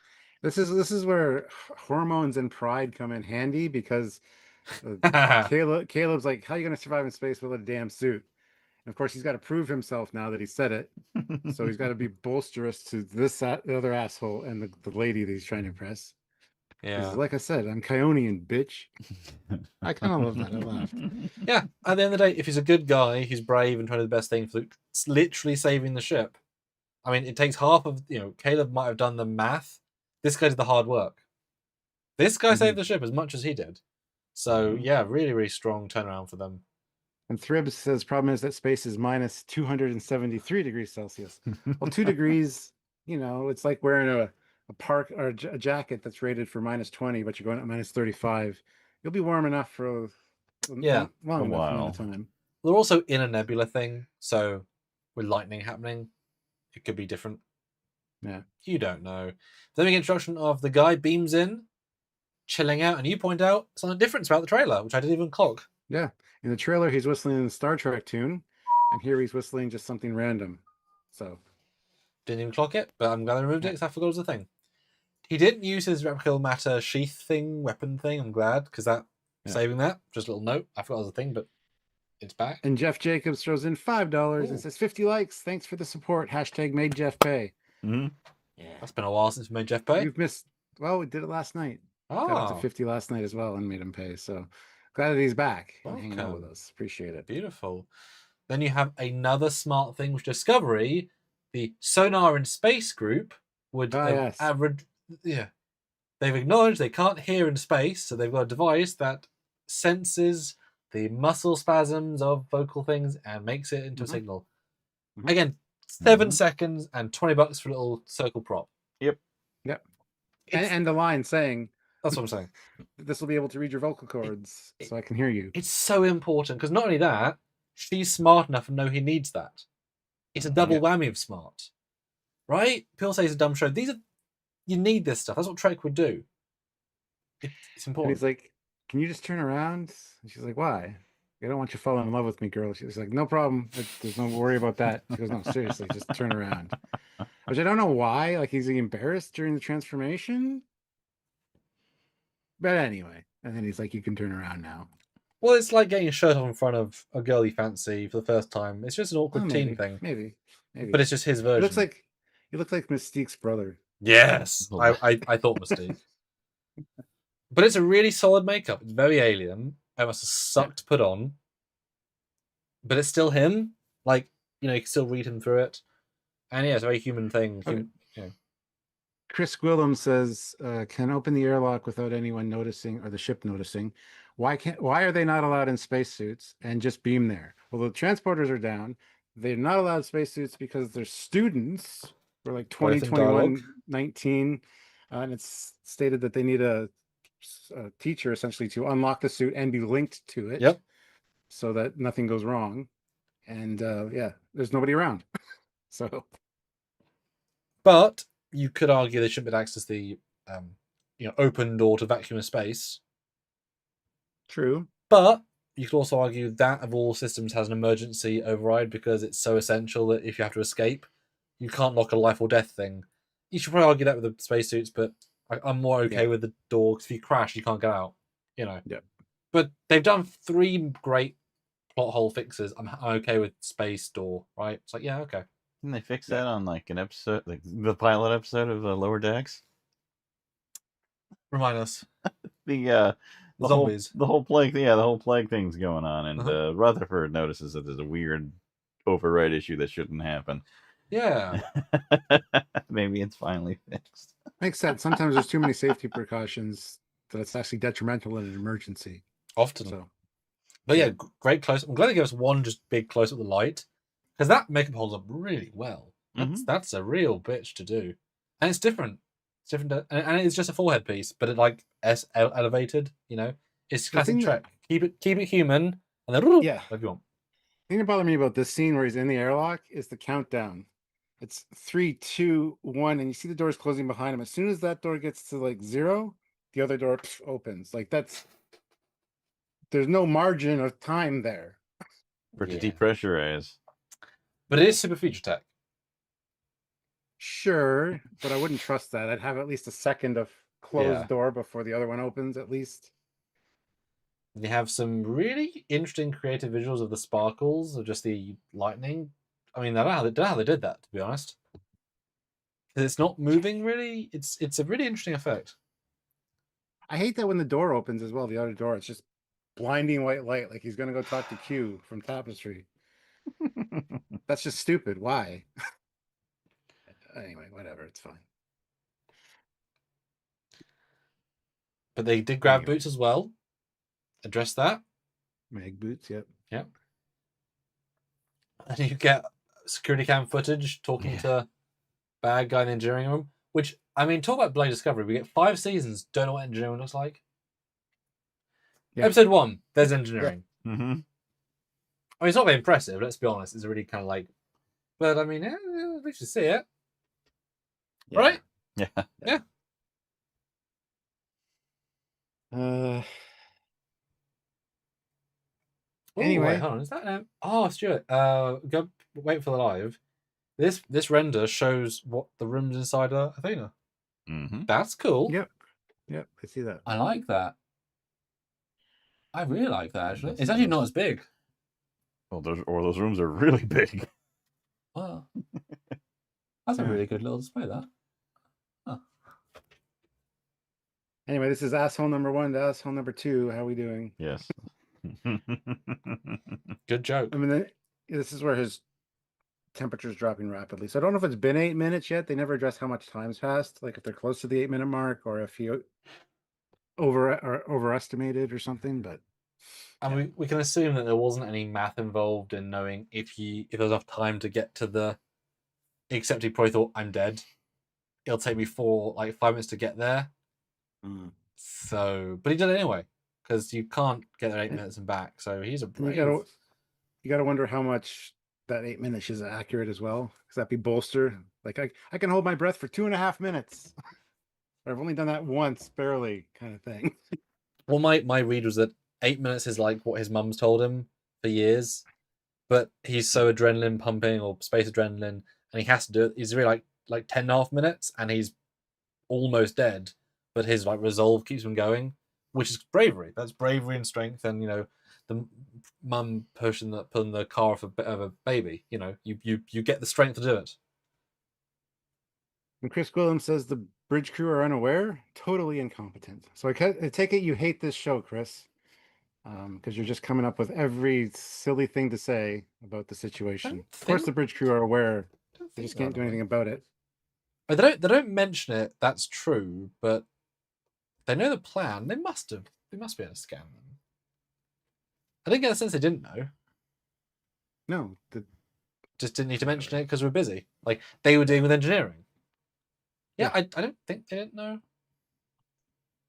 This is where hormones and pride come in handy because Caleb's like, how are you going to survive in space without a damn suit? And of course, he's got to prove himself now that he said it. So he's got to be bolsterous to the other asshole and the lady that he's trying to impress. Yeah. Like I said, I'm Kyonian, bitch. I kind of love that. I laughed. Yeah. At the end of the day, if he's a good guy, he's brave and trying to do the best thing for literally saving the ship. I mean, it takes half of, Caleb might have done the math. This guy did the hard work. This guy saved the ship as much as he did. So, yeah, really, really strong turnaround for them. And Thribs says, problem is that space is minus 273 degrees Celsius. Well, 2 degrees, it's like wearing a park or a jacket that's rated for minus 20, but you're going at minus 35. You'll be warm enough for a long enough amount of time. They're also in a nebula thing, so with lightning happening, it could be different. Yeah. You don't know. Then we get introduction of the guy beams in, chilling out, and you point out something different about the trailer, which I didn't even clock. Yeah. In the trailer, he's whistling the Star Trek tune, and here he's whistling just something random. So didn't even clock it, but I'm glad I removed it because I forgot it was a thing. He didn't use his replicable matter sheath thing, weapon thing. I'm glad because saving that. Just a little note. I forgot it was a thing, but It's back. And Jeff Jacobs throws in $5 Ooh. and says 50 likes. Thanks for the support. Hashtag made Jeff pay. Mm-hmm. Yeah, that's been a while since we made Jeff pay. You've missed. Well, we did it last night. Got up to Oh, 50 last night as well and made him pay. So glad that he's back and hanging out with Welcome. us. Appreciate it. beautiful. Then you have another smart thing with Discovery. The Sonar and Space Group would yes. average. Yeah, they've acknowledged they can't hear in space, so they've got a device that senses the muscle spasms of vocal things and makes it into a signal. Again, 7 seconds and $20 for a little circle prop. Yep. And the line saying, That's what I'm saying. this will be able to read your vocal cords so I can hear you. It's so important because not only that, she's smart enough to know he needs that. It's a double whammy of smart, right? People say it's a dumb show. You need this stuff. That's what Trek would do. It's And important. he's like, can you just turn around? And she's like, why? I don't want you to fall in love with me, girl. She's like, no problem. There's no worry about that. She goes, no, seriously, just turn around. Which I don't know why. Like, he's embarrassed during the transformation. But anyway. And then he's like, you can turn around now. Well, it's like getting a shirt off in front of a girl you fancy for the first time. It's just an awkward maybe, teen thing. Maybe. But it's just his He version. looks like Mystique's brother. Yes, I thought Mystique. But it's a really solid makeup. It's very alien. It must have sucked to put on. But it's still him. Like, you can still read him through it. And yeah, it's a very human thing. Chris Gwillem says, can open the airlock without anyone noticing or the ship noticing. Why are they not allowed in spacesuits and just beam there? Well, the transporters are down. They're not allowed spacesuits because they're students for like 2021, 19. And it's stated that they need a teacher essentially to unlock the suit and be linked to it. Yep. So that nothing goes wrong. And there's nobody around. So. But you could argue they shouldn't be access the open door to vacuum of space. True. But you could also argue that of all systems has an emergency override because it's so essential that if you have to escape, you can't lock a life or death thing. You should probably argue that with the spacesuits, but I'm more okay with the door because if you crash, you can't get out. Yeah. But they've done 3 great plot hole fixes. I'm okay with space door, right? It's like, yeah, okay. Didn't they fix that on like an episode, like the pilot episode of Lower Decks? Remind us. The zombies. The whole plague. Yeah, the whole plague thing's going on, and Rutherford notices that there's a weird override issue that shouldn't happen. Yeah. Maybe it's finally fixed. Makes sense. Sometimes there's too many safety precautions that it's actually detrimental in an emergency. Often. So. But yeah, great close. I'm glad they gave us one just big close up with the light because that makeup holds up really well. That's a real bitch to do, and it's different. It's different, and it's just a forehead piece, but it like elevated. It's classic Trek. Keep it human, and then whatever you want. The thing that bothered me about this scene where he's in the airlock is the countdown. It's 3, 2, 1, and you see the doors closing behind him. As soon as that door gets to like 0, the other door opens. Like there's no margin of time there. For to depressurize. But it is super feature tech. Sure, but I wouldn't trust that. I'd have at least a second of closed door before the other one opens, at least. You have some really interesting creative visuals of the sparkles, of just the lightning. I mean, I don't know how they did that, to be honest. It's not moving, really. It's a really interesting effect. I hate that when the door opens as well, the other door, it's just blinding white light, like he's going to go talk to Q from Tapestry. That's just stupid. Why? Anyway, whatever. It's fine. But they did grab boots as well. Address that. Mag boots, yep. Yep. And you get security cam footage talking to bad guy in the engineering room. Which, I mean, talk about Blade Discovery. We get 5 seasons, don't know what engineering looks like. Yeah. Episode 1, there's engineering. Yeah. I mean, it's not very impressive, let's be honest. It's a really kind of like... But, I mean, at least you see it. Yeah. Right? Yeah. Anyway, wait, hold on. Is that Stuart? Go wait for the live. This render shows what the rooms inside Athena. That's cool. Yep, I see that. I like that. I really like that. Actually, it's actually not as big. Well, those rooms are really big. Wow. That's a really good little display, that. Huh. Anyway, this is asshole number 1 to asshole number 2. How are we doing? Yes. Good joke. I mean, this is where his temperature's dropping rapidly. So I don't know if it's been 8 minutes yet. They never address how much time's passed, like if they're close to the 8-minute mark or if he overestimated or something. But And we can assume that there wasn't any math involved in knowing if there's enough time to get to the. Except he probably thought, I'm dead. It'll take me 5 minutes to get there. So, but he did it anyway because you can't get there 8 minutes and back. So he's a brave. you gotta wonder how much that 8 minutes is accurate as well. Because that'd be bolster. Like I can hold my breath for 2.5 minutes. I've only done that once, barely, kind of thing. Well, my read was that 8 minutes is like what his mum's told him for years, but he's so adrenaline pumping or space adrenaline, and he has to do it. He's really like 10.5 minutes, and he's almost dead, but his resolve keeps him going, which is bravery. That's bravery and strength, and the mum pulling the car off of a baby. You get the strength to do it. And Chris Gwilym says the bridge crew are unaware, totally incompetent. So I take it you hate this show, Chris, because you're just coming up with every silly thing to say about the situation. Of course, the bridge crew are aware. They just can't do anything about it. They don't mention it. That's true, but they know the plan. They must be able to scam them. I didn't get the sense they didn't know. No, just didn't need to mention it because we're busy. Like they were dealing with engineering. Yeah, I don't think they didn't know.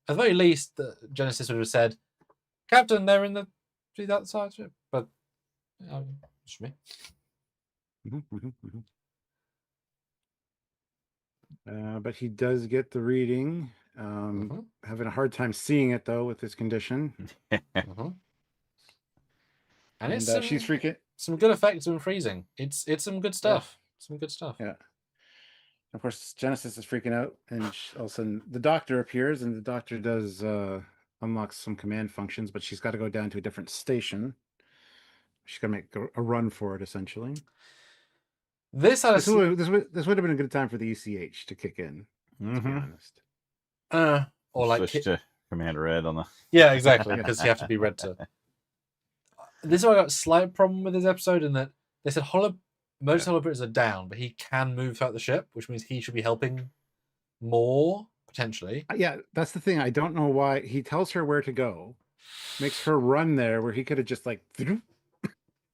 At the very least, the Genesis would have said, "Captain, they're in the other side ship." But it's me. But he does get the reading. Having a hard time seeing it though with his condition. And it's she's freaking. Some good effects of him freezing. It's some good stuff. Some good stuff. Yeah. Of course, Genesis is freaking out, and all of a sudden the doctor appears, and the doctor does unlock some command functions, but she's got to go down to a different station. She's got to make a run for it, essentially. This would have been a good time for the ECH to kick in. To be honest. Or like switch to Commander Red on the. Yeah, exactly, because you have to be red to. This is why I got a slight problem with this episode in that they said most holobritters are down, but he can move throughout the ship, which means he should be helping more, potentially. Yeah, that's the thing. I don't know why. He tells her where to go, makes her run there where he could have just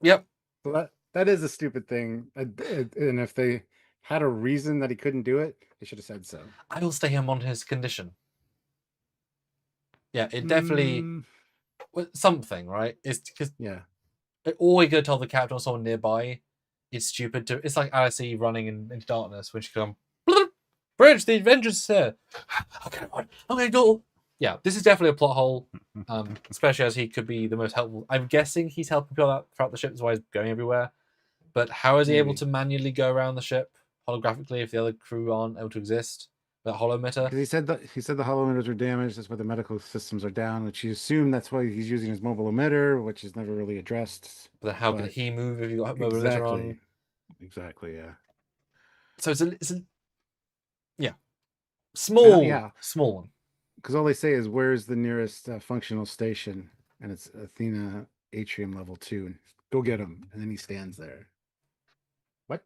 Yep. So that is a stupid thing. And if they had a reason that he couldn't do it, they should have said so. I will stay him on his condition. Yeah, it definitely... something, right? It's because or he could have told the captain or someone nearby. It's stupid to. It's like Alice Eve running into darkness when she comes. Bridge, the Avengers is here. Okay, go. Yeah, this is definitely a plot hole. Especially as he could be the most helpful. I'm guessing he's helping people out throughout the ship. That's why he's going everywhere. But how is he able to manually go around the ship holographically if the other crew aren't able to exist? That holometer. Because he said the holometers are damaged. That's why the medical systems are down. Which you assume that's why he's using his mobile emitter, which is never really addressed. But then how can he move if you got mobile emitter on? Exactly. Yeah. So it's a small one. Because all they say is where's the nearest functional station, and it's Athena Atrium level 2. Go get him, and then he stands there. What?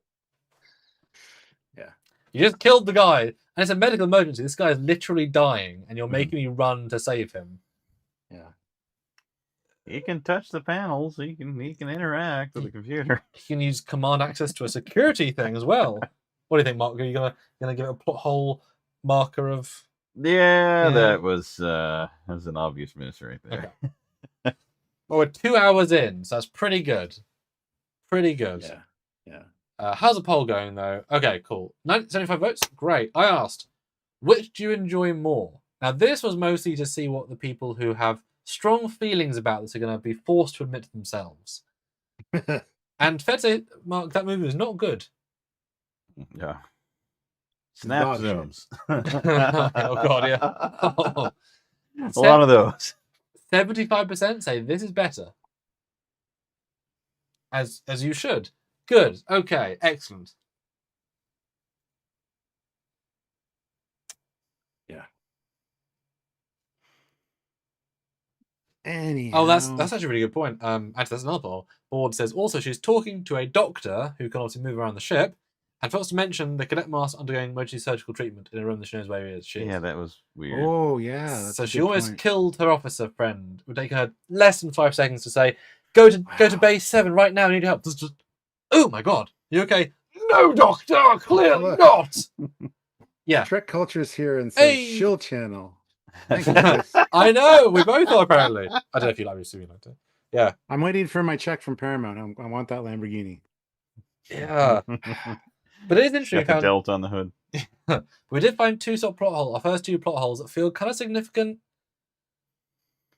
Yeah. You just killed the guy, and it's a medical emergency. This guy is literally dying, and you're making me run to save him. Yeah. He can touch the panels. He can interact with the computer. He can use command access to a security thing as well. What do you think, Mark? Are you gonna give it a plot hole marker of? Yeah, that was an obvious miss right there. Okay. Well, we're 2 hours in, so that's pretty good. Pretty good. Yeah. How's the poll going, though? Okay, cool. 75 votes? Great. I asked, which do you enjoy more? Now, this was mostly to see what the people who have strong feelings about this are going to be forced to admit to themselves. And fair to say, Mark, that movie was not good. Yeah. Snap zooms. Oh, God, yeah. A lot of those. 75% say this is better. as you should. Good. Okay. Excellent. Anyhow. Oh, that's actually a really good point. Actually, that's another part. Board says also she's talking to a doctor who can obviously move around the ship, and forgot to mention the cadet master undergoing emergency surgical treatment in a room that she knows where she is. Yeah, that was weird. Oh yeah. That's So a she good almost point. killed her officer friend. It would take her less than 5 seconds to say, "Go to base 7 right now. I need help." Just, oh my god, you okay? No, doctor, clearly Look. not. Yeah. Trek Culture's here and says Hey. shill channel. Thank you, Chris. I know, we both are apparently. I don't know if you like me, assuming you like to. Yeah. I'm waiting for my check from Paramount. I want that Lamborghini. Yeah. But it is interesting. Got the delt on the hood. We did find 2 sort of plot holes. Our first 2 plot holes that feel kind of significant.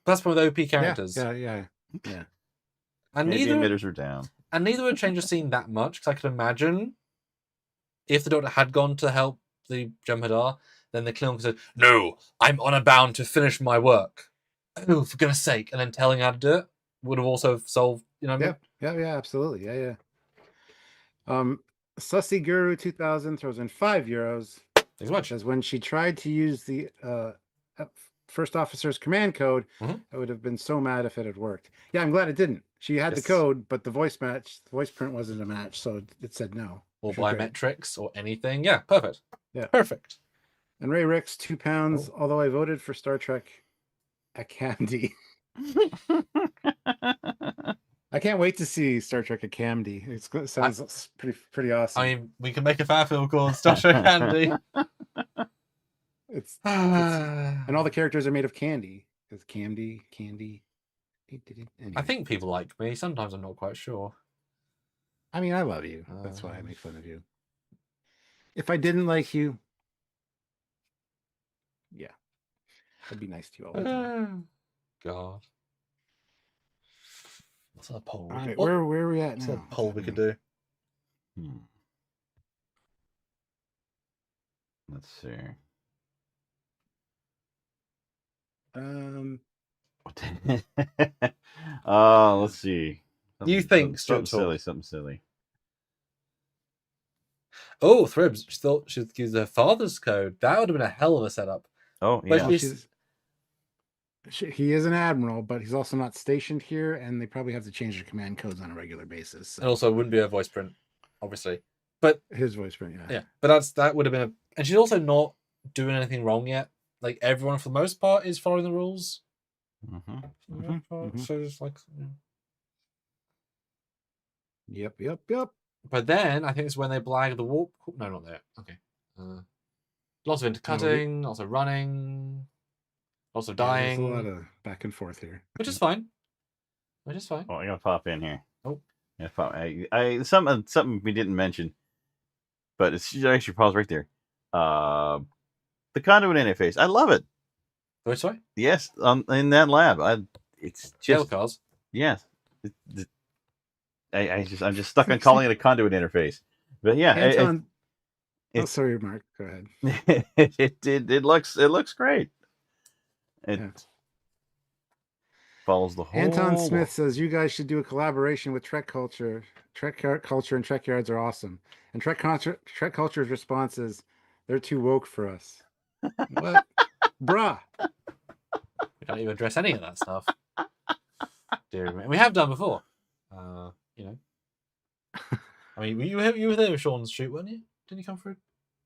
That's one with OP characters. Yeah. And Maybe neither emitters are down. and neither would change the scene that much, because I could imagine if the doctor had gone to help the Jem'Hadar, then the Klingon said, "No, I'm honor bound to finish my work." Oh, for goodness sake! And then telling how to do it would have also solved. You know what I mean? Yeah, absolutely. Yeah. Sussy Guru 2000 throws in €5. Thanks so much. Says when she tried to use the first officer's command code, I would have been so mad if it had worked. Yeah, I'm glad it didn't. She had the code, but the voice print wasn't a match, so it said no. Or biometrics or anything. Yeah, perfect. Yeah. Perfect. And Ray Ricks, £2, although I voted for Star Trek Academy. I can't wait to see Star Trek Academy. It sounds pretty awesome. I mean, we can make a fan film called Star Trek Candy. It's and all the characters are made of candy. It's candy. Anyway. I think people like me. Sometimes I'm not quite sure. I mean, I love you. That's why I make fun of you. If I didn't like you, yeah, I'd be nice to you all the time. God. What's that poll? All right, where are we at What's now? that poll we could do? Let's see. Let's see. You think something silly. Oh, Thribs. She thought she'd use her father's code. That would have been a hell of a setup. Oh, But yeah. He is an admiral, but he's also not stationed here, and they probably have to change their command codes on a regular basis. So. And also, it wouldn't be a voice print, obviously. But his voice print, yeah. Yeah, but that would have been and she's also not doing anything wrong yet. Like, everyone, for the most part, is following the rules. So it's like... Yep. But then, I think it's when they blag the warp... No, not there. Okay. Lots of intercutting, lots of running, lots of dying. There's a lot of back and forth here. Which is fine. Oh, I gotta pop in here. Oh. Yeah, something we didn't mention, but it's actually paused right there. The conduit interface, I love it. Oh, sorry? Yes, in that lab, it's just Jail cars. Yes, I'm just stuck on calling it a conduit interface. But yeah, Anton, sorry, Mark. Go ahead. It looks great. It follows the whole. Anton Smith says you guys should do a collaboration with Trek Culture. Trek Culture and Trekyards are awesome. And Trek Culture's response is, "They're too woke for us." What, bruh? We don't even address any of that stuff. Dear me. We have done before. You know. I mean, you were there with Sean's shoot, weren't you? Didn't you come through?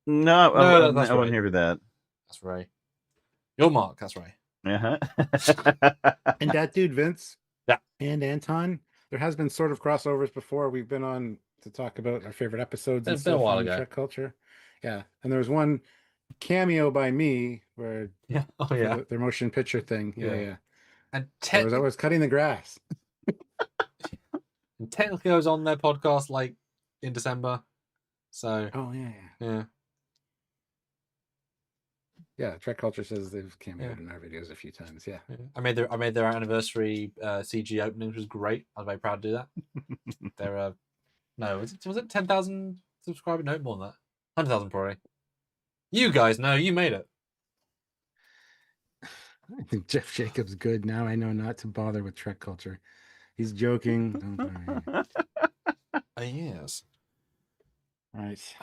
No, I that's wasn't here for that. That's Ray. You're Mark. That's Ray. Uh-huh. And that dude Vince. Yeah. And Anton. There has been sort of crossovers before. We've been on to talk about our favorite episodes. It's been a while ago. Trek Culture. Yeah, and there was one cameo by me where their motion picture thing. Yeah. And I was cutting the grass. And technically, I was on their podcast like in December. So. Oh yeah. Yeah, Trek Culture says they've cameoed in our videos a few times. Yeah. I made their anniversary CG opening, which was great. I was very proud to do that. They're no, was it 10,000 subscribers? No, more than that. 100,000 probably. You guys know, you made it. I think Jeff Jacobs good. Now I know not to bother with Trek Culture. He's joking. Don't worry. Yes. Right.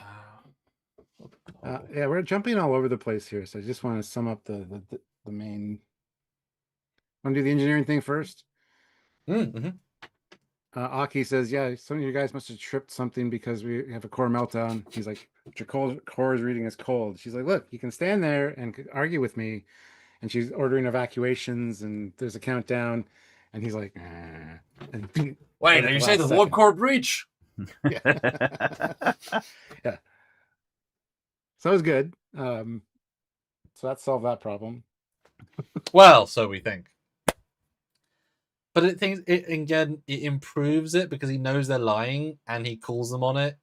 Oh. Yeah, we're jumping all over the place here, so I just want to sum up the main. Want to do the engineering thing first? Mm-hmm. Aki says, "Yeah, some of you guys must have tripped something because we have a core meltdown." He's like, "Your core is reading as cold." She's like, "Look, you can stand there and argue with me," and she's ordering evacuations, and there's a countdown, and he's like, and Wait, right are at you the saying the last warp second. core breach? Yeah. Yeah. So it was good. So that solved that problem. Well, so we think. But it thinks it again. It improves it because he knows they're lying and he calls them on it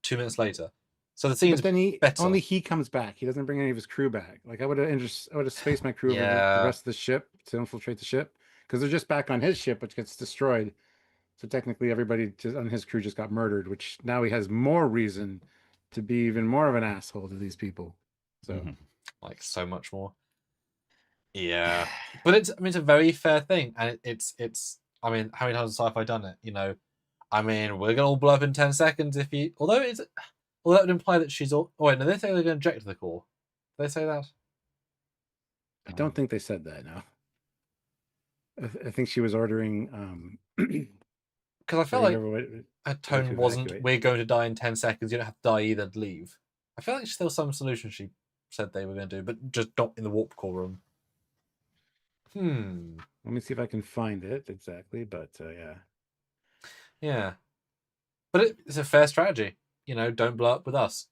2 minutes later. So the scene's But then better. only he comes back. He doesn't bring any of his crew back. Like I would have spaced my crew over the Yeah. rest of the ship to infiltrate the ship because they're just back on his ship, which gets destroyed. So technically, everybody on his crew just got murdered. Which now he has more reason to be even more of an asshole to these people. So Like so much more. Yeah, but it's it's a very fair thing, and it's I mean, how many times has sci-fi done it? You know, I mean, we're gonna all blow up in 10 seconds if you. Although that would imply that she's all. Oh wait, no, they say they're gonna inject the core. Did they say that? I don't think they said that. No, I think she was ordering. Because I felt like to her tone wasn't. evacuate. We're going to die in 10 seconds. You don't have to die either. Leave. I feel like there was some solution she said they were going to do, but just not in the warp core room. Let me see if I can find it exactly, but yeah. Yeah, but it's a fair strategy. You know, don't blow up with us.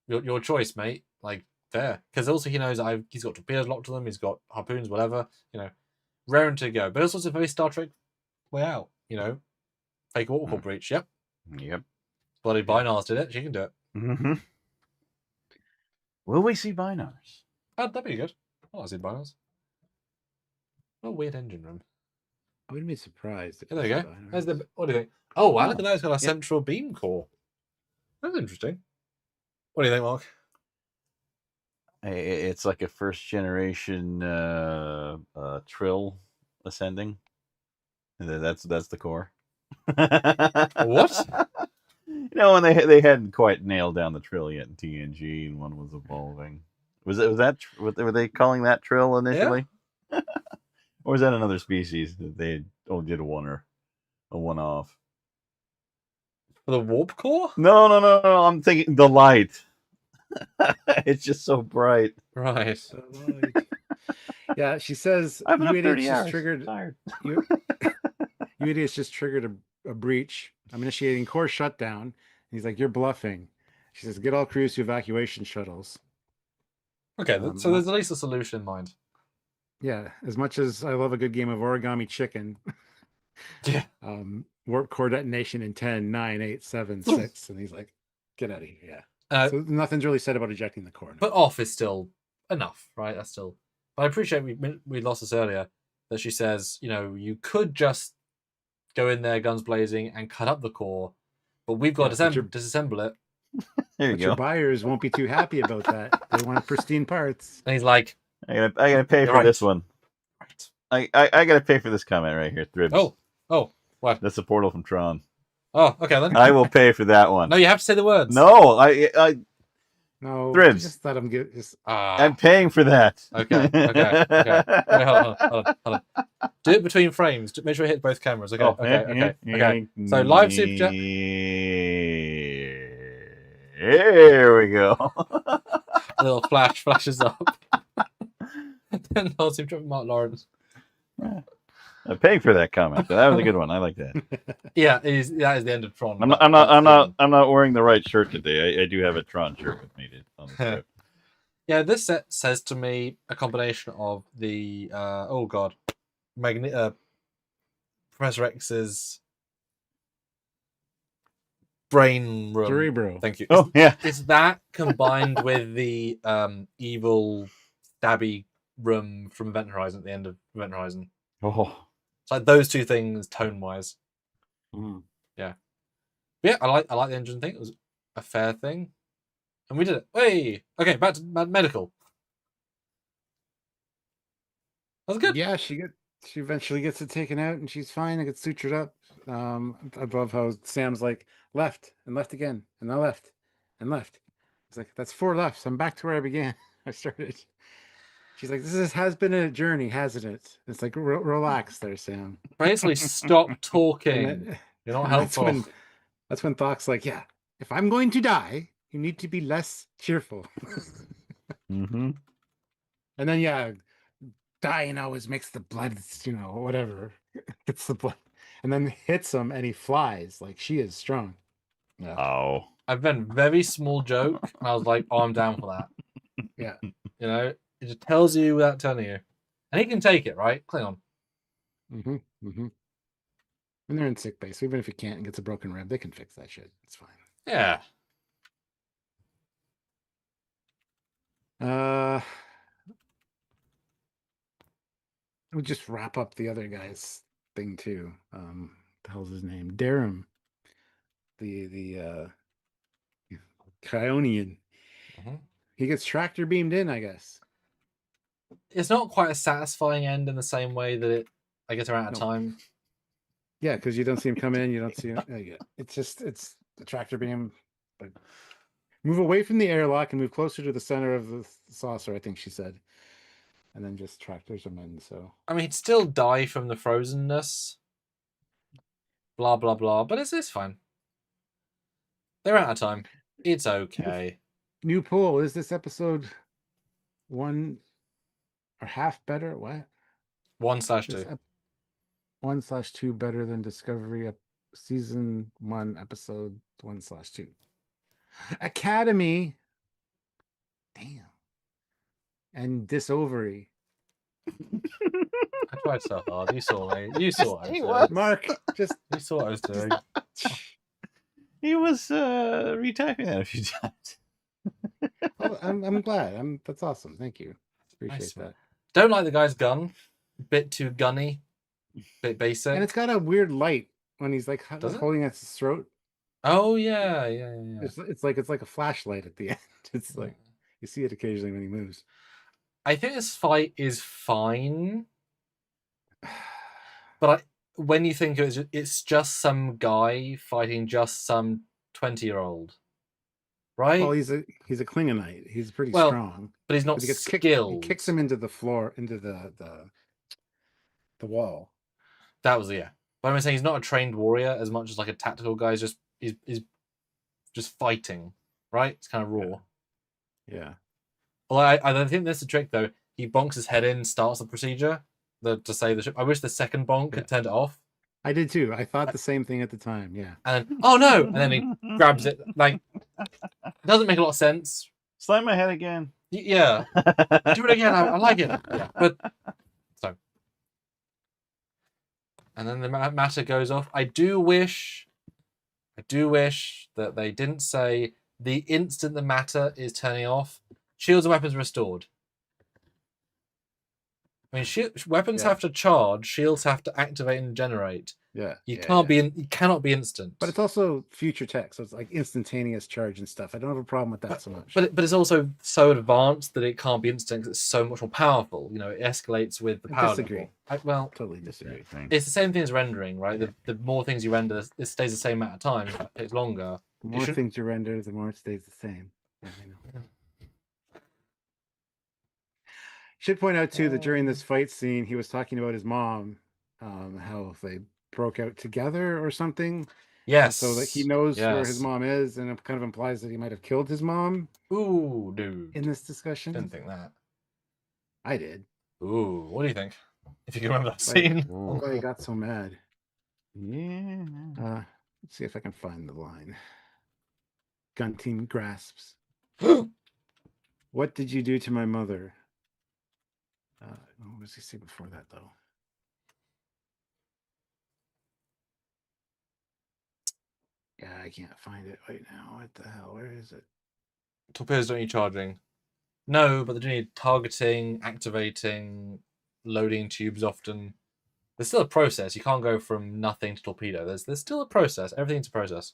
Your choice, mate. Like fair, because also he knows he's got torpedoes locked to them. He's got harpoons, whatever. You know, raring to go. But it's also a very Star Trek way out. You know, fake warp core breach. Yep. Yep. Bloody Binars did it. She can do it. Mm-hmm. Will we see Binars? Oh, that'd be good. I like to see Binars. What a weird engine room. I wouldn't be surprised. Yeah, there you go. There's the. What do you think? Oh, wow, look at that. It's got a Yep. central beam core. That's interesting. What do you think, Mark? It's like a first generation Trill ascending. And that's the core. What? You know, when they hadn't quite nailed down the Trill yet in TNG, and one was evolving. Were they calling that Trill initially? Yeah. Or was that another species that they only did a one-off? For the warp core? No. I'm thinking the light. It's just so bright. Right. Yeah, she says I've been you up 30 idiots hours. just triggered. Tired. You idiots just triggered a breach. I'm initiating core shutdown. And he's like, "You're bluffing." She says, "Get all crews to evacuation shuttles." Okay, so there's at least a solution in mind. Yeah, as much as I love a good game of origami chicken. Yeah. Warp core detonation in 10, 9, 8, 7, 6. And he's like, "Get out of here." Yeah. So nothing's really said about ejecting the core. No. But off is still enough, right? That's still. But I appreciate we lost this earlier, that she says, you know, you could just go in there guns blazing and cut up the core, but we've got to disassemble it. There you go. Your buyers won't be too happy about that. They want pristine parts. And he's like, I gotta pay for this one. Right. I gotta pay for this comment right here, Thribs. Oh, what? That's a portal from Tron. Oh, okay then. I will pay for that one. No, you have to say the words. No, No, Thribs. Just let them get. I'm paying for that. Okay. Wait, hold on. Do it between frames. Make sure it hits both cameras. Okay. Okay. So live super chat. Here we go. A little flashes up. Then I'll super chat from Mark Lawrence. I'm paying for that comment. That was a good one. I like that. Yeah, that is the end of Tron. I'm not wearing the right shirt today. I do have a Tron shirt with me on the trip. Yeah, this set says to me a combination of the Professor X's brain room. Cerebro. Thank you. Oh, yeah. It's that combined with the evil stabby room from Event Horizon at the end of Event Horizon. Oh. It's like those two things tone wise. Mm. Yeah. But yeah, I like the engine thing. It was a fair thing. And we did it. Hey! Okay, back to medical. That was good. Yeah, she she eventually gets it taken out, and she's fine. It gets sutured up. I love how Sam's like left and left again, and now left and left. It's like that's 4 lefts. I'm back to where I began. I started. She's like, has been a journey, hasn't it? It's like relax there, Sam. Basically, stop And talking. You're not and helpful. That's when Thok's like, yeah, if I'm going to die, you need to be less cheerful. Mm-hmm. And then yeah, dying always makes the blood, whatever. Gets the blood. And then hits him and he flies. Like she is strong. Yeah. Oh. I've been very small joke, and I was like, oh, I'm down for that. Yeah. You know, it just tells you without telling you. And he can take it, right? Klingon. Mm-hmm. Mm-hmm. And they're in sick bay, so even if he can't and gets a broken rib, they can fix that shit. It's fine. Yeah. We'll just wrap up the other guy's thing too. The hell's his name? Darum. The Cryonian. Mhm. He gets tractor beamed in, I guess. It's not quite a satisfying end in the same way that it, I guess, around a No. time. Yeah, because you don't see him come in, you don't see him. Yeah. It's the tractor beam. But move away from the airlock and move closer to the center of the saucer, I think she said. And then just tractors him in. So I mean, he'd still die from the frozenness. Blah, blah, blah. But it's fine. They're out of time. It's okay. new poll: is this episode 1 or half better? What? 1/2. 1/2 better than Discovery season 1 episode 1/2. Academy. Damn. And Disovary. I tried so hard. You saw me. You saw what I was He doing. was. Mark, just You saw what I was doing. He was retyping that a few times. I'm glad. That's awesome. Thank you. Appreciate Nice, man. that. Don't like the guy's gun. Bit too gunny. Bit basic. And it's got a weird light when he's like Does it? holding at his throat. Oh yeah. It's like a flashlight at the end. It's like you see it occasionally when he moves. I think this fight is fine, but when you think of it, it's just some guy fighting just some 20-year-old, right? Well, he's a Klingonite. He's pretty Well, strong. but he's not He gets skilled. He kicks him into the floor, into the wall. That was But I'm saying he's not a trained warrior as much as like a tactical guy. He's just fighting, right? It's kind of raw. Yeah. Well, I don't think that's the trick though. He bonks his head in, starts the procedure to save the ship. I wish the second bonk had turned it off. I did too. I thought the same thing at the time. Yeah. And then, oh no! And then he grabs it. Like, it doesn't make a lot of sense. Slam my head again. Yeah. Do it again. I like it. Yeah. But so. And then the matter goes off. I do wish that they didn't say the instant the matter is turning off, shields and weapons restored. I mean, weapons have to charge, shields have to activate and generate. Yeah. You cannot be instant. But it's also future tech, so it's like instantaneous charge and stuff. I don't have a problem with that so much. But it's also so advanced that it can't be instant because it's so much more powerful. You know, it escalates with the power disagree. level. Totally disagree. It's the same thing as rendering, right? The more things you render, it stays the same amount of time. It takes longer. The more things you render, the more it stays the same. Yeah, I know. Should point out too that during this fight scene, he was talking about his mom, how they broke out together or something. Yes. So that he knows where his mom is, and it kind of implies that he might have killed his mom. Ooh, dude. In this discussion. Didn't think that. I did. Ooh, what do you think? If you can remember that scene. Why he got so mad. Yeah. Let's see if I can find the line. Gun team grasps. What did you do to my mother? What does he say before that, though? Yeah, I can't find it right now. What the hell? Where is it? Torpedoes don't need charging. No, but they do need targeting, activating, loading tubes often. There's still a process. You can't go from nothing to torpedo. There's still a process. Everything's a process.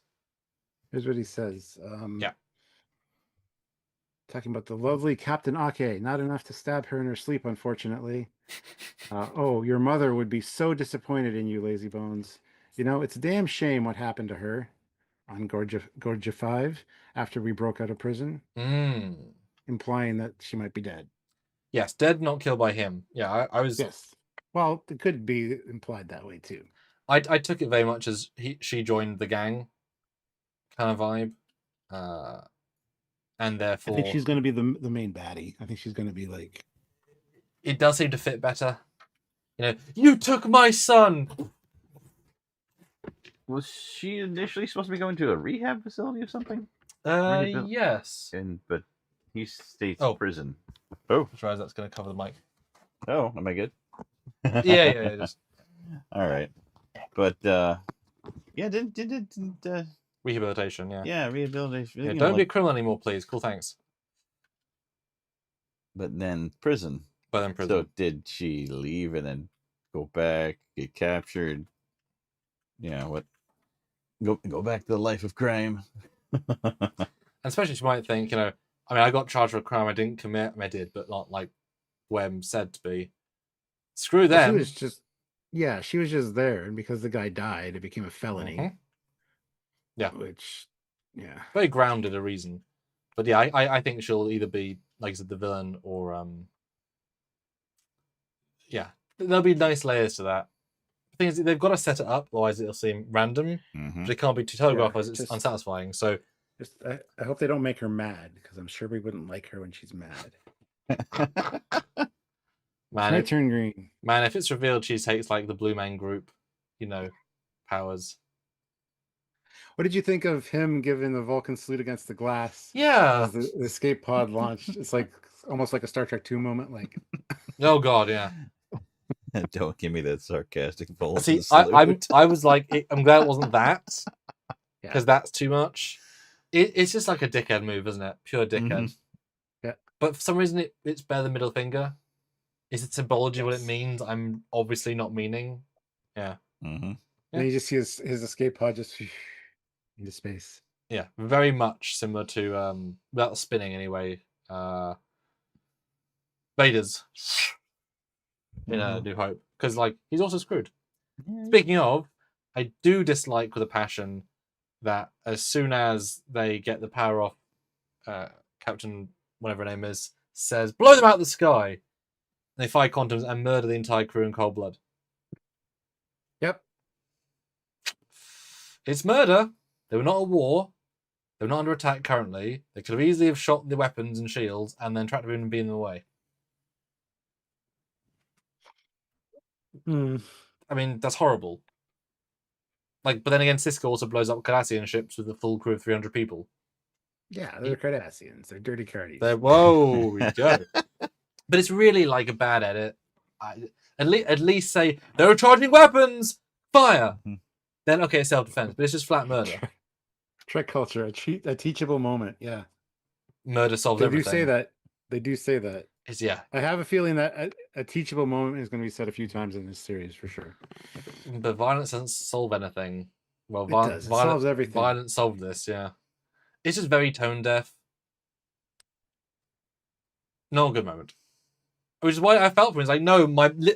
Here's what he says. Yeah. talking about the lovely Captain Ake. Not enough to stab her in her sleep, unfortunately. Oh, your mother would be so disappointed in you, lazy bones. You know, it's a damn shame what happened to her on Gorgia 5 after we broke out of prison, implying that she might be dead. Yes, dead, not killed by him. Yeah, I was. Yes. Well, it could be implied that way too. I took it very much as she joined the gang kind of vibe, and therefore I think she's going to be the main baddie. I think she's going to be like. It does seem to fit better. You know, you took my son. Was she initially supposed to be going to a rehab facility or something? Yes. But he states prison. Oh, I realize that's going to cover the mic. Oh, am I good? Yeah. Just... All right, but didn't rehabilitation? Yeah. Yeah, rehabilitation. Yeah, don't be a criminal anymore, please. Cool, thanks. But then prison. So did she leave and then go back, get captured? Yeah, what? Go back to the life of crime. And especially she might think, I mean, I got charged for a crime I didn't commit. I did, but not like where I'm said to be. Screw them. She was just there, and because the guy died, it became a felony. Mm-hmm. Yeah. Which, yeah. Very grounded a reason. But yeah, I think she'll either be, like I said, the villain or yeah. There'll be nice layers to that. The thing is, they've got to set it up, otherwise it'll seem random. Mm-hmm. But it can't be too telegraphed, as it's unsatisfying. So I hope they don't make her mad, because I'm sure we wouldn't like her when she's mad. Man, my turn green. Man, if it's revealed she takes like the Blue Man Group, powers. What did you think of him giving the Vulcan salute against the glass? Yeah. As the escape pod launched. It's like almost like a Star Trek 2 moment. Like, oh god, yeah. Don't give me that sarcastic Vulcan See, salute. I was like, I'm glad it wasn't that, because that's too much. It's just like a dickhead move, isn't it? Pure dickhead. Mm-hmm. Yeah. But for some reason, it's better than middle finger. Is it symbology what it means? I'm obviously not meaning. Yeah. Mm-hmm. And you just see his escape pod just into space. Yeah, very much similar to without spinning anyway. Vader's in New Hope, because like he's also screwed. Speaking of, I do dislike with a passion that as soon as they get the power off, Captain whatever her name is says, "Blow them out of the sky." They fire quantums and murder the entire crew in cold blood. Yep. It's murder. They were not at war. They were not under attack currently. They could have easily have shot the weapons and shields and then tracked them in and been in the way. I mean, that's horrible. Like, but then again, Sisko also blows up Cardassian ships with a full crew of 300 people. Yeah, they're Cardassians. They're dirty Cardies. Whoa, we go. But it's really like a bad edit. At least say, they're charging weapons! Fire! Mm-hmm. Then, okay, it's self-defense, but it's just flat murder. Trek culture, a teachable moment, yeah. Murder solves everything. They do say that. Yeah. I have a feeling that a teachable moment is going to be said a few times in this series, for sure. But violence doesn't solve anything. Well, it does. It solves everything. Violence solved this, yeah. It's just very tone deaf. No good moment. Which is why I felt for him. It's like, no,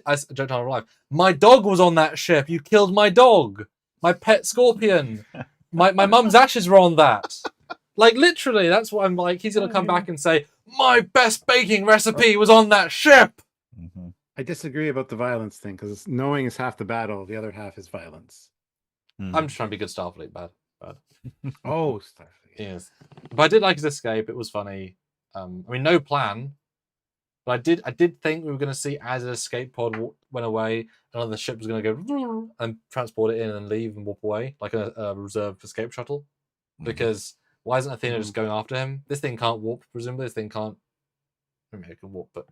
I don't tell my life. My dog was on that ship. You killed my dog. My pet scorpion. my mum's ashes were on that. Like, literally, that's what I'm like. He's going to come back and say, my best baking recipe was on that ship. Mm-hmm. I disagree about the violence thing, because knowing is half the battle. The other half is violence. Mm-hmm. I'm just trying to be good Starfleet, bad. Oh, Starfleet. Yes. But I did like his escape. It was funny. I mean, no plan. But I did think we were going to see, as an escape pod went away, another ship was going to go and transport it in and leave and warp away, like a reserve escape shuttle. Mm-hmm. Because why isn't Athena just going after him? This thing can't warp, presumably. This thing can't. Maybe it can warp, but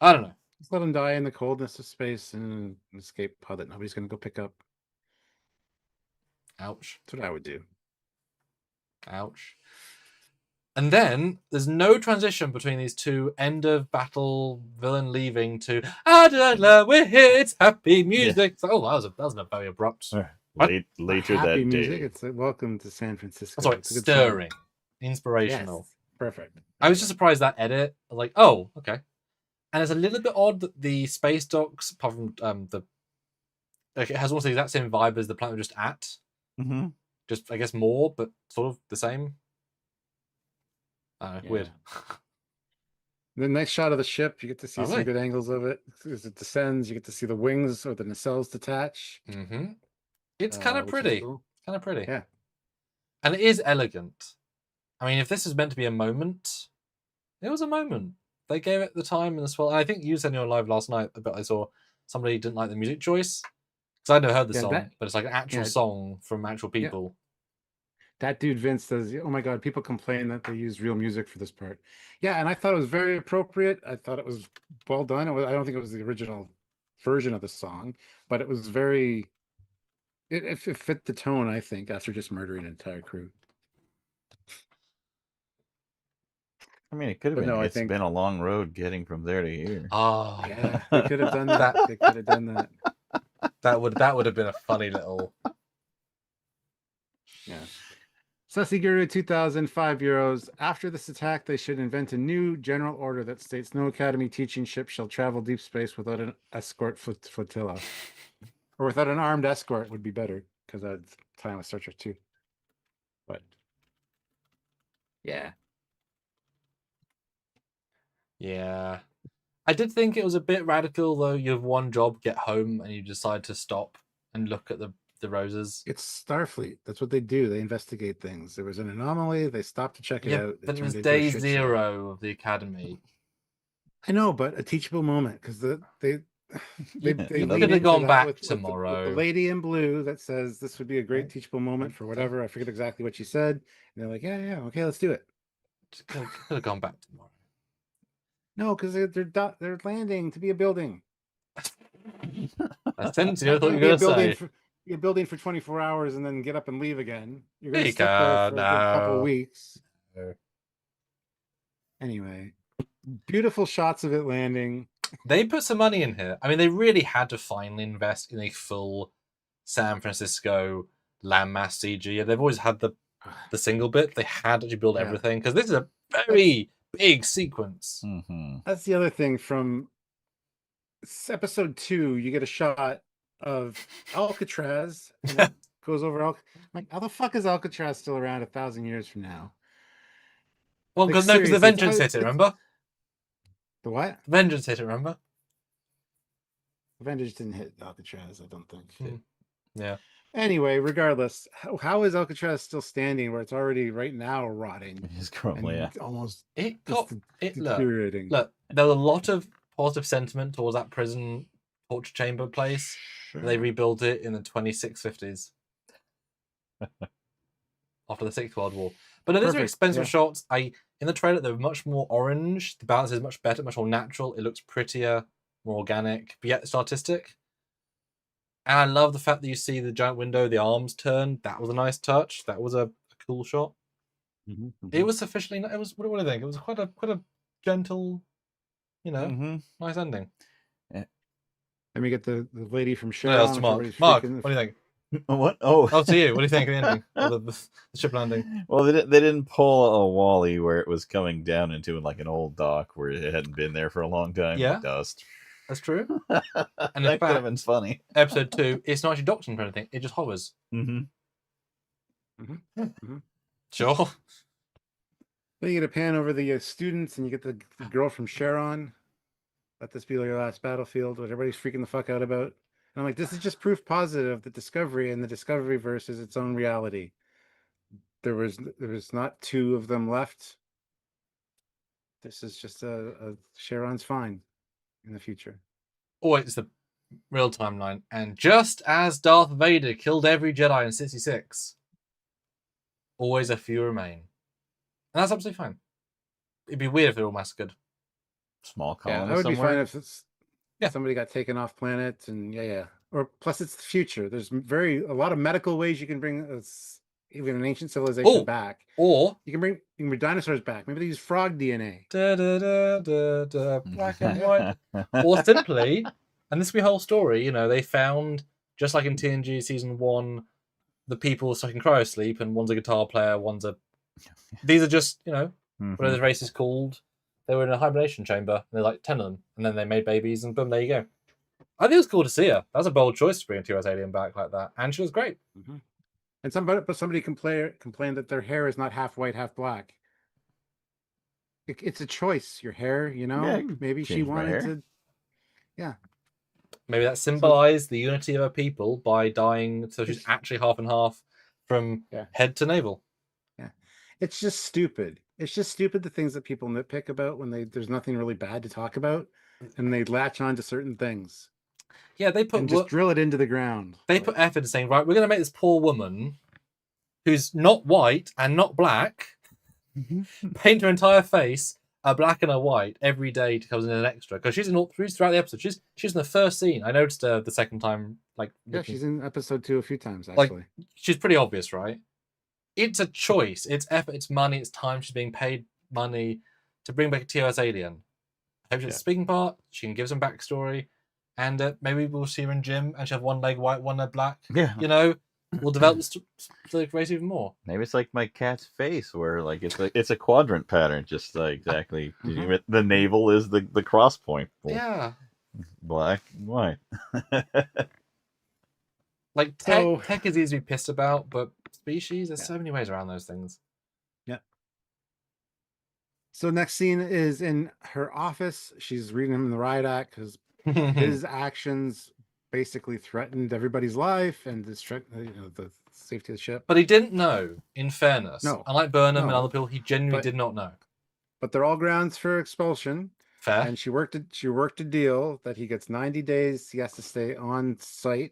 I don't know. Just let him die in the coldness of space in an escape pod that nobody's going to go pick up. Ouch. That's what I would do. Ouch. And then there's no transition between these two end of battle villain leaving to we're here, it's happy music. Yeah. So, that was a very abrupt. Later that happy day. Music. It's welcome to San Francisco. That's right, stirring, inspirational. Perfect. I was just surprised that edit. I was like, oh, okay. And it's a little bit odd that the space docks, apart from it has almost the exact same vibe as the planet we're just at. Mm-hmm. Just, I guess, more, but sort of the same. Yeah. Weird. The nice shot of the ship, you get to see Lovely. some good angles of it. As it descends, you get to see the wings or the nacelles detach. Mm-hmm. It's kind of which is pretty. cool. Kind of pretty. Yeah. And it is elegant. I mean, if this is meant to be a moment, it was a moment. They gave it the time and the swell. And I think you said in your live last night, but I saw somebody didn't like the music choice. Because I'd never heard the Yeah, song, that- but it's like an actual yeah. song from actual Yeah. people. That dude Vince says, "Oh my God, people complain that they use real music for this part." Yeah, and I thought it was very appropriate. I thought it was well done. I don't think it was the original version of the song, but it was very. It fit the tone, I think, after just murdering an entire crew. I mean, it could have But been. no, I It's think- been a long road getting from there to here. Oh, Yeah, they could have done that. They could have done that. that would have been a funny little. Yeah. Sasiguru 2005 euros. After this attack, they should invent a new general order that states no Academy teaching ship shall travel deep space without an escort flotilla. Or without an armed escort would be better, because that's time with Star Trek 2. But yeah. Yeah. I did think it was a bit radical, though. You have one job, get home, and you decide to stop and look at the roses. It's Starfleet. That's what they do. They investigate things. There was an anomaly. They stopped to check it Yeah, out. It but it turned was into a day shit show. 0 of the Academy. I know, but a teachable moment, because they You lead could have into gone that back with the tomorrow. lady in blue that says this would be a great Right. teachable moment for whatever. I forget exactly what she said. And they're like, yeah, okay, let's do it. Could have gone back tomorrow. No, because they're landing to be a building. That's essentially what I thought you Be were a going to building say. be a building for 24 hours and then get up and leave again. You're going to Mika, stick there for a good couple no. of weeks. No. Anyway, beautiful shots of it landing. They put some money in here. I mean, they really had to finally invest in a full San Francisco landmass CG. They've always had the single bit. They had to build Yeah. everything, because this is a very big sequence. Mm-hmm. That's the other thing from episode 2. You get a shot of Alcatraz and it goes over like, how the fuck is Alcatraz still around 1,000 years from now? Well, Like, because the seriously, Vengeance hit it, remember? The what? The Vengeance hit it, remember? Avengers didn't hit Alcatraz, I don't think. Yeah. Anyway, regardless, how is Alcatraz still standing where it's already right now rotting It's currently, and yeah. almost It just got it. deteriorating? Look, there was a lot of positive sentiment towards that prison torture chamber place. Sure. They rebuilt it in the 2650s after the Sixth World War. But these are Perfect, expensive yeah. shots. In the trailer, they're much more orange. The balance is much better, much more natural. It looks prettier, more organic, but yet it's artistic. And I love the fact that you see the giant window, the arms turn. That was a nice touch. That was a cool shot. Mm-hmm. It was sufficiently. It was. What do I think? It was quite a gentle, Mm-hmm. nice ending. Let me get the lady from What Sharon. else to Mark? Mark, what do you think? What? Oh, Oh, to you. What do you think of the ending? Of the ship landing. well, they didn't pull a Wally where it was coming down into like an old dock where it hadn't been there for a long time. Yeah. With dust. That's true. And in that could fact- have been funny. Episode 2, it's not actually docking or anything. It just hovers. Mm-hmm. Sure. Then you get a pan over the students, and you get the girl from Sharon. Let this be your last battlefield, what everybody's freaking the fuck out about. And I'm like, this is just proof positive that Discovery and the Discovery verse is its own reality. There was not 2 of them left. This is just a Sharon's fine in the future. Or it's the real timeline. And just as Darth Vader killed every Jedi in 66, always a few remain. And that's absolutely fine. It'd be weird if they're all massacred. Small Yeah, colony I would be somewhere. fine if somebody got taken off planet, and or plus it's the future. There's a lot of medical ways you can bring even an ancient civilization back. Or You can bring dinosaurs back. Maybe they use frog DNA. black and white. Or simply, and this will be a whole story, they found, just like in TNG season 1, the people stuck in cryosleep, and one's a guitar player, these are just, What are the races called? They were in a hibernation chamber. And they're like 10 of them, and then they made babies, and boom, there you go. I think it was cool to see her. That was a bold choice to bring a TOS alien back like that, and she was great. And somebody complained that their hair is not half white, half black. It's a choice. Your hair, you know. Yeah, Maybe she change my wanted hair. to. Yeah. Maybe that symbolized the unity of her people by dying, so she's actually half and half from head to navel. Yeah, it's just stupid. It's just stupid, the things that people nitpick about when there's nothing really bad to talk about, and they latch on to certain things. Yeah, they put and just drill it into the ground. They put effort in saying, right, we're going to make this poor woman who's not white and not black paint her entire face a black and a white every day to come in an extra, because she's throughout the episode. She's in the first scene. I noticed her the second time. She's in episode 2 a few times actually. She's pretty obvious, right? It's a choice. It's effort. It's money. It's time. She's being paid money to bring back a TOS alien. I hope she has a speaking part. She can give some backstory, and maybe we'll see her in gym and she'll have one leg white, one leg black. Yeah, you know. We'll develop the race even more. Maybe it's like my cat's face, where like it's a quadrant pattern, just exactly. The navel is the cross point. Yeah. Black and white. Like tech is easy to be pissed about, but species, there's so many ways around those things. Yeah. So next scene is in her office. She's reading him the riot act because his actions basically threatened everybody's life and the safety of the ship. But he didn't know, in fairness. No. Unlike Burnham and other people, he genuinely did not know. But they're all grounds for expulsion. Fair. And she worked a deal that he gets 90 days he has to stay on site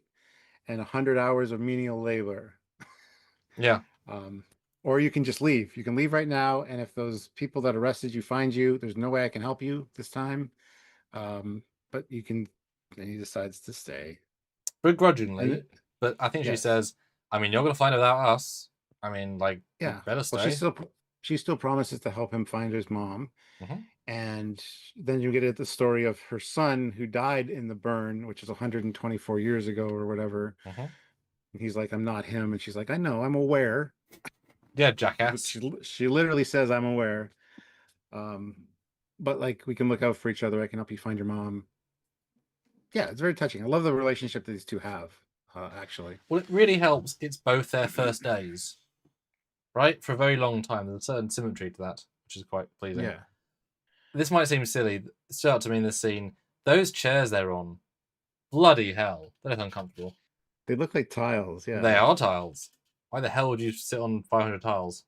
and 100 hours of menial labor. Yeah. Or you can just leave. You can leave right now, and if those people that arrested you find you, there's no way I can help you this time. But you can. And he decides to stay. Begrudgingly. But I think she says, I mean, you're going to find it without us. I mean, better stay. Well, she still promises to help him find his mom. And then you get at the story of her son who died in the burn, which is 124 years ago or whatever. And he's like, I'm not him. And she's like, I know, I'm aware. Yeah, jackass. She literally says, I'm aware. But we can look out for each other. I can help you find your mom. Yeah, it's very touching. I love the relationship that these two have, actually. Well, it really helps. It's both their first days, right? For a very long time. There's a certain symmetry to that, which is quite pleasing. Yeah. This might seem silly. It stood out to me in this scene. Those chairs they're on, bloody hell, they look uncomfortable. They look like tiles, yeah. They are tiles. Why the hell would you sit on 500 tiles?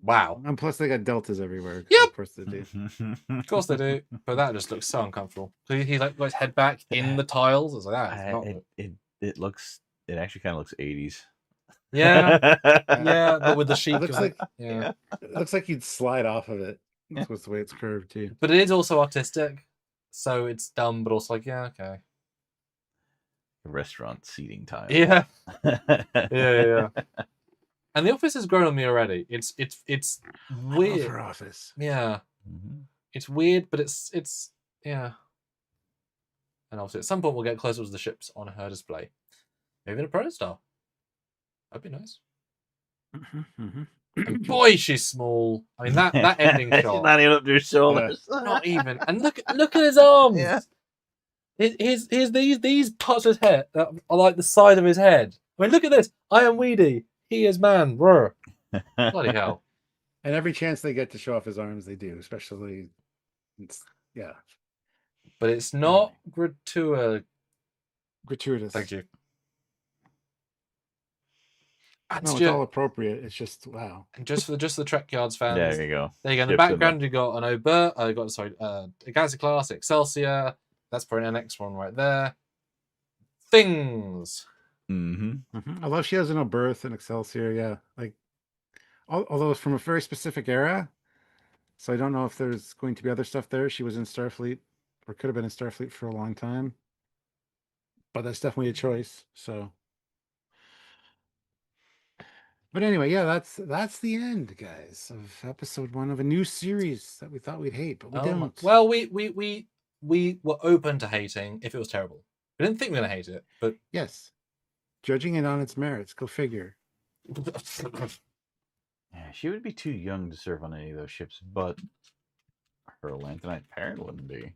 Wow. And plus they got deltas everywhere. Yep. Of course they do. Of course they do. But that just looks so uncomfortable. So he got his head back in the tiles. It's like that. It actually kind of looks 80s. Yeah. Yeah, but with the sheet. It looks like you'd slide off of it. That's the way it's curved too. But it is also artistic. So it's dumb, but also okay. Restaurant seating tile. Yeah. Yeah. And the office has grown on me already. It's weird. I love her office. Yeah. It's weird, but it's yeah. And obviously at some point we'll get closer to the ships on her display. Maybe in a protostar. That'd be nice. And boy, she's small. I mean that ending shot. She's not even up to her shoulders. Not even. And look at his arms. Yeah. Here's these parts of his head that are like the side of his head. I mean, look at this. I am Weedy. He is man. Roar. Bloody hell. And every chance they get to show off his arms, they do. Especially, yeah. But it's not gratuitous. Thank you. It's all appropriate. It's just wow. And just for the Trekyards fans. There you go. There you go. In the background, you got an a Galaxy Class, Excelsior. That's probably the next one right there. Things. I love she has an Oberth and Excelsior. Yeah, although it's from a very specific era, so I don't know if there's going to be other stuff there. She was in Starfleet, or could have been in Starfleet for a long time, but that's definitely a choice. So, but anyway, yeah, that's the end, guys, of episode 1 of a new series that we thought we'd hate, but we didn't. Well, we were open to hating if it was terrible. We didn't think we were gonna hate it, but yes. Judging it on its merits, go figure. Yeah, she would be too young to serve on any of those ships, but her Atlantanite parent wouldn't be.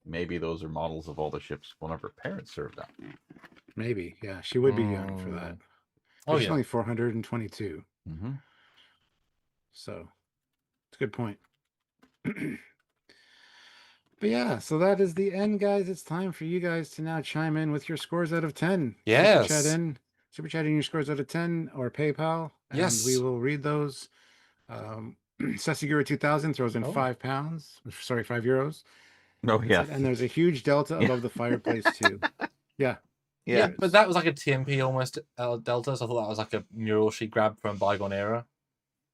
Maybe those are models of all the ships one of her parents served on. Maybe, yeah, she would be young for that. Oh, She's yeah. only 422. Mm-hmm. So it's a good point. But yeah, so that is the end, guys. It's time for you guys to now chime in with your scores out of 10. Yes. Super chat in your scores out of 10 or PayPal. And Yes. we will read those. Sessigura 2000 throws in Oh. €5. Oh, yeah. And there's a huge delta above the fireplace, too. Yeah. Yeah, but that was like a TMP almost delta, so I thought that was like a mural she grabbed from a bygone era.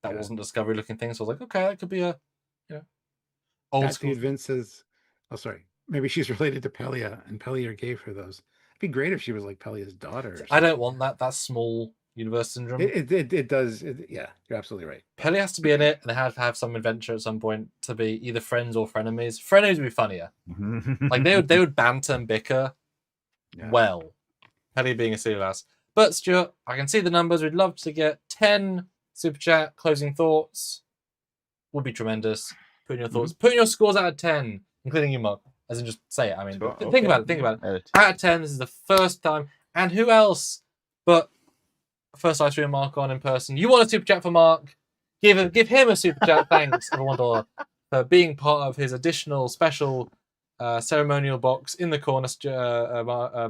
That wasn't Discovery looking thing, so I was like, okay, that could be a old school. Vince says, oh, sorry. Maybe she's related to Pelia, and Pelia gave her those. It'd be great if she was like Pelia's daughter. I don't want that. That's small universe syndrome. It does. Yeah, you're absolutely right. Pelia has to be in it, and they have to have some adventure at some point to be either friends or frenemies. Frenemies would be funnier. Like they would banter and bicker. Yeah. Well, Pelia being a silly lass. But Stuart, I can see the numbers. We'd love to get 10 super chat closing thoughts. Would be tremendous. Put in your thoughts. Put in your scores out of 10, including you, Mark. As in just say it. I mean, think about it. Think about it. Out of 10, this is the first time. And who else but first I stream Mark on in person? You want a super chat for Mark? Give him a super chat. Thanks, for $1 for being part of his additional special ceremonial box in the corner.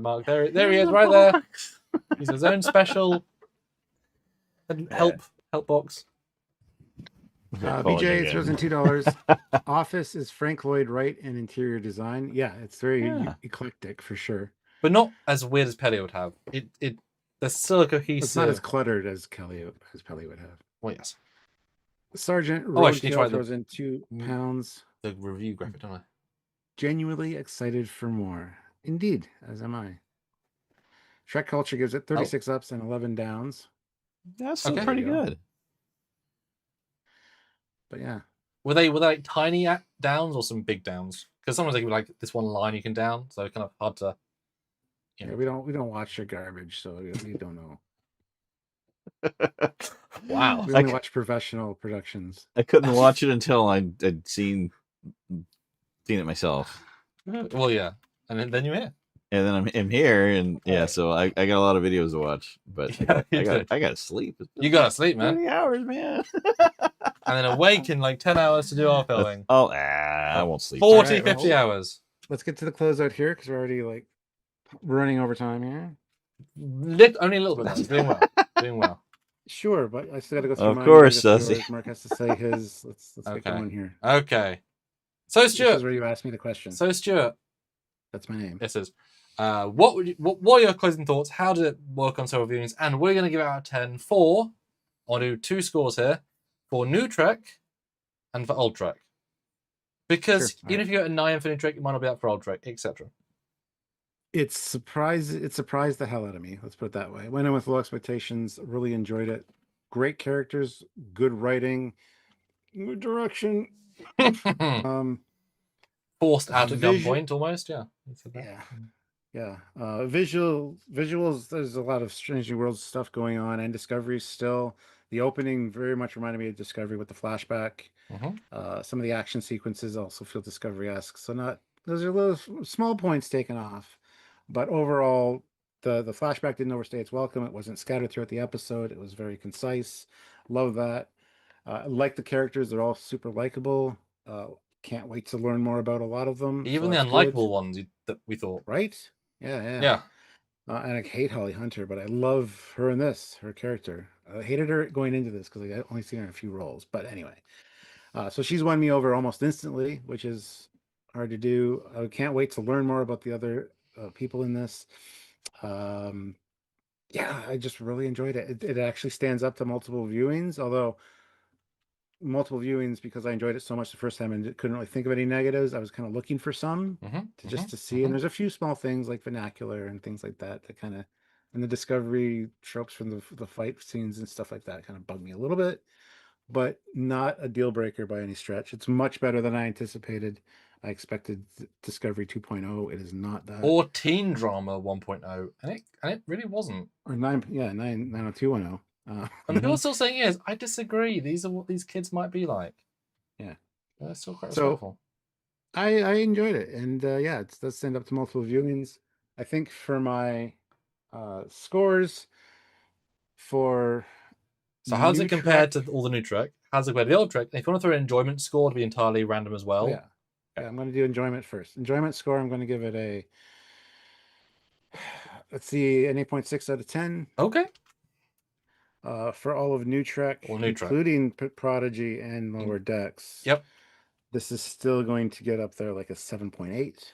Mark, there he is, right there. He's his own special help box. BJ throws in $2. Office is Frank Lloyd Wright in interior design. Yeah, it's very eclectic for sure, but not as weird as Pelia would have. There's still a cohesive. It's not as cluttered as Pelia would have. Well, yes. Sergeant Roadkill throws in £2. The review graphic, don't I? Genuinely excited for more. Indeed, as am I. Trek Culture gives it 36 ups and 11 downs. That's still pretty good. But yeah, were they like tiny downs or some big downs? Because sometimes they can be like this one line you can down, so it's kind of hard to. Yeah, we don't watch your garbage, so we don't know. Wow, we only watch professional productions. I couldn't watch it until I'd seen it myself. Well, yeah, and then you're here. And then I'm here, and so I got a lot of videos to watch, but I got to sleep. You got to sleep, man. 30 hours, man. And then awake in like 10 hours to do our filming. I won't sleep. 40, 50 hours. Let's get to the closeout here because we're already like running over time here. Only a little bit. Doing well. Sure, but I still got to go through mine. Of course, Mark has to say his. Let's get going here. Okay. So Stuart, this is where you asked me the question. So Stuart, that's my name. This is. What are your closing thoughts? How did it work on several viewings? And we're going to give it out of 10 for. I'll do 2 scores here for New Trek and for Old Trek. Because even if you get a 9 for New Trek, it might not be up for Old Trek, etc. It surprised the hell out of me. Let's put it that way. Went in with low expectations. Really enjoyed it. Great characters, good writing, good direction. Forced out at gunpoint, almost. Yeah. Yeah. Visuals. There's a lot of Strange New Worlds stuff going on, and Discovery still. The opening very much reminded me of Discovery with the flashback. Some of the action sequences also feel Discovery-esque. So those are little small points taken off, but overall, the flashback didn't overstay its welcome. It wasn't scattered throughout the episode. It was very concise. Love that. Like the characters, they're all super likable. Can't wait to learn more about a lot of them. Even the unlikable ones that we thought. Right? Yeah. And I hate Holly Hunter, but I love her in this, her character. I hated her going into this because I only seen her in a few roles. But anyway, so she's won me over almost instantly, which is hard to do. I can't wait to learn more about the other people in this. I just really enjoyed it. It actually stands up to multiple viewings, although multiple viewings because I enjoyed it so much the first time and couldn't really think of any negatives. I was kind of looking for some to see. And there's a few small things like vernacular and things like that kind of, and the Discovery tropes from the fight scenes and stuff like that kind of bug me a little bit, but not a deal breaker by any stretch. It's much better than I anticipated. I expected Discovery 2.0. It is not that. Or teen drama 1.0, and it really wasn't. Or 90210. And people are still saying yes. I disagree. These are what these kids might be like. Yeah. They're still quite So- respectful. I enjoyed it, and yeah, it does stand up to multiple viewings. I think for my scores for So how does new it compare Trek- to all the new Trek? How does it compare to the old Trek? And if you want to throw an enjoyment score to be entirely random as well, Oh, yeah. Yeah, I'm going to do enjoyment first. Enjoyment score, I'm going to give it a, let's see, an 8.6 out of 10. okay. For all of New Trek, All New Trek. including Prodigy and Lower Decks. Yep. This is still going to get up there like a 7.8.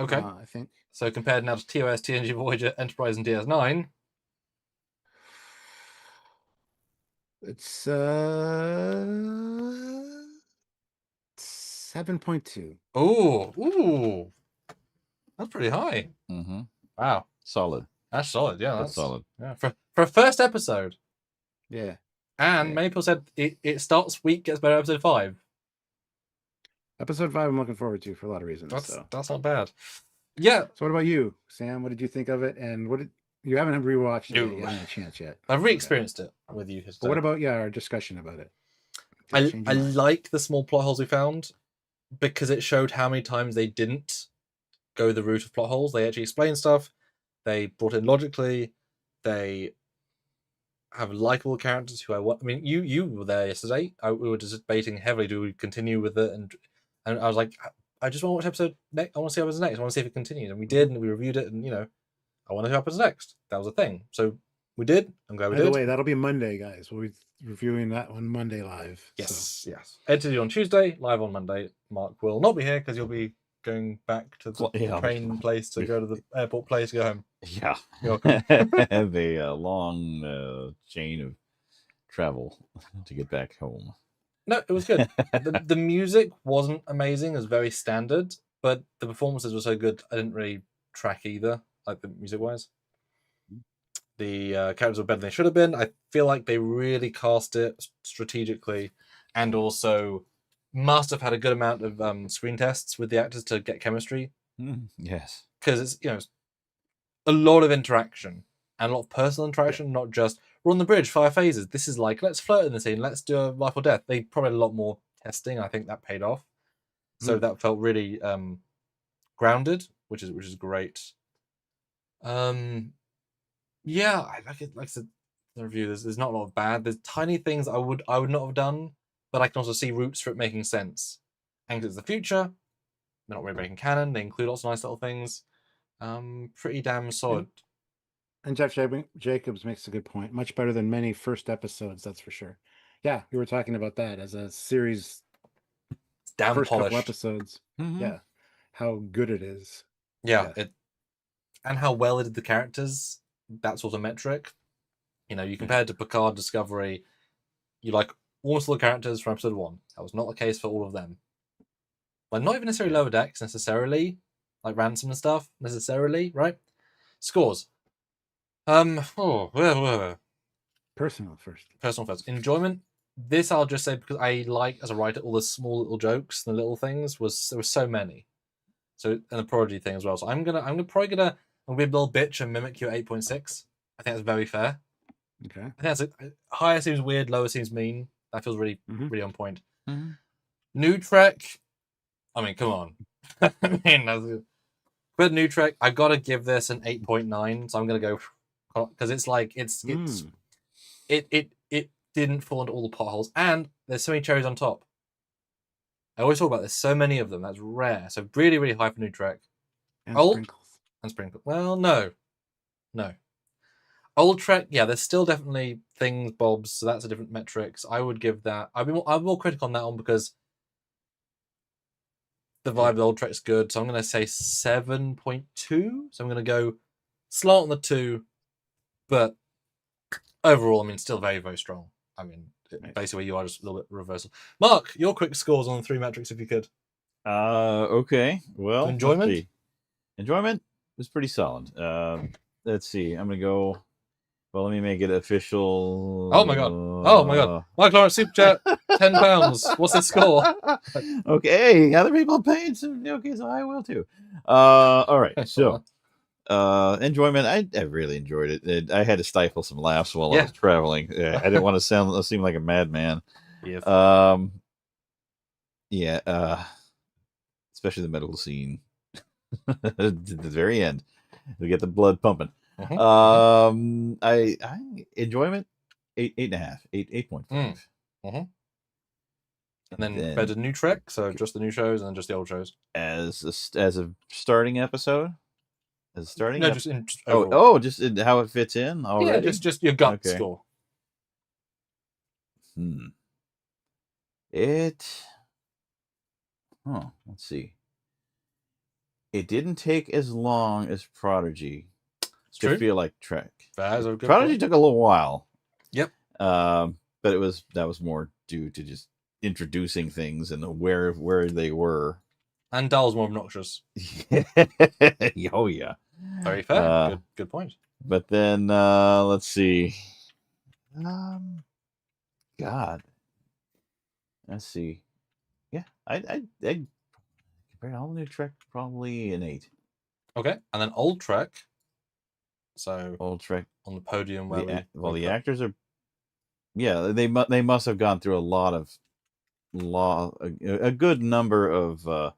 Okay. I think. So compared now to TOS, TNG, Voyager, Enterprise, and DS9, It's 7.2. ooh, that's pretty high. Mm-hmm. Wow, Solid. that's solid. Yeah, That's solid. Yeah, for a first episode. Yeah. And Yeah. many people said it starts weak, gets better episode 5. Episode 5 I'm looking forward to for a lot of reasons. That's not bad. Yeah, So what about you, Sam? What did you think of it? And what did you haven't rewatched it? No. Yet. You haven't had a chance yet. I've re-experienced it with you. But what about our discussion about it? Did it I change your mind? like the small plot holes we found because it showed how many times they didn't go the route of plot holes. They actually explained stuff. They brought in logically. They have likable characters who I mean, you were there yesterday. We were debating heavily. Do we continue with it? And I was like, I just want to watch episode next. I want to see what happens next. I want to see if it continues. And we did, and we reviewed it. And I want to see what happens next. That was a thing. So we did. I'm glad we By did. the way, that'll be Monday, guys. We'll be reviewing that on Monday live. Yes, yes. Edited on Tuesday, live on Monday. Mark will not be here because you'll be going back to the train place to go to the airport place to go home. Yeah. You're welcome. Have a long chain of travel to get back home. No, it was good. The music wasn't amazing. It was very standard, but the performances were so good. I didn't really track either, like the music-wise. The characters were better than they should have been. I feel like they really cast it strategically, and also must have had a good amount of screen tests with the actors to get chemistry. Yes. Because it's a lot of interaction and a lot of personal interaction, not just we're on the bridge, 5 phases. This is like let's flirt in the scene, let's do a life or death. They probably had a lot more testing. I think that paid off. So that felt really grounded, which is great. Yeah, I like it. Like I said, the review, there's not a lot of bad. There's tiny things I would not have done, but I can also see routes for it making sense. And 'cause it's the future, they're not really breaking canon. They include lots of nice little things. Pretty damn solid. And Jeff Jacobs makes a good point. Much better than many first episodes, that's for sure. Yeah, we were talking about that as a series. It's damn First polished. couple episodes. Mhm. Yeah, how good it is. Yeah, Yeah. and how well it did the characters. That sort of metric. You compared to Picard, Discovery, you like almost all the characters from episode 1. That was not the case for all of them. Like not even necessarily Lower Decks necessarily, like Ransom and stuff necessarily, right? Scores. Personal first. Personal first. Enjoyment. This I'll just say because I like as a writer all the small little jokes and the little things there were so many. So and the Prodigy thing as well. So I'm probably gonna be a little bitch and mimic your 8.6. I think that's very fair. Okay. I think that's higher seems weird, lower seems mean. That feels really really on point. Mhm. New Trek. I mean, come on. I mean, but New Trek, I gotta give this an 8.9. So I'm gonna go because it's like it didn't fall into all the potholes, and there's so many cherries on top. I always talk about this. So many of them. That's rare. So really, really high for New Trek. And Old sprinkles. and sprinkle. Well, no. Old Trek, yeah, there's still definitely things, bobs. So that's a different metrics. I would give that. I'm more critical on that one because the vibe of Old Trek's good. So I'm going to say 7.2. So I'm going to go slant on the 2, but overall, I mean, still very, very strong. I mean, basically, you are just a little bit reversal. Mark, your quick scores on the 3 metrics, if you could. Okay. Well, Enjoyment? let's see. Enjoyment was pretty solid. Let's see. I'm gonna go. Well, let me make it official. Oh my god! Mark Lawrence super chat, £10. What's the score? Okay, other people paid some. Okay, so I will too. All right. So, Enjoyment. I really enjoyed it. I had to stifle some laughs while I Yeah. was traveling. I didn't want to seem like a madman. Yes. Yeah. Especially the medical scene at the very end. We get the blood pumping. Mhm. I enjoyment 8.5, 8.5. And then better new Trek, so just the new shows and then just the old shows. As a starting episode. As a starting. No, just overall. Just how it fits in already. Yeah, just your gut Okay. score. Let's see. It didn't take as long as Prodigy to feel like Trek. That is a good Prodigy point. took a little while. Yep. But that was more due to just introducing things and where they were. And Dahl's more obnoxious. Oh yeah. Very fair. Good point. But then let's see. God. Let's see. Yeah, I compared all new Trek, probably an 8. Okay, and then old Trek. So Old Trek on the podium where the actors are. Yeah, they must have gone through a good number of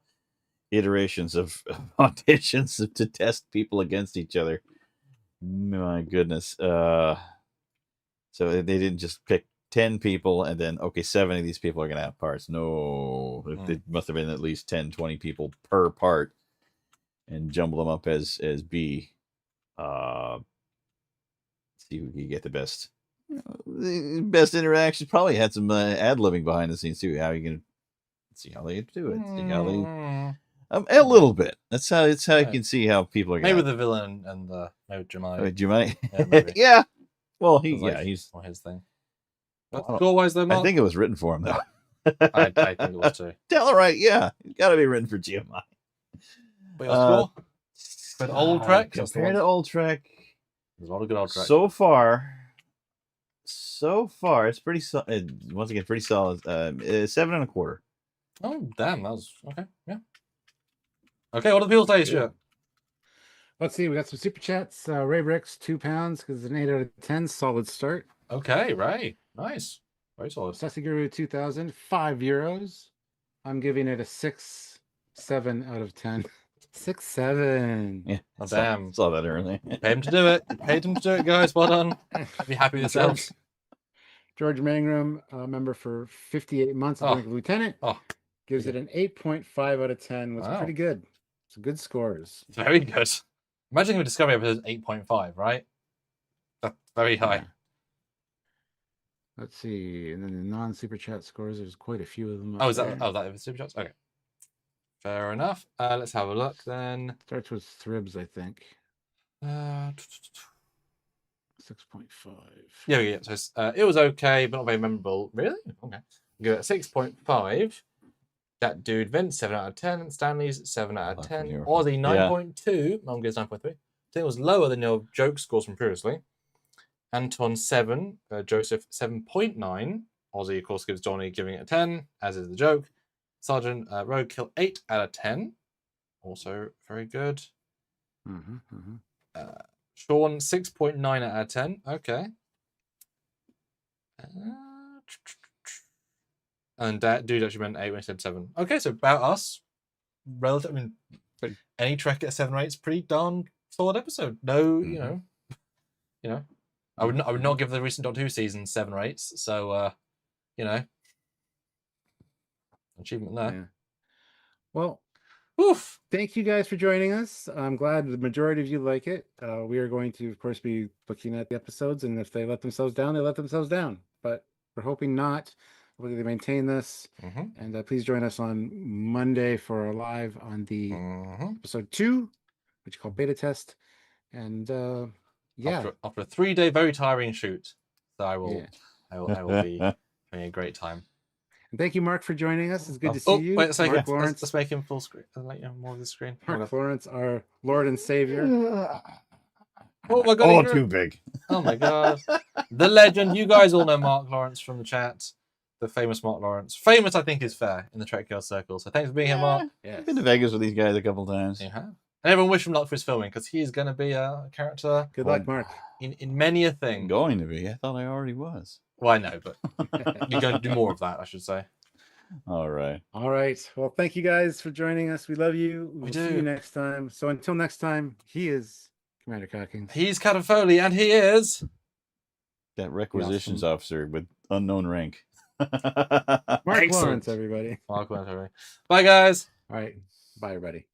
iterations of auditions to test people against each other. My goodness. So they didn't just pick 10 people and then, okay, 7 of these people are going to have parts. No, it must have been at least 10, 20 people per part and jumble them up as B. See who can get the best. The best interaction. Probably had some ad-libbing behind the scenes too. How you can see how they do it. See how they a little bit. That's how you can see how people are. Maybe the villain and maybe Jemai. Jemai. Yeah, maybe. Yeah. Well, he's on his thing. But score-wise, though, Mark? I think it was written for him though. I think it was too. Tell her right. Yeah, it's got to be written for Jemai. But your score? For old Trek? Compared to old Trek. There's a lot of good old Trek. So far, it's pretty solid. Once again, pretty solid. 7.25. Oh, damn. That was okay. Yeah. Okay, what do the people say, Stuart? Let's see. We got some super chats. Ray Bricks, £2 because it's an 8 out of 10. Solid start. Okay, Ray. Nice. Very solid. Sassy Guru 2000, €5. I'm giving it a 6.7 out of 10. 6.7. Yeah. Damn. Saw that early. Paid him to do it. Paid him to do it, guys. Well done. Be happy with yourselves. George Mangrum, member for 58 months, rank of lieutenant, gives it an 8.5 out of 10, which is pretty good. Some good scores. Very good. Imagine if a Discovery episode is 8.5, right? That's very high. Yeah. Let's see. And then the non-super chat scores, there's quite a few of them. Oh, is that the super chats? Okay. Fair enough. Let's have a look then. Starts with Thribs, I think. 6.5. Yeah. So it was okay, but not very memorable. Really? Okay. Give it a 6.5. That dude, Vince, 7 out of 10. Stanley's 7 out of 10. Aussie, 9.2. Mum gives 9.3. I think it was lower than your joke scores from previously. Anton, 7. Joseph, 7.9. Aussie, of course, gives Johnny giving it a 10, as is the joke. Sergeant Roadkill, 8 out of 10. Also very good. Sean, 6.9 out of 10. Okay. And dude actually meant 8 when he said 7. Okay, so about us. Relative. I mean, any Trek at 7 rates, pretty darn solid episode. No, you know. I would not give the recent Doctor Who season 7 rates. So, achievement there. Yeah. Well, oof. Thank you guys for joining us. I'm glad the majority of you like it. We are going to, of course, be looking at the episodes, and if they let themselves down, they let themselves down. But we're hoping not. Hopefully they maintain this. And please join us on Monday for our live on the episode 2, which is called Beta Test. And yeah, after a 3-day very tiring shoot, so I will be having a great time. And thank you, Mark, for joining us. It's good to see you. Wait a second. Mark Lawrence. Let's make him full screen. Let you more of the screen. Mark Lawrence, our Lord and Savior. Oh my God! Too big. Oh my God! The legend. You guys all know Mark Lawrence from the chat. The famous Mark Lawrence. Famous, I think, is fair in the Trekyards circle. So thanks for being here, Mark. Yeah. I've been to Vegas with these guys a couple times. You have. And everyone wish him luck for his filming because he's going to be a character Good luck, Mark. in many a I'm thing. going to be. I thought I already was. Well, I know, but you're going to do more of that, I should say. All right. All right. Well, thank you guys for joining us. We love you. We'll see do. you next time. So until next time, he is Commander Cockings. He's Captain Foley, and he is That requisitions officer with unknown rank. Mark Excellent. Lawrence, everybody. Mark Lawrence. Bye, guys. All right. Bye, everybody.